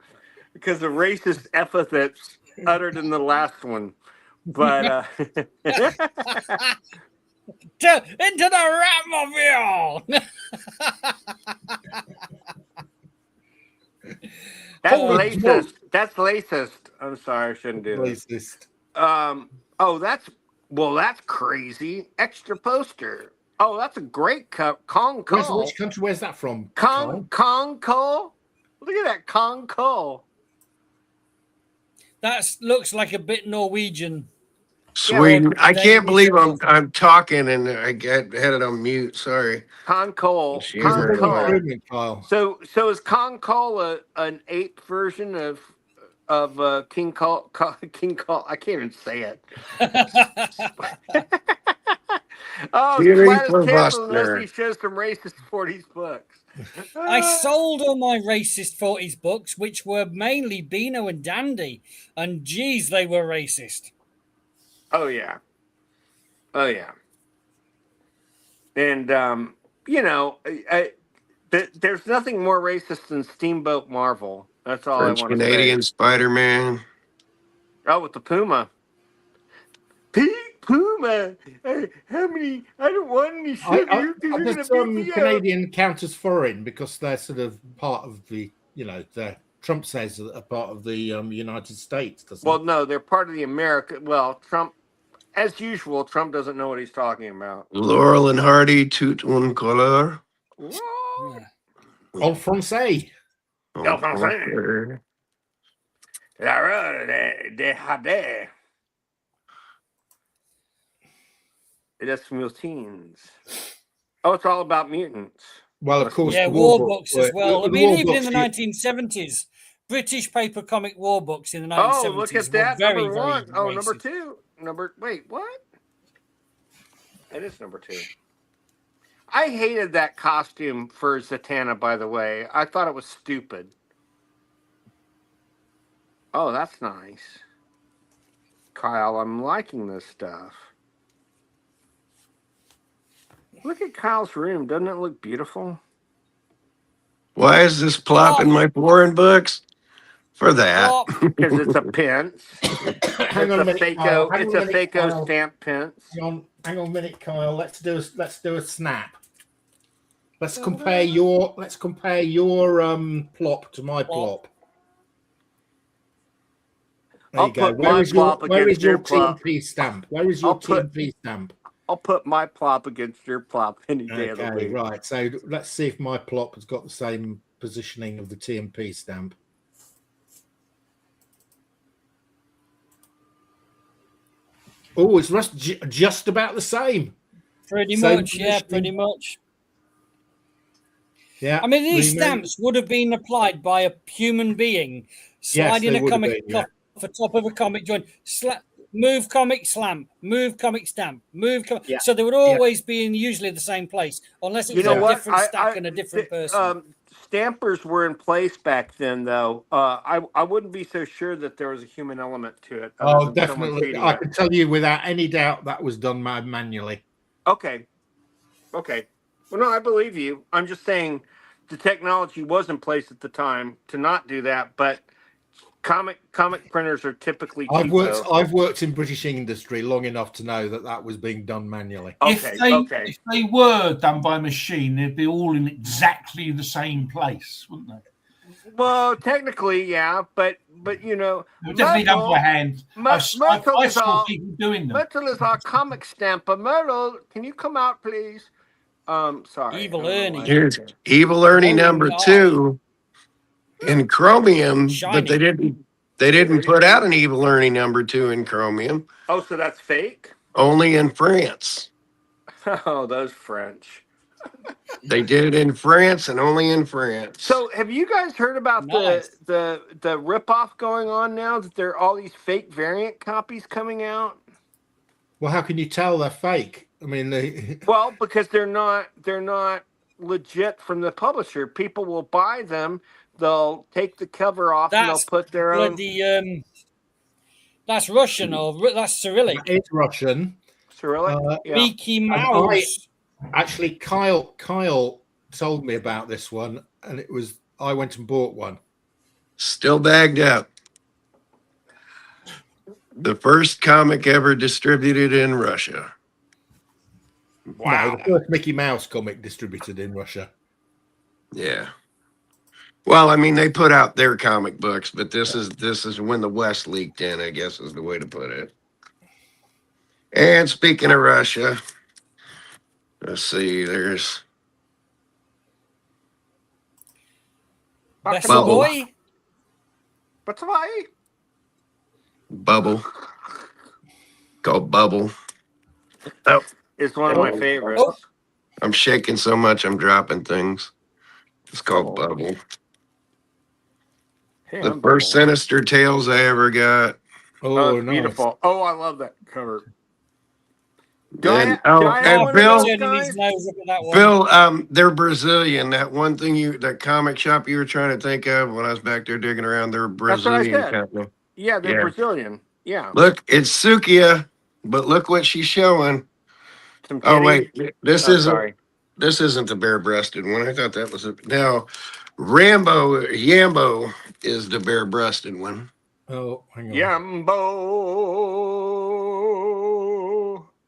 because of racist epithets uttered in the last one. But into the Ratmobile. that's racist. That's racist. I'm sorry, I shouldn't do Racist. that. That's crazy. Extra poster. Oh, that's a great Kong Call. Which country? Where's that from? Kong Call. Look at that Kong Call. That looks like a bit Norwegian. Sweden. I can't believe I'm talking and I had it on mute. Sorry. Kong Call. So is Kong Call an ape version of King Call? King Call. I can't even say it. Oh, Splat is canceled unless he shows some racist 40s books. I sold all my racist 40s books, which were mainly Beano and Dandy, and geez, they were racist. Oh yeah. And there's nothing more racist than Steamboat Marvel. That's all French I want to say. Canadian Spider-Man. Oh, with the Puma. Puma. How many? I don't want any sugar. Canadian count as foreign because they're sort of part of the, Trump says are part of the United States. Well, no, they're part of the America. Well, Trump, as usual, Trump doesn't know what he's talking about. Laurel and Hardy, tout un couleur. En français. En français. La robe de Hadé. That's mutants. Oh, it's all about mutants. Well, of course, yeah, war books as well. I mean, even in the 1970s, British paper comic war books in the 1970s. Oh, look at that! Very, number one. very Oh, racist. number two. Wait, what? That is number two. I hated that costume for Zatanna, by the way. I thought it was stupid. Oh, that's nice. Kyle, I'm liking this stuff. Look at Kyle's room. Doesn't it look beautiful? Why is this plop in my foreign books? For that. Because it's a pence. Hang on a minute, Kyle. It's a Faco stamp pence. Hang on a minute, Kyle. Let's do a snap. Let's compare your plop to my plop. There you go. Where is your TMP stamp? Where is your TMP stamp? I'll put my plop against your plop any day of the week. Right. So let's see if my plop has got the same positioning of the TMP stamp. Oh, it's just about the same. Pretty much. Yeah, I mean, these stamps would have been applied by a human being sliding a comic off the top of a comic joint. Move comic slam, move comic stamp, move comic. Yeah. So they would always be in usually the same place, unless it was a different stack and a different person. Stampers were in place back then, though. I wouldn't be so sure that there was a human element to it. Oh, definitely. I can tell you without any doubt that was done manually. Okay. Well, no, I believe you. I'm just saying the technology was in place at the time to not do that, but comic printers are typically cheap. I've worked in British industry long enough to know that was being done manually. If they were done by machine, they'd be all in exactly the same place, wouldn't they? Well, technically, yeah, but definitely done by hand. I saw people doing them. Myrtle is our comic stamper. Myrtle, can you come out, please? Sorry. Evil Ernie. Here's Evil Ernie number 2 in chromium, but they didn't put out an Evil Ernie number 2 in chromium. Oh, so that's fake? Only in France. Oh, those French. They did it in France and only in France. So have you guys heard about the ripoff going on now, that there are all these fake variant copies coming out? Well, how can you tell they're fake? I mean, well, because they're not legit from the publisher. People will buy them. They'll take the cover off and they'll put their own. That's Russian or that's Cyrillic. It's Russian. Cyrillic. Mickey Mouse. Actually, Kyle told me about this one, and I went and bought one. Still bagged up. The first comic ever distributed in Russia. Wow. No, the first Mickey Mouse comic distributed in Russia. Yeah. Well, I mean, they put out their comic books, but this is when the West leaked in, I guess is the way to put it. And speaking of Russia, let's see, there's That's a Bubble. boy. What's why? Bubble. Called Bubble. Oh, It's one of my favorites. Oh. I'm shaking so much I'm dropping things. It's called Bubble. Hey, The I'm first Bubble. Sinister Tales I ever got. Oh, it's nice. beautiful. Oh, I love that cover. And Bill, Bill, that they're Brazilian. That one thing that comic shop you were trying to think of when I was back there digging around, they're Brazilian That's what I said. company. Yeah, they're Brazilian. Yeah. Look, it's Sukia, but look what she's showing. Some Oh kitties. wait, this isn't the bare-breasted one. I thought that was now Yambo is the bare-breasted one. Oh, hang on. Yambo.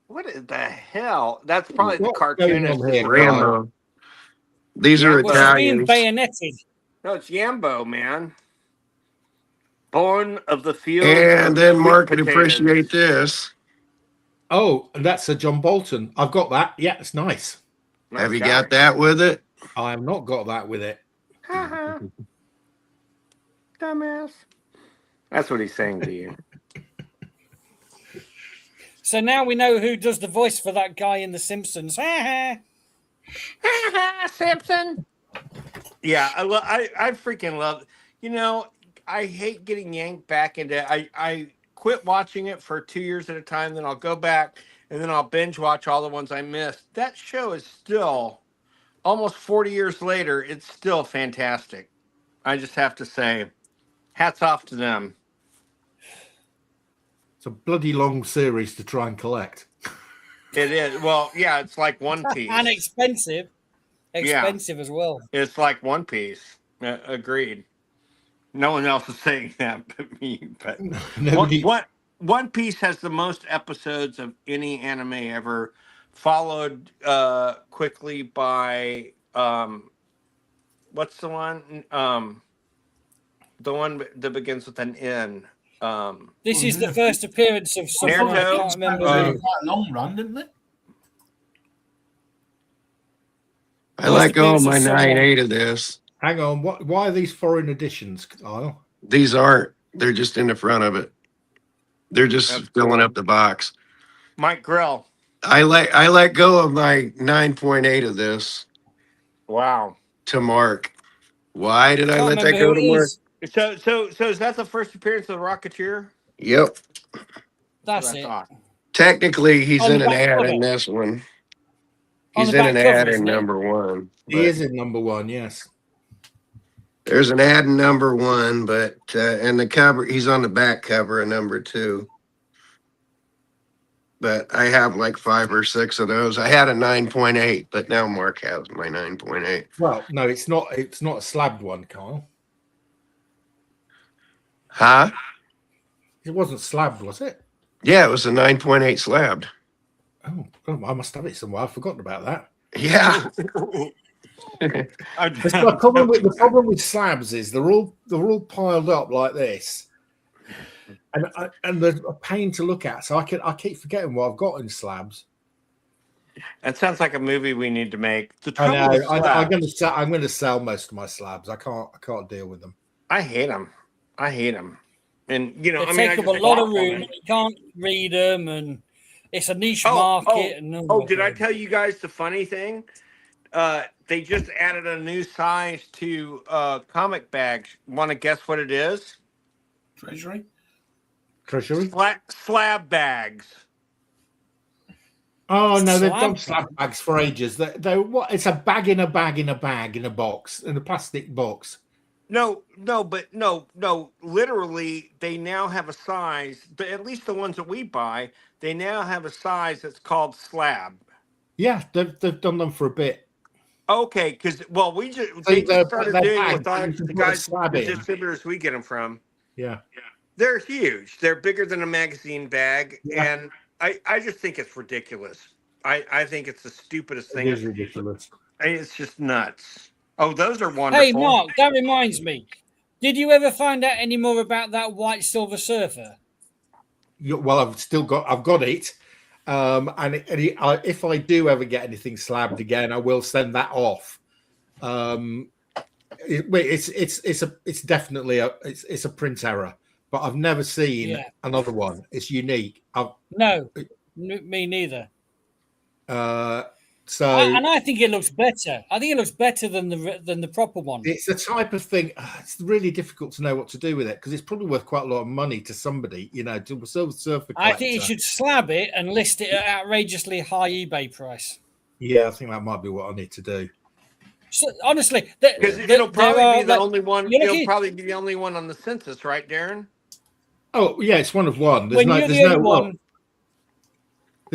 What is the hell? That's probably the cartoonist. Rambo. These are Italians. Bayoneted. No, it's Yambo, man. Born of the field. And then sweet Mark would potatoes. appreciate this. Oh, that's a John Bolton. I've got that. Yeah, it's nice. Have you got that with it? I have not got that with it. Dumbass. That's what he's saying to you. So now we know who does the voice for that guy in The Simpsons. Simpson. Yeah, I freaking love. You know, I hate getting yanked back into. I quit watching it for 2 years at a time, then I'll go back and then I'll binge watch all the ones I missed. That show is still almost 40 years later. It's still fantastic. I just have to say, hats off to them. It's a bloody long series to try and collect. It is. Well, yeah, it's like One Piece. And expensive. Expensive as well. It's like One Piece. Agreed. No one else is saying that but me. But One Piece has the most episodes of any anime ever, followed quickly by what's the one? The one that begins with an N. This is the first appearance of someone I can't remember. Quite a long run, didn't it? I let go of my 9.8 of this. Hang on, why are these foreign editions, Kyle? These aren't. They're just in the front of it. They're just filling up the box. Mike Grell. I let go of my 9.8 of this. Wow. To Mark. Why did I let that go to Mark? So is that the first appearance of the Rocketeer? Yep. That's it. Technically, he's in an ad in this one. He's in an ad in number one. He is in number one, yes. There's an ad in number one, but and the cover, he's on the back cover of number two. But I have like 5 or 6 of those. I had a 9.8, but now Mark has my 9.8. Well, no, it's not a slabbed one, Kyle. Huh? It wasn't slabbed, was it? Yeah, it was a 9.8 slabbed. Oh, I must have it somewhere. I've forgotten about that. Yeah. The problem with slabs is they're all piled up like this, and they're a pain to look at. So I keep forgetting what I've got in slabs. That sounds like a movie we need to make. I know. I'm going to sell most of my slabs. I can't deal with them. I hate them. And they take up a lot of room. You can't read them, and it's a niche market. Did I tell you guys the funny thing? They just added a new size to comic bags. Want to guess what it is? Treasury. Slab bags. Oh no, they've done slab bags for ages. They what? It's a bag in a bag in a bag in a box in a plastic box. No. Literally, they now have a size. At least the ones that we buy, they now have a size that's called slab. Yeah, they've done them for a bit. Okay, because they just started doing with the guys, the distributors we get them from. Yeah. They're huge. They're bigger than a magazine bag, and I just think it's ridiculous. I think it's the stupidest thing. It is ridiculous. It's just nuts. Oh, those are wonderful. Hey, Mark, that reminds me. Did you ever find out any more about that white silver surfer? Well, I've got it. If I do ever get anything slabbed again, I will send that off. It's definitely a print error, but I've never seen another one. It's unique. Me neither. And I think it looks better. I think it looks better than the proper one. It's the type of thing. It's really difficult to know what to do with it because it's probably worth quite a lot of money to somebody. To surfer collector. I think you should slab it and list it at outrageously high eBay price. Yeah, I think that might be what I need to do. So, honestly, because it'll probably be the only one. It'll probably be the only one on the census, right, Darren? Oh yeah, it's one of one. There's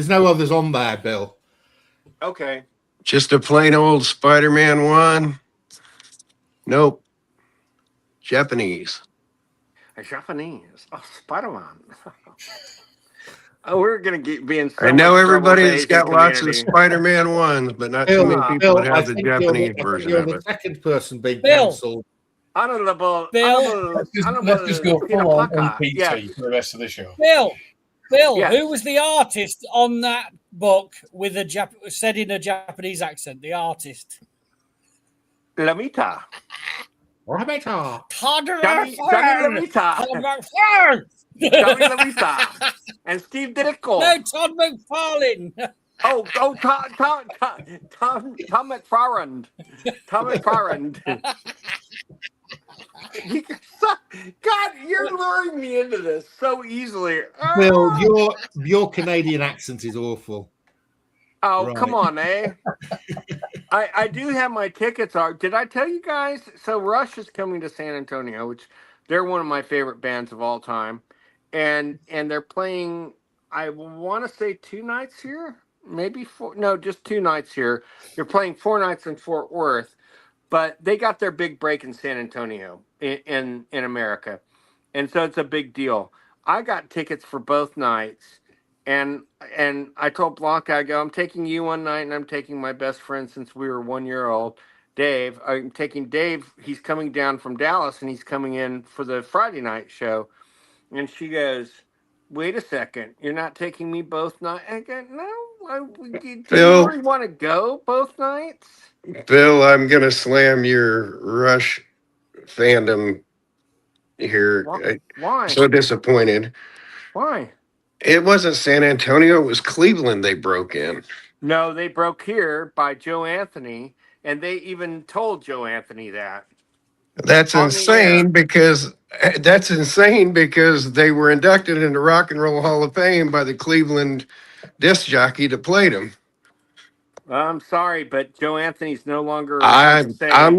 no others on there, Bill. Okay. Just a plain old Spider-Man one. Nope. Japanese. A Japanese. Oh, Spider-Man. Oh, we're gonna be in. I know everybody's got lots of Spider-Man ones, but not too many people that have the Japanese version you're of the it. second person being cancelled. Honorable. Let's just go full on PT for the rest of the show. Bill, who was the artist on that book with said in a Japanese accent? The artist. Lamita. Lamita. And Steve Ditko. No, Todd McFarlane. Tom McFarland. Tom McFarland. God, you're luring me into this so easily. Bill, your Canadian accent is awful. Oh, right. Come on, eh? I do have my tickets. Did I tell you guys? So Rush is coming to San Antonio, which they're one of my favorite bands of all time. And they're playing, I want to say 2 nights here, maybe 4. No, just 2 nights here. They're playing 4 nights in Fort Worth, but they got their big break in San Antonio in America. And so it's a big deal. I got tickets for both nights. And I told Blanca, I go, I'm taking you one night and I'm taking my best friend since we were 1 year old, Dave. I'm taking Dave. He's coming down from Dallas and he's coming in for the Friday night show. And she goes, wait a second, you're not taking me both nights? I go, no. Do you really want to go both nights? Bill, I'm going to slam your Rush fandom here. Why? I'm so disappointed. Why? It wasn't San Antonio. It was Cleveland they broke in. No, they broke here by Joe Anthony, and they even told Joe Anthony that. That's insane because they were inducted into Rock and Roll Hall of Fame by the Cleveland disc jockey that played them. I'm sorry, but Joe Anthony's no longer. I'm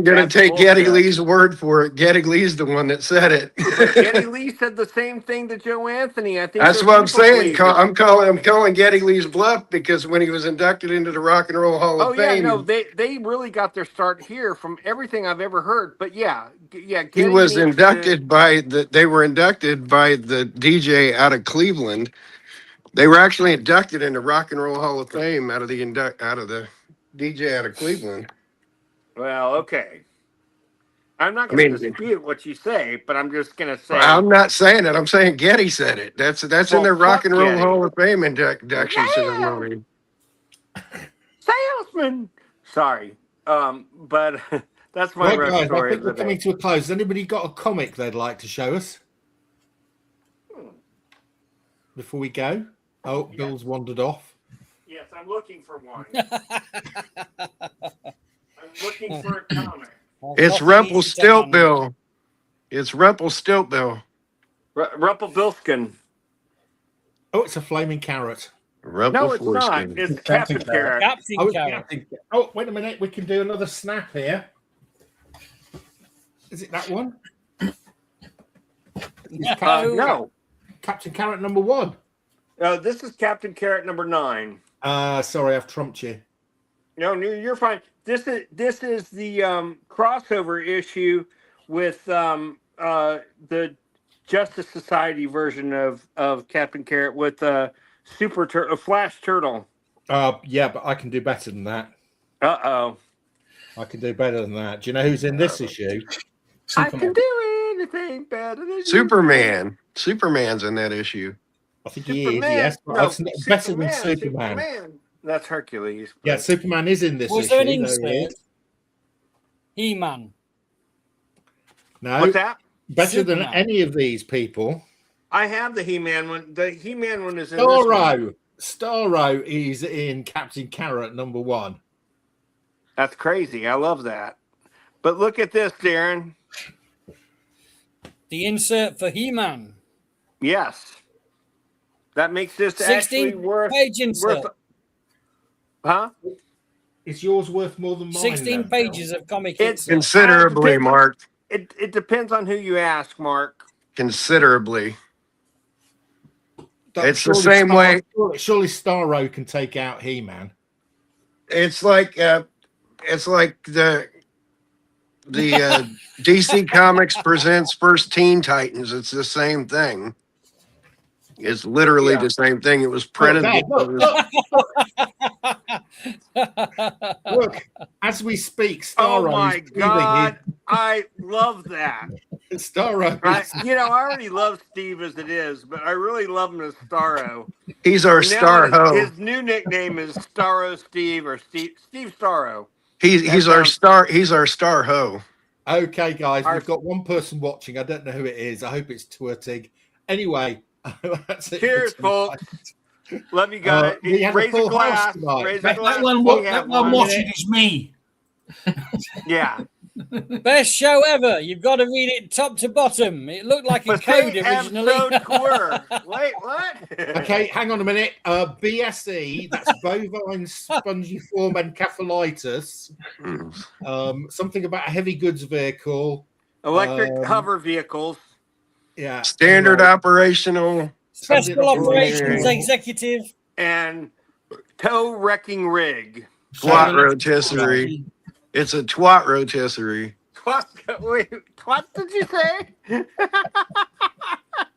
going to take Geddy Lee's word for it. Geddy Lee's the one that said it. But Geddy Lee said the same thing to Joe Anthony. I think that's what I'm saying. I'm calling Geddy Lee's bluff because when he was inducted into the Rock and Roll Hall of Fame, no, they really got their start here from everything I've ever heard. But yeah. He was inducted they were inducted by the DJ out of Cleveland. They were actually inducted into Rock and Roll Hall of Fame out of the DJ out of Cleveland. Well, okay. I'm not going to dispute what you say, but I'm just going to say. I'm not saying it. I'm saying Geddy said it. That's in their Rock and Roll Hall of Fame induction ceremony. Salesman. Sorry, but that's my guys, story. I think we're coming to a close. Has anybody got a comic they'd like to show us before we go? Oh, yeah. Bill's wandered off. Yes, I'm looking for one. I'm looking for a comic. It's Rumpelstiltskin. It's Rumpelstiltskin. Rumpelstiltskin. Oh, it's a flaming carrot. No, it's not. It's Captain Carrot. Captain Carrot. Oh, wait a minute. We can do another snap here. Is it that one? No. Captain Carrot number 1. This is Captain Carrot number 9. Sorry, I've trumped you. No, you're fine. This is the crossover issue with the Justice Society version of Captain Carrot with Flash Turtle. Yeah, but I can do better than that. Uh-oh. I can do better than that. Do you know who's in this issue? I can do anything better than Superman. Superman's in that issue. I think he is, yes. No, better than Superman. That's Hercules. But... Yeah, Superman is in this Was issue. there an insert? He-Man. No. What's that? Better Superman. than any of these people. I have the He-Man one. The He-Man one is in this one. Starro is in Captain Carrot number 1. That's crazy. I love that. But look at this, Darren. The insert for He-Man. Yes. That makes this 16 actually worth... page insert. Huh? Is yours worth more than mine? 16 then? pages of comic It's insert. Considerably, Mark. It depends on who you ask, Mark. Considerably. That- It's the surely same way. Surely Starro can take out He-Man. It's like the DC Comics presents first Teen Titans. It's the same thing. It's literally the same thing. It was printed. Look, as we speak, Starro. Oh my God. I love that. Starro. I already love Steve as it is, but I really love him as Starro. He's our And now Star Ho. His new nickname is Starro Steve or Steve Starro. He's our Star Ho. Okay, guys, we've got one person watching. I don't know who it is. I hope it's Twirtig. Anyway, that's it. Cheers, folks. Love you guys. We had a Raise a full glass. house tonight. Raise a That glass. one watching is me. Yeah. Best show ever. You've got to read it top to bottom. It looked like a code originally. Wait, what? Okay, hang on a minute. BSE, that's bovine spongiform encephalitis. Something about a heavy goods vehicle. Electric hover vehicles. Yeah. Standard operational. Special operations executive. And tow wrecking rig. Twat rotisserie. It's a twat rotisserie. Wait, what did you say?